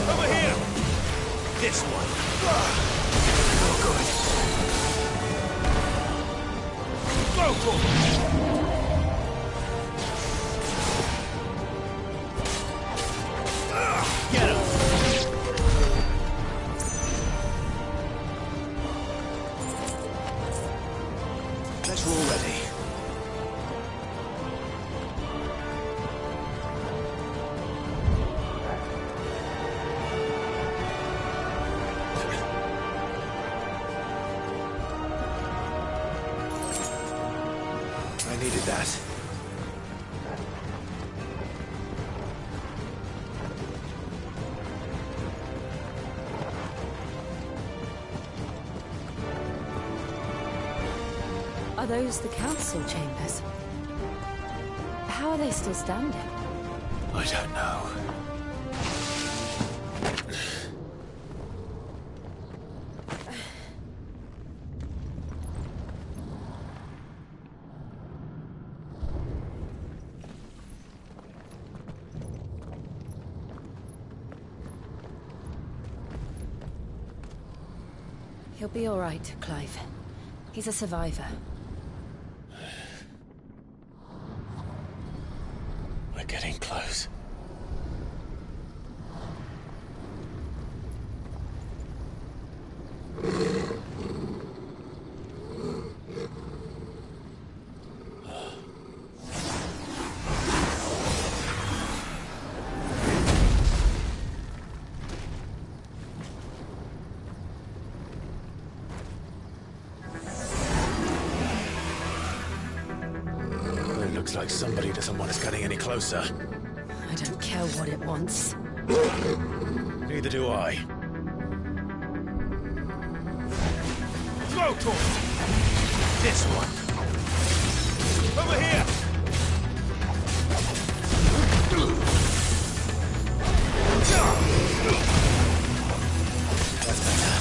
Over here! This one. Oh, good. Go, Torgal! Get him! Guess we're all ready. I needed that. Are those the council chambers? How are they still standing? I don't know. He'll be all right, Clive. He's a survivor. We're getting close. It looks like somebody doesn't want us getting any closer. I don't care what it wants. Neither do I. Throw, Torgal! This one. Over here! That's better.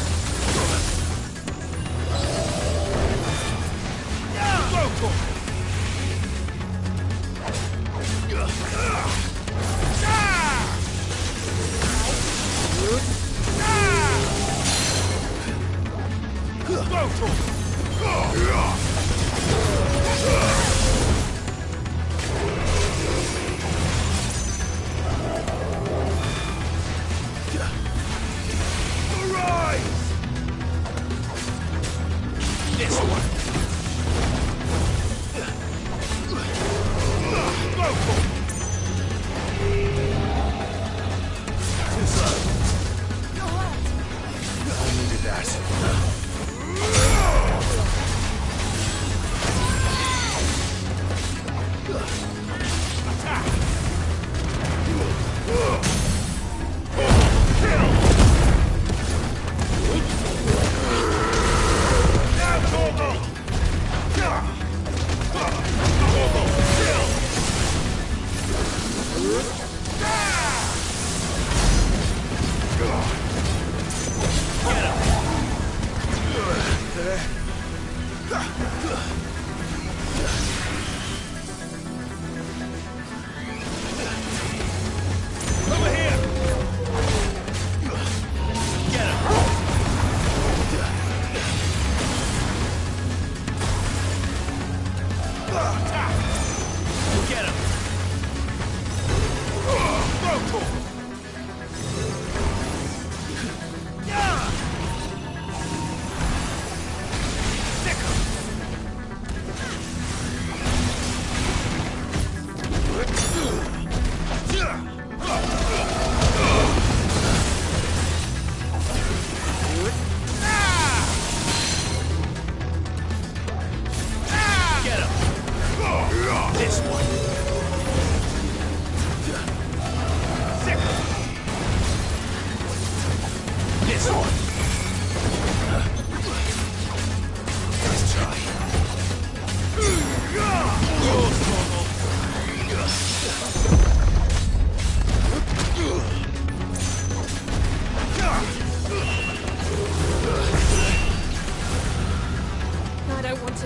Throw, Torgal! This one. Go, Torgal! Too slow. I needed that.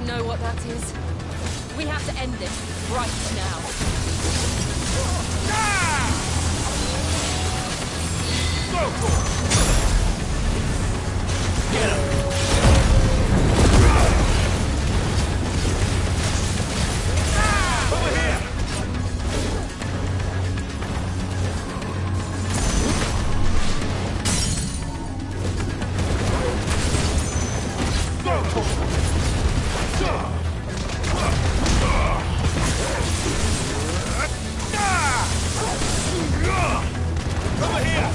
to know what that is. We have to end this right now. Get him! Over here! Over here!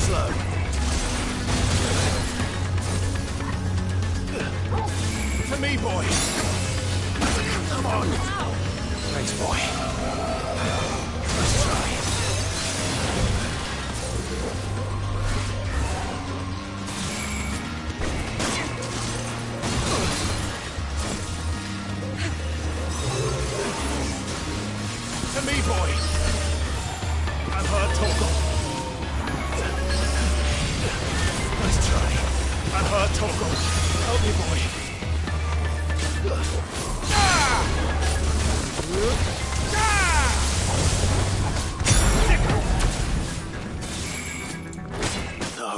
Slow. To me, boy. Come on. Thanks, boy. Let's try. To me, boy. I've heard Torgal. Let's try. I've heard Torgal. Help me, boy. No.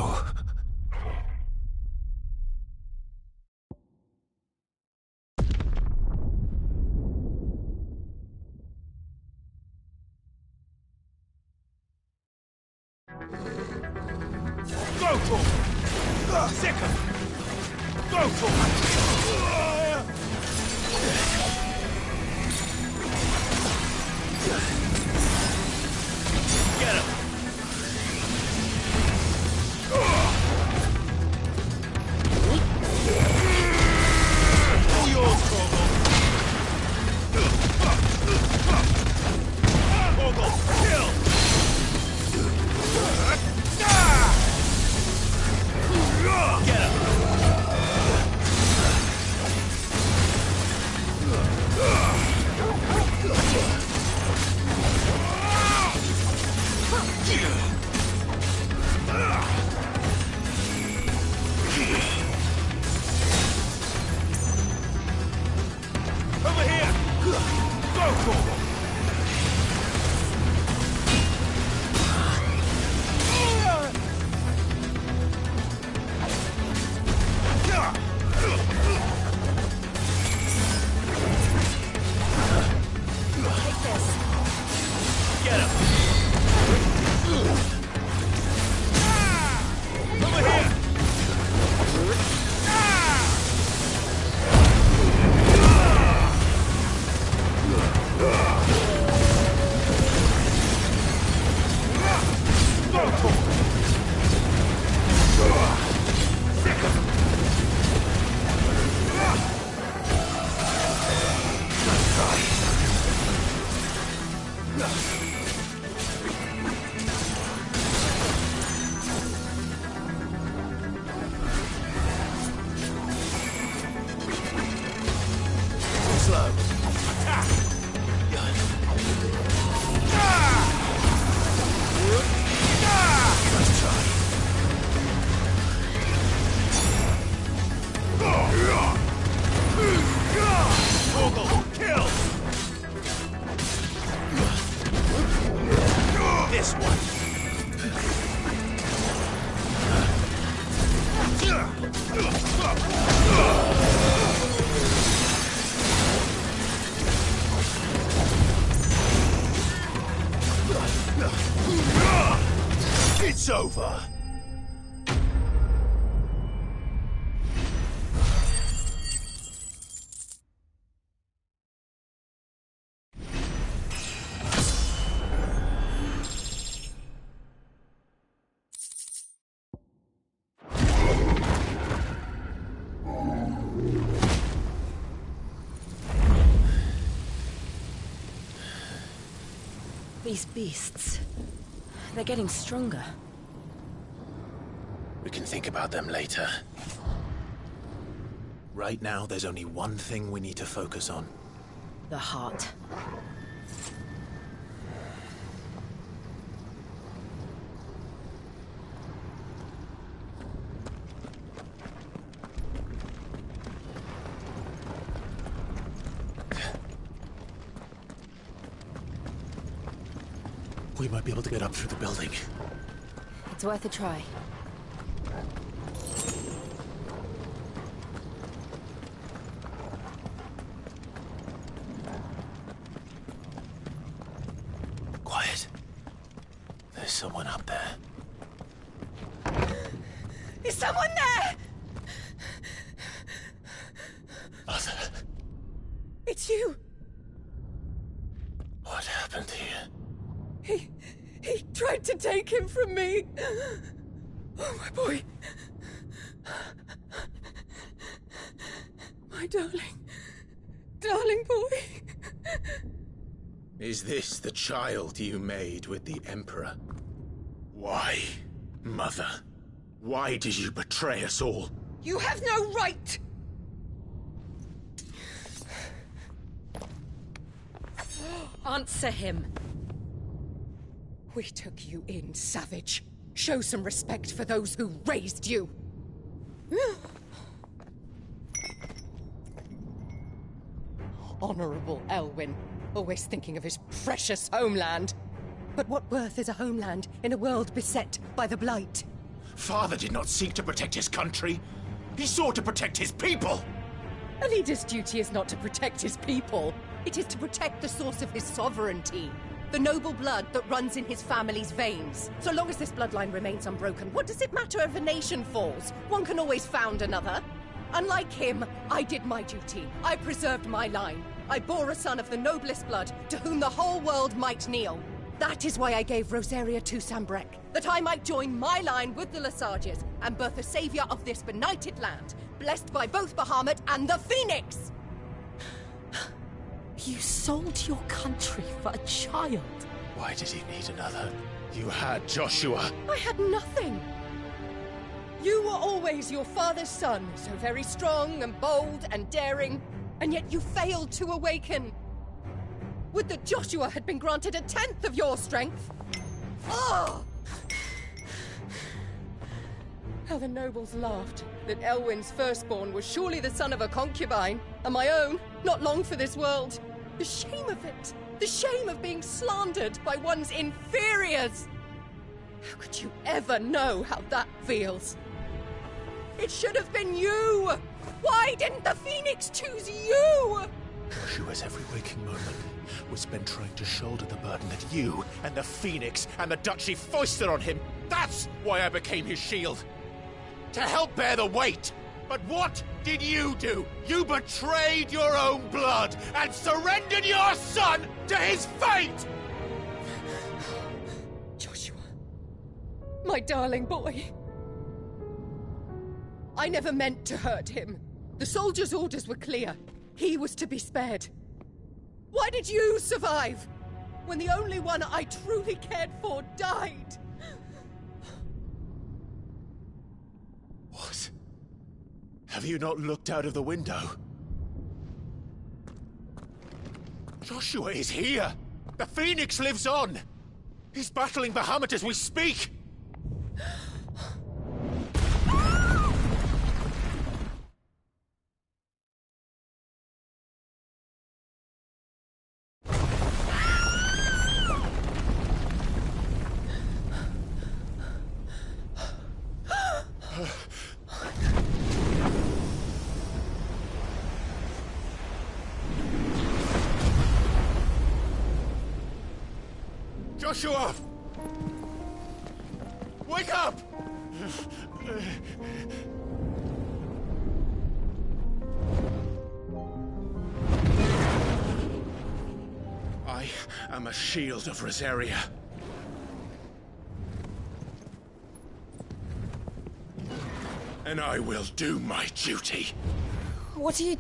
Go for it! Second! Go for it! Get him! All yours, Torgal! Torgal, kill! Get him! Over here! Go for it! Get him! Over here! Go for it! Slow. Attack! Let's try. Torgal, kill! This one. It's over. These beasts... they're getting stronger. We can think about them later. Right now, there's only one thing we need to focus on. The heart. We might be able to get up through the building. It's worth a try. Quiet. There's someone up there. Is someone there? Mother. It's you. What happened here? He tried to take him from me. Oh, my boy. My darling boy. Is this the child you made with the Emperor? Why, Mother? Why did you betray us all? You have no right! Answer him. We took you in, savage. Show some respect for those who raised you. Honorable Elwyn, always thinking of his precious homeland. But what worth is a homeland in a world beset by the Blight? Father did not seek to protect his country. He sought to protect his people. A leader's duty is not to protect his people. It is to protect the source of his sovereignty. The noble blood that runs in his family's veins. So long as this bloodline remains unbroken, what does it matter if a nation falls? One can always found another. Unlike him, I did my duty. I preserved my line. I bore a son of the noblest blood, to whom the whole world might kneel. That is why I gave Rosaria to Sambrek, that I might join my line with the Lesages and birth a savior of this benighted land, blessed by both Bahamut and the Phoenix! You sold your country for a child. Why did he need another? You had Joshua. I had nothing. You were always your father's son, so very strong and bold and daring, and yet you failed to awaken. Would that Joshua had been granted 1/10 of your strength? Oh! How the nobles laughed that Elwyn's firstborn was surely the son of a concubine, and my own, not long for this world. The shame of it! The shame of being slandered by one's inferiors! How could you ever know how that feels? It should have been you! Why didn't the Phoenix choose you? Joshua's every waking moment was spent trying to shoulder the burden that you and the Phoenix and the Duchy foisted on him. That's why I became his shield. To help bear the weight. But what did you do? You betrayed your own blood and surrendered your son to his fate! Joshua, my darling boy. I never meant to hurt him. The soldiers' orders were clear. He was to be spared. Why did you survive when the only one I truly cared for died? What? Have you not looked out of the window? Joshua is here! The Phoenix lives on! He's battling Bahamut as we speak! Joshua! Wake up! I am a shield of Rosaria. And I will do my duty. What are you...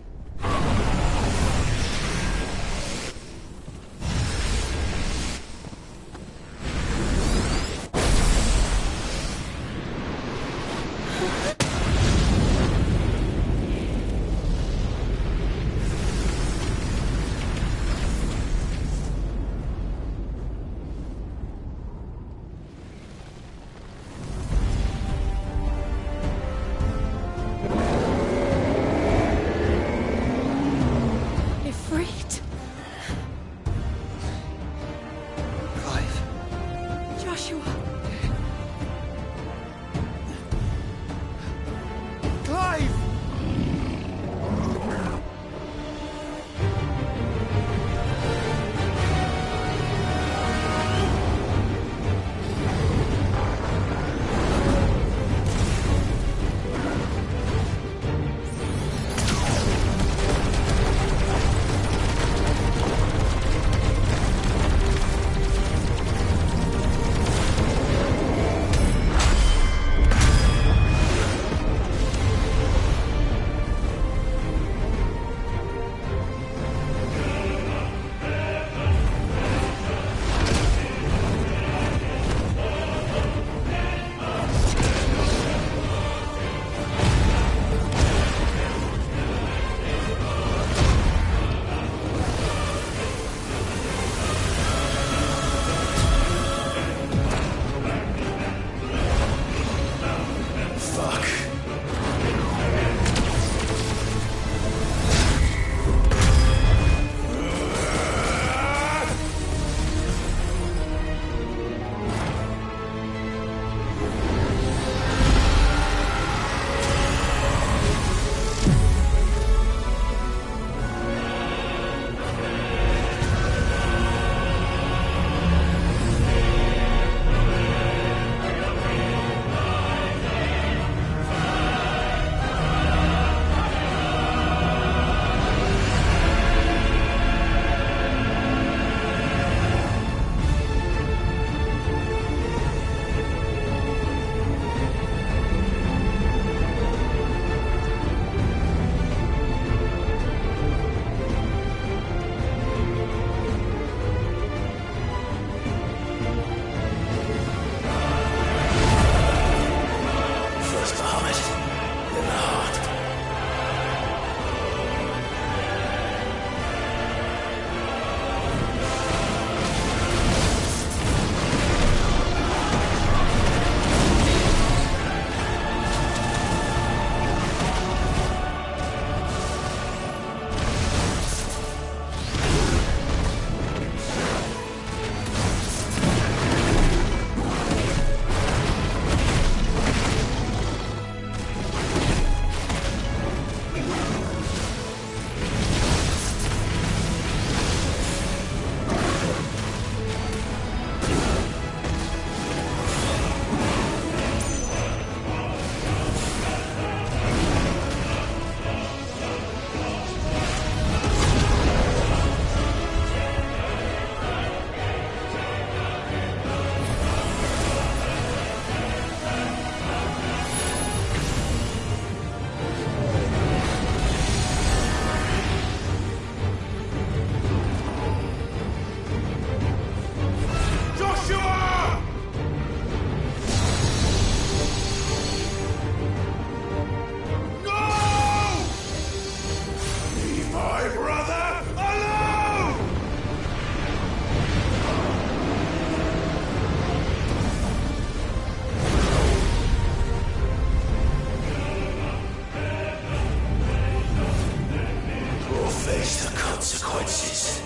will face the consequences.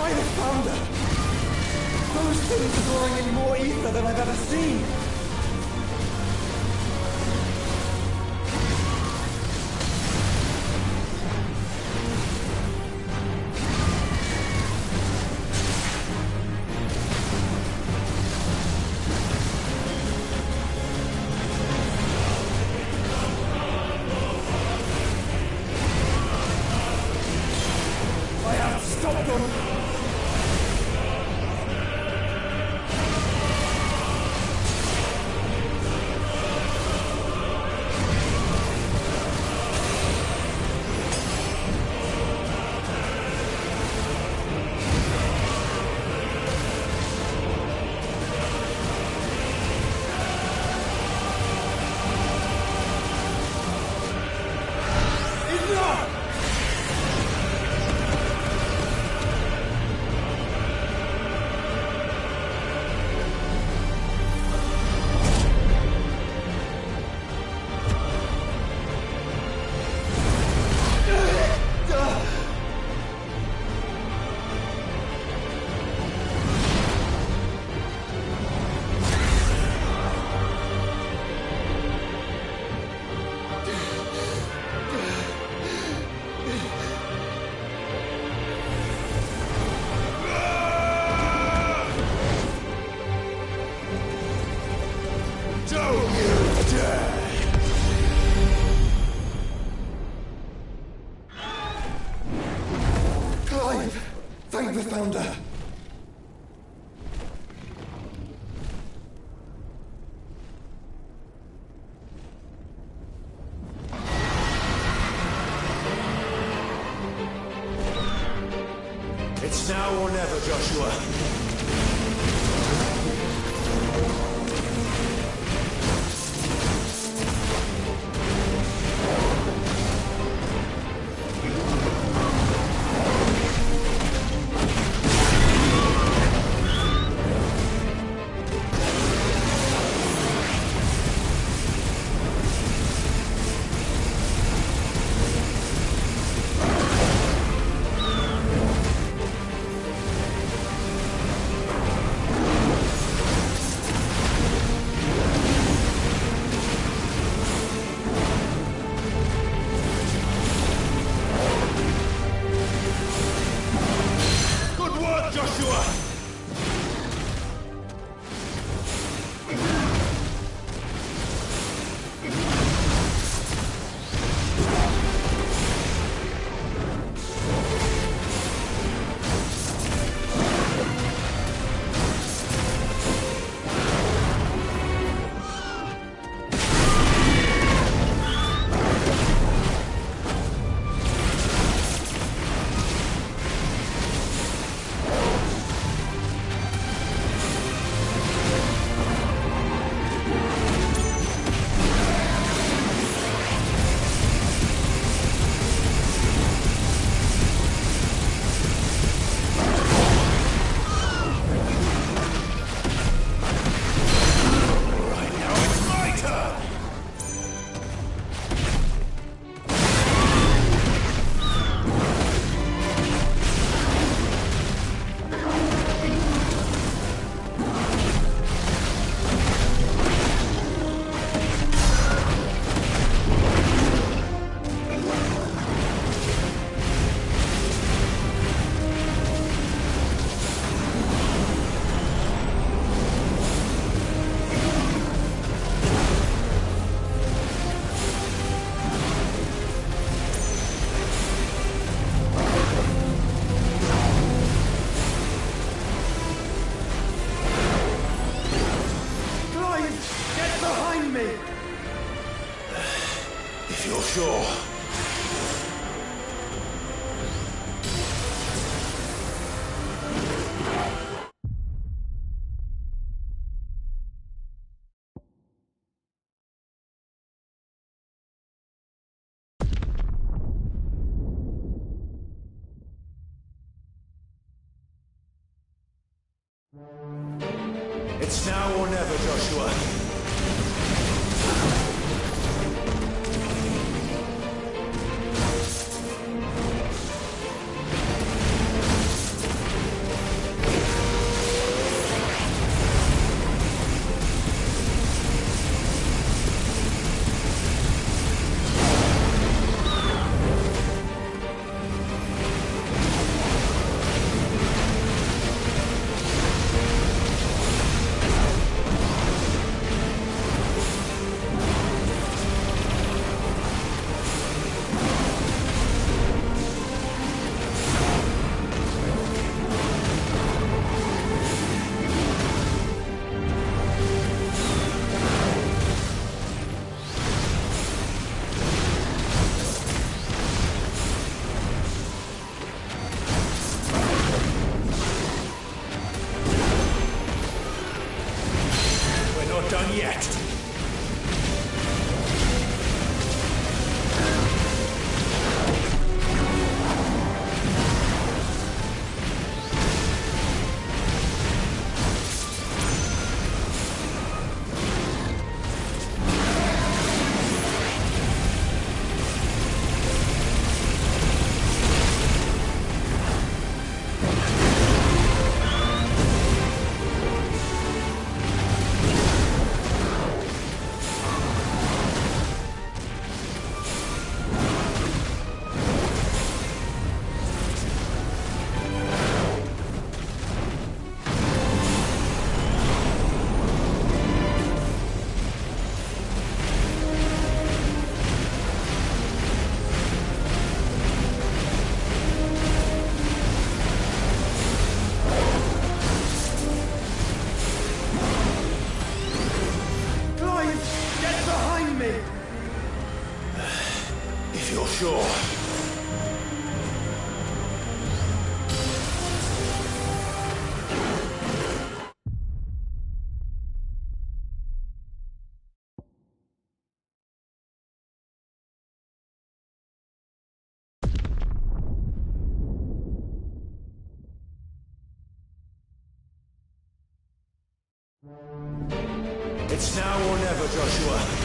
By the Founder! Those things are drawing in more ether than I've ever seen! Thank the Founder! It's now or never, Joshua. If you're sure. It's now or never, Joshua. It's now or never, Joshua.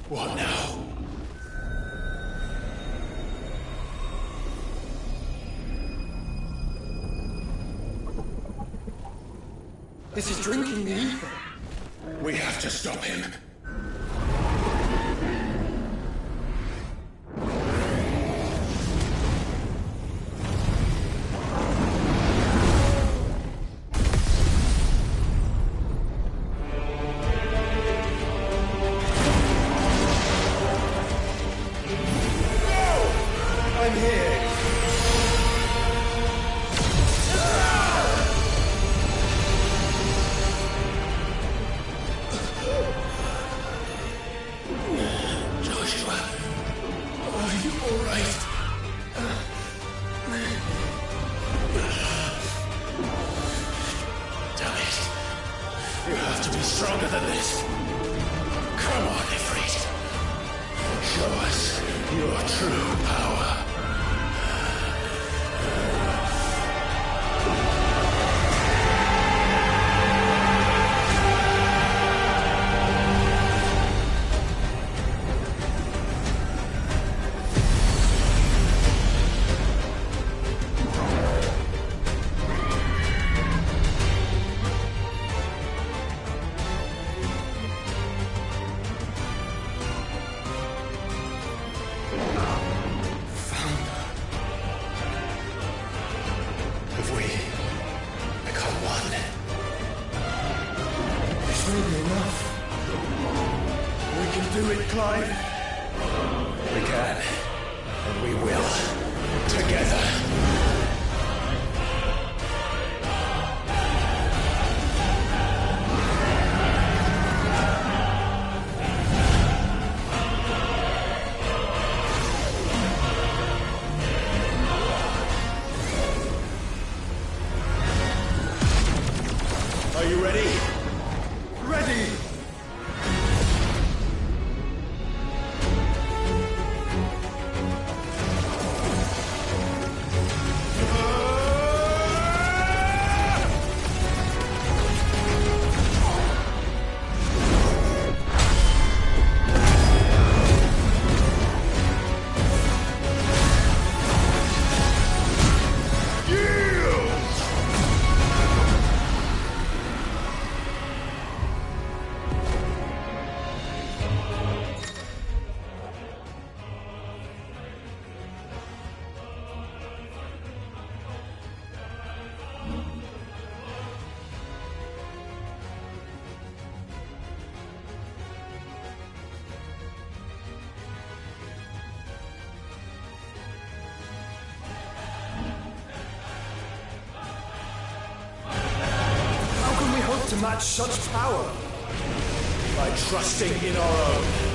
What now? Is he drinking the ether? We have to stop him. I'm here. Joshua, are you all right? Damn it. You have to be stronger than this. Come on, Ifrit. Show us your true power. If we become one, This may be enough. We can do it, Clive. we can, and we will, together. Are you ready? Ready! To match such power by trusting in our own.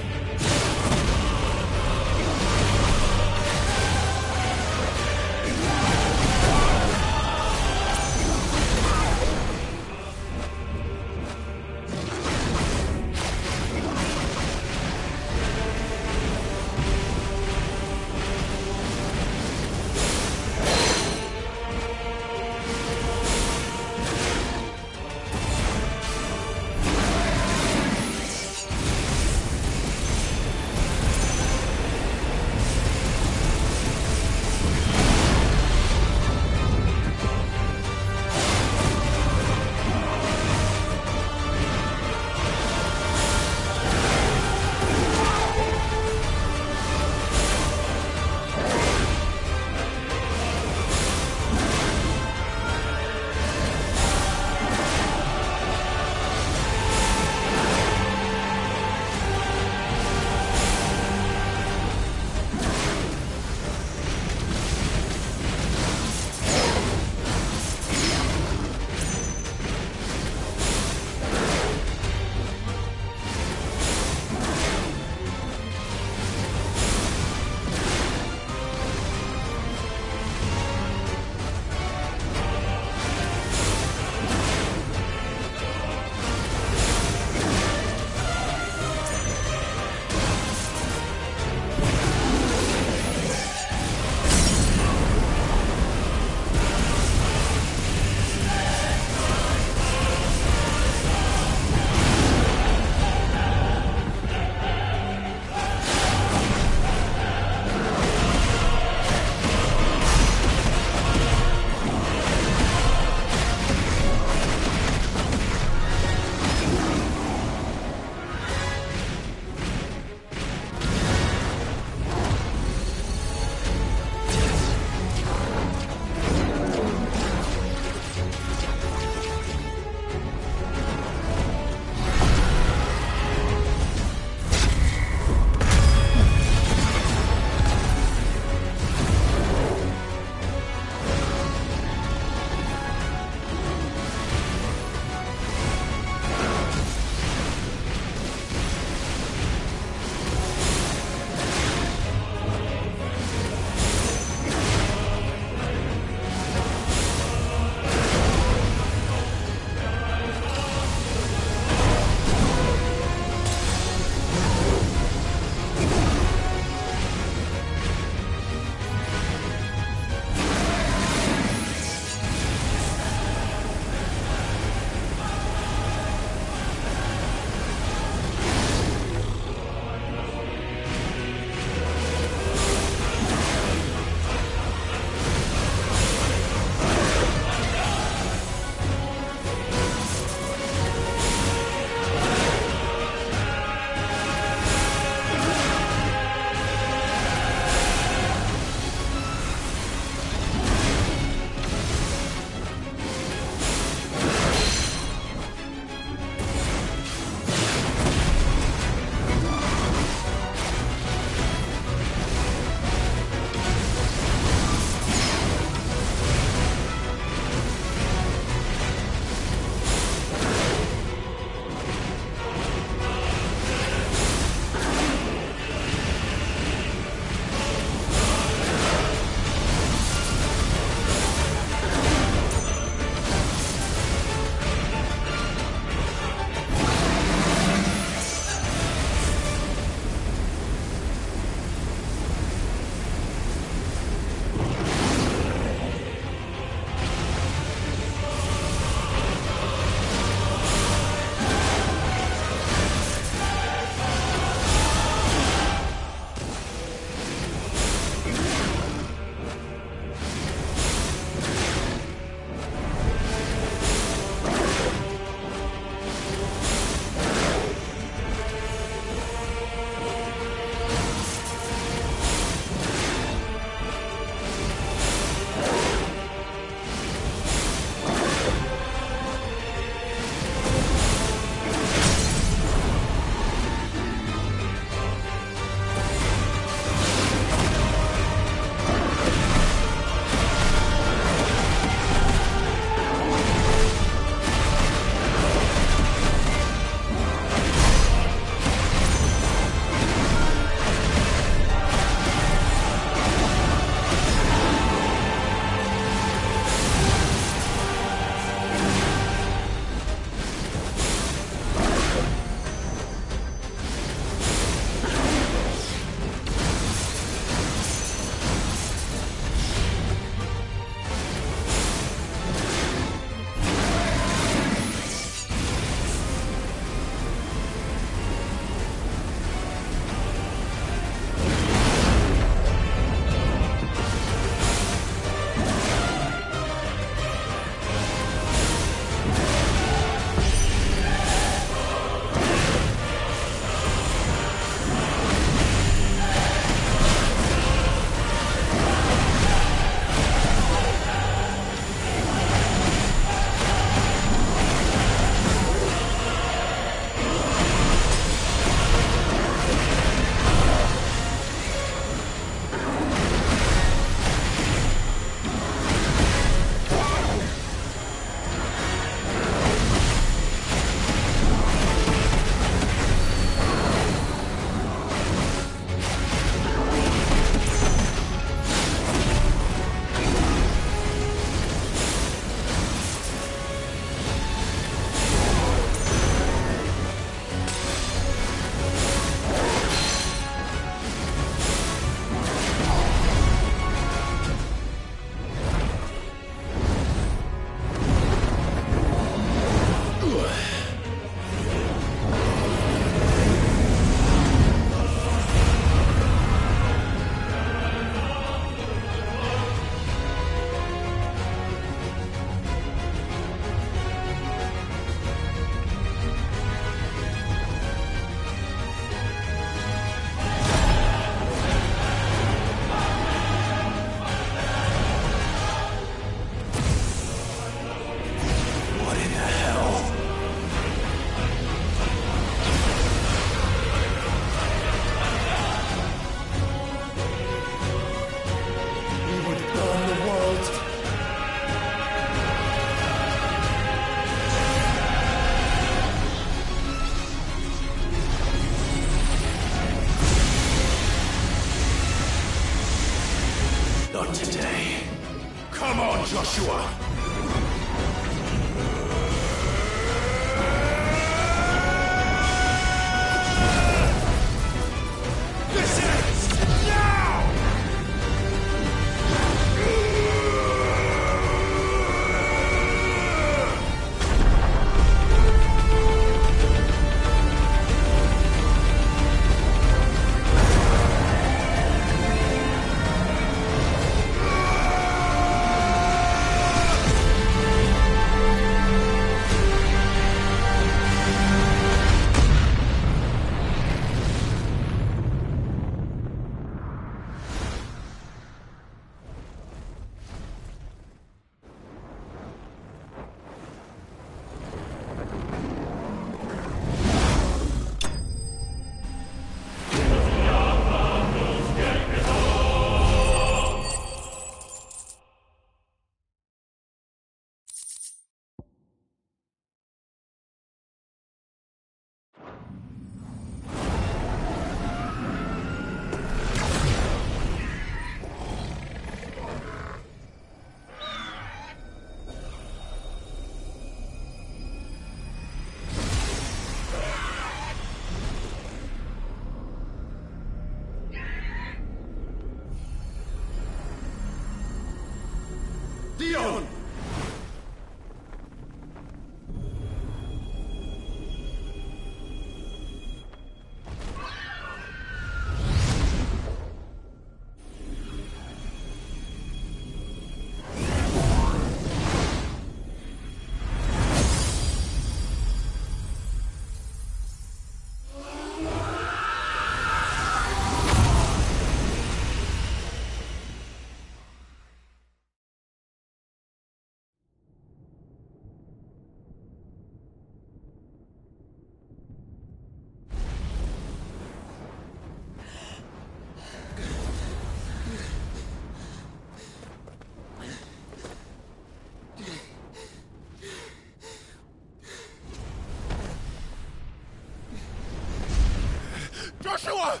power!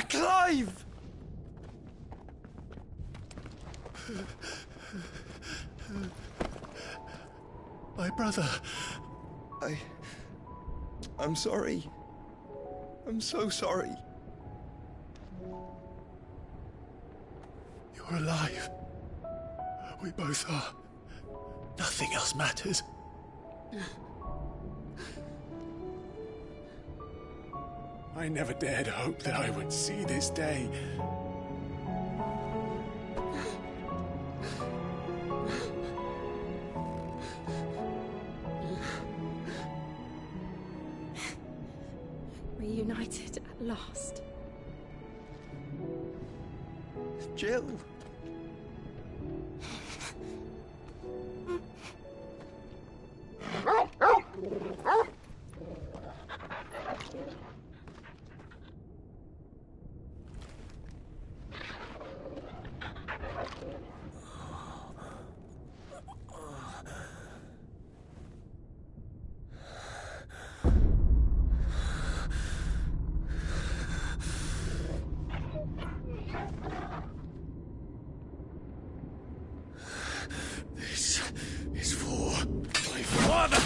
Clive! My brother. I'm sorry. I'm so sorry. You're alive. We both are. Nothing else matters. I never dared hope that I would see this day. Reunited at last. Jill. This is for my father!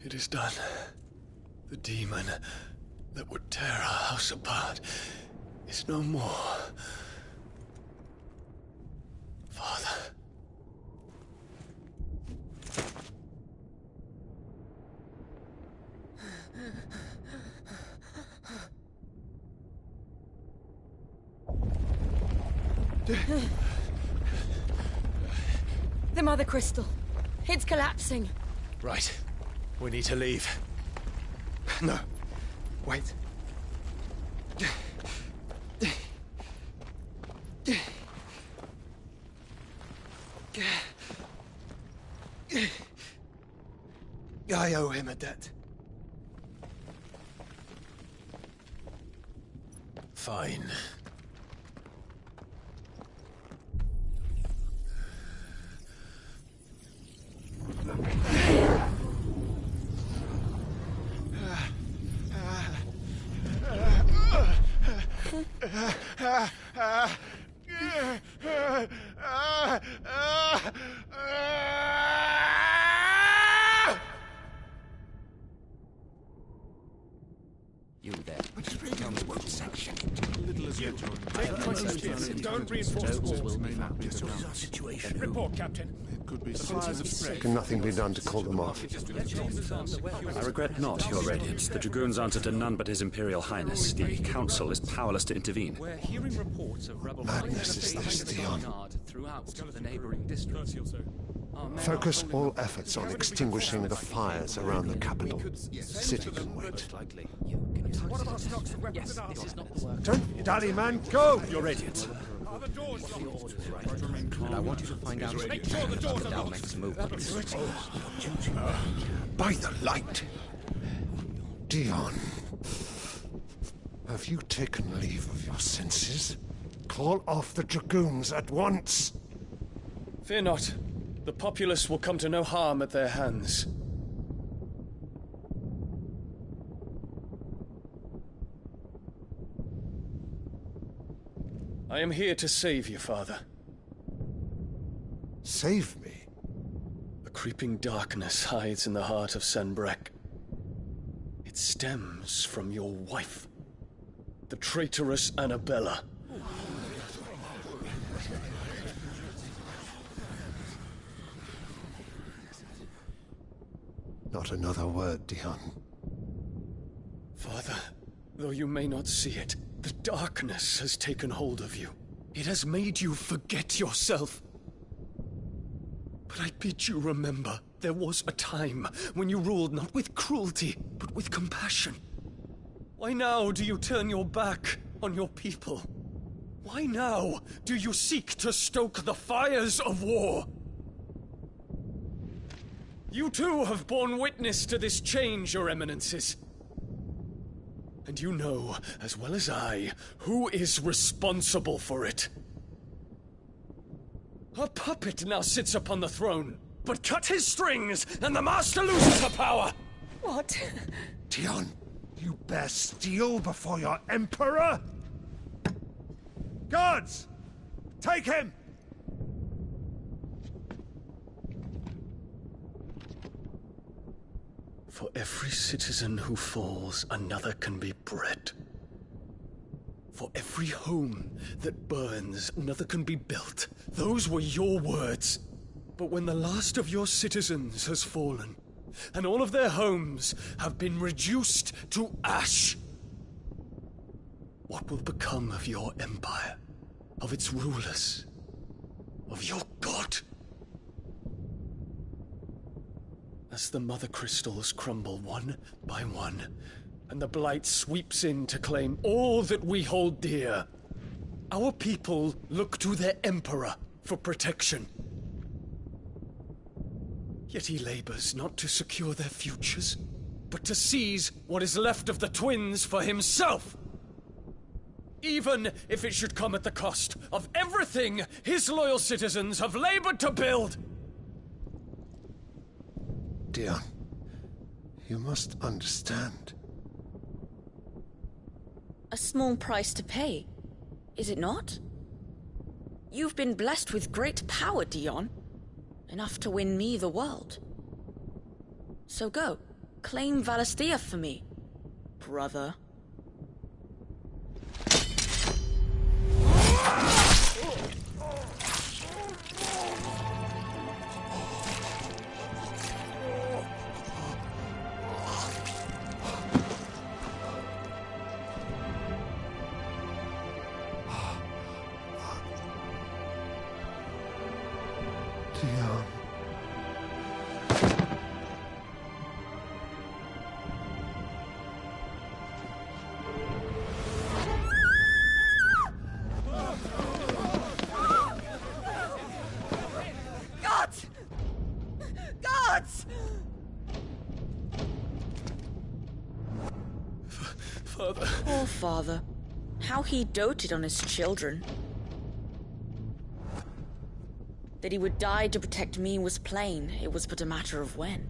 It is done. The demon that would tear our house apart is no more. Father. The Mother Crystal. It's collapsing. Right. We need to leave. No. Wait. I owe him a debt. Fine. You there. One section. Don't reinforce the walls. Report, Captain. Can nothing be done to call them off? I regret not, Your Radiance. The Dragoons answer to none but His Imperial Highness. The Council is powerless to intervene. We're hearing reports of rebel Madness is this, Dion. throughout the neighboring districts. Focus all efforts on extinguishing the fires around the capital. The city can wait. Don't you dally, man, go! Your Radiance. And I want you to find out about the Dalmek's movements. By the light! Dion, have you taken leave of your senses? Call off the Dragoons at once! Fear not. The populace will come to no harm at their hands. I am here to save you, Father. Save me? A creeping darkness hides in the heart of Sanbreque. It stems from your wife, the traitorous Annabella. Not another word, Dion. Father, though you may not see it, The darkness has taken hold of you. It has made you forget yourself. But I bid you remember, there was a time when you ruled not with cruelty, but with compassion. Why now do you turn your back on your people? Why now do you seek to stoke the fires of war? You too have borne witness to this change, Your Eminences. And you know, as well as I, who is responsible for it. A puppet now sits upon the throne, but cut his strings, and the master loses the power! What? Dion, you bear steel before your emperor? Guards! Take him! For every citizen who falls, another can be bred. For every home that burns, another can be built. Those were your words. But when the last of your citizens has fallen, and all of their homes have been reduced to ash, what will become of your empire, of its rulers, of your god? As the Mother Crystals crumble one by one, and the Blight sweeps in to claim all that we hold dear, our people look to their Emperor for protection. Yet he labors not to secure their futures, but to seize what is left of the twins for himself! Even if it should come at the cost of everything his loyal citizens have labored to build! Dion, you must understand. A small price to pay, is it not? You've been blessed with great power, Dion. Enough to win me the world. So go, claim Valisthea for me, brother. Dion. Gods! Gods! Father. Poor father. How he doted on his children. That he would die to protect me was plain. It was but a matter of when.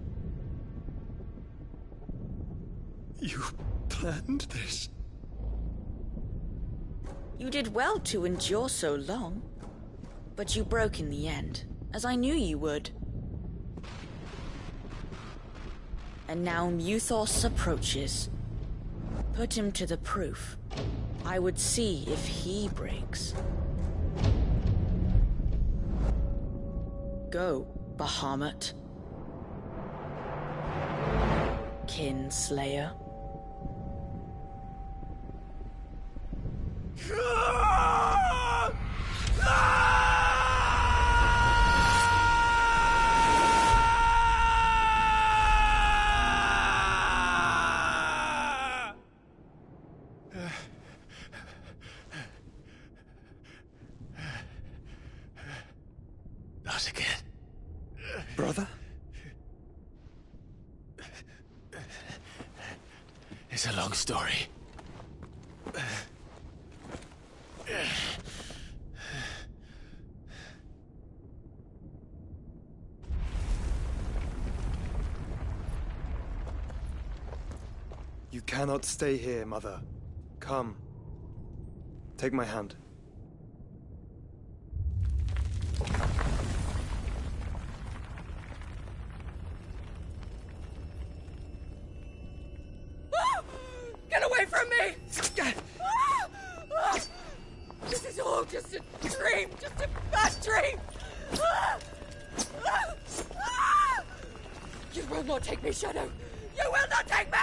You planned this? You did well to endure so long. But you broke in the end, as I knew you would. And now Muthos approaches. Put him to the proof. I would see if he breaks. Go, Bahamut. Kinslayer. Not again. Brother? It's a long story. You cannot stay here, Mother. Come. Take my hand. Get away from me! This is all just a dream, just a bad dream! You will not take me, Shadow! You will not take me!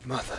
Mother.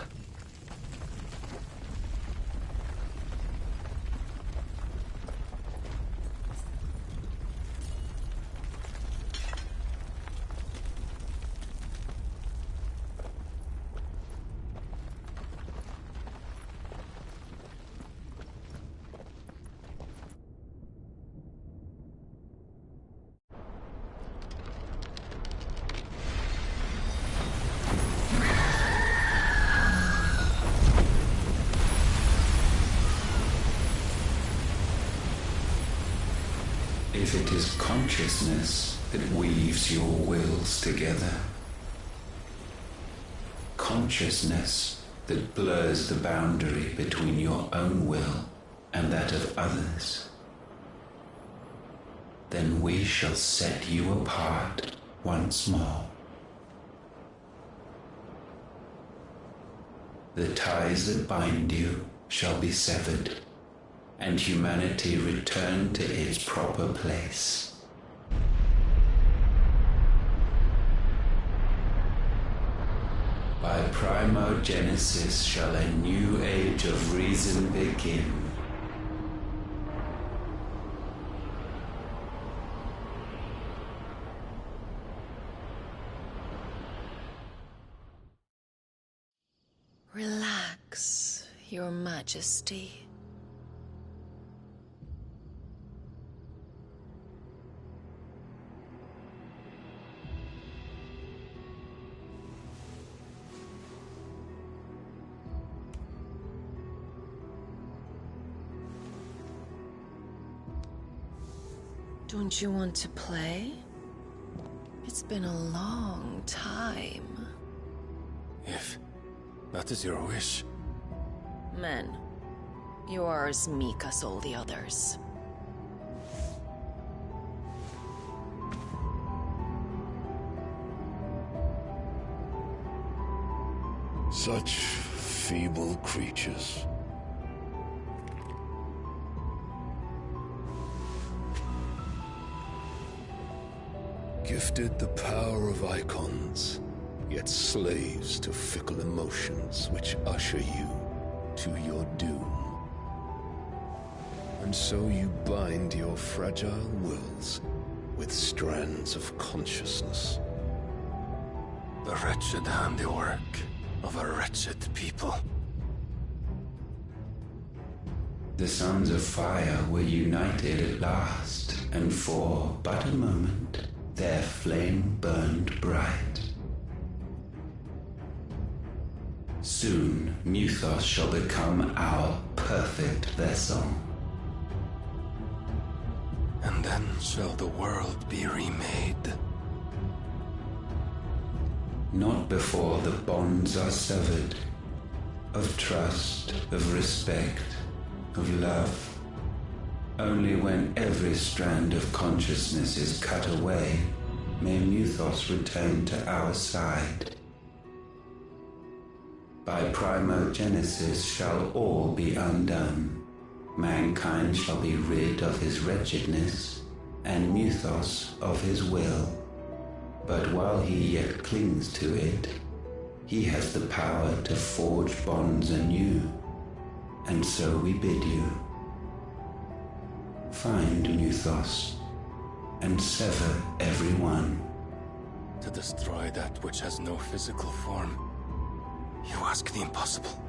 If it is consciousness that weaves your wills together, consciousness that blurs the boundary between your own will and that of others, then we shall set you apart once more. The ties that bind you shall be severed, and humanity return to its proper place. By primogenesis shall a new age of reason begin. Relax, Your Majesty. Don't you want to play? It's been a long time. If that is your wish. Men, you are as meek as all the others. Such feeble creatures. Gifted the power of icons, yet slaves to fickle emotions which usher you to your doom. And so you bind your fragile wills with strands of consciousness. The wretched handiwork of a wretched people. The Sons of Fire were united at last, and for but a moment, their flame burned bright. Soon, Muthos shall become our perfect vessel. And then shall the world be remade. Not before the bonds are severed, of trust, of respect, of love. Only when every strand of consciousness is cut away, may Muthos return to our side. By primogenesis shall all be undone. Mankind shall be rid of his wretchedness, and Muthos of his will. But while he yet clings to it, he has the power to forge bonds anew. And so we bid you, find Muthos, and sever every one. To destroy that which has no physical form, you ask the impossible.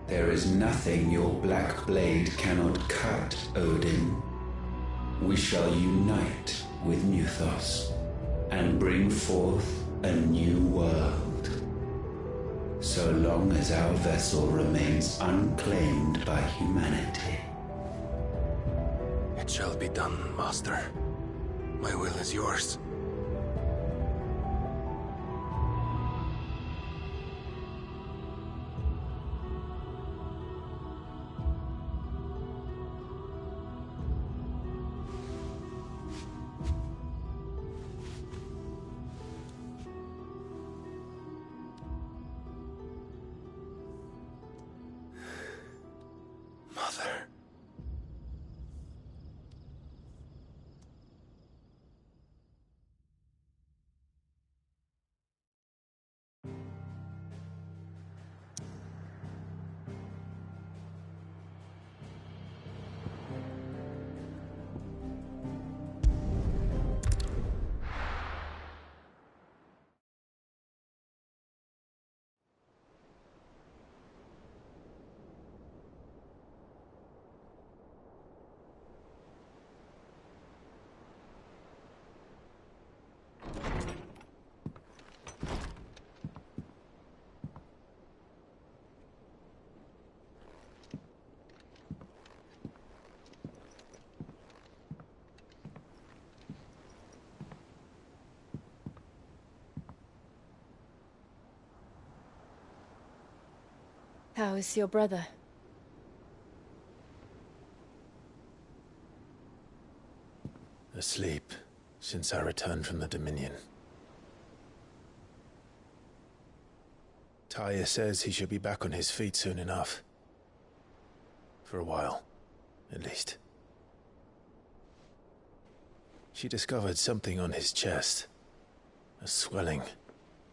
There is nothing your black blade cannot cut, Odin. We shall unite with Muthos, and bring forth a new world. So long as our vessel remains unclaimed by humanity. It shall be done, Master. My will is yours. Mother. How is your brother? Asleep since I returned from the Dominion. Taya says he should be back on his feet soon enough. For a while, at least. She discovered something on his chest. A swelling,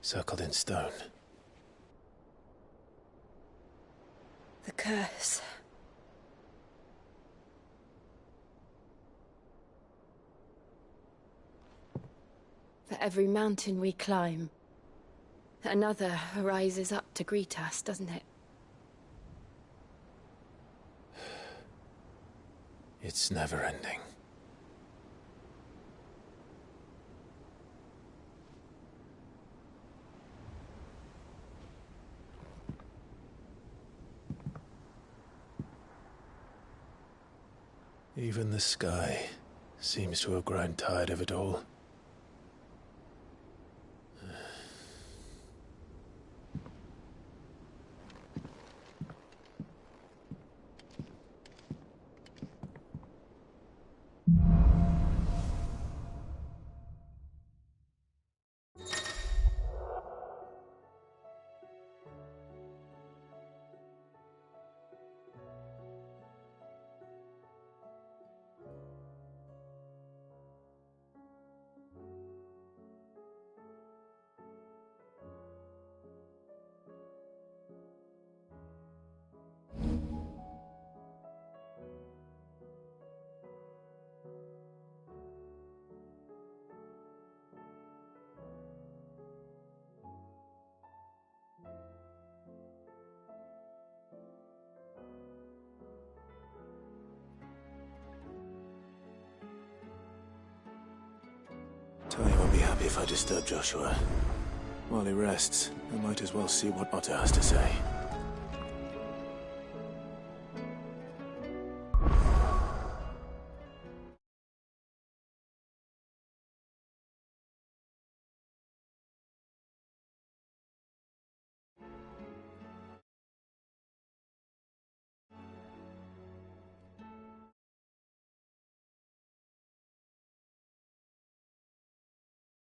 circled in stone. The curse. For every mountain we climb, another rises up to greet us, doesn't it? It's never ending. Even the sky seems to have grown tired of it all. Tony won't be happy if I disturb Joshua. While he rests, I might as well see what Otter has to say.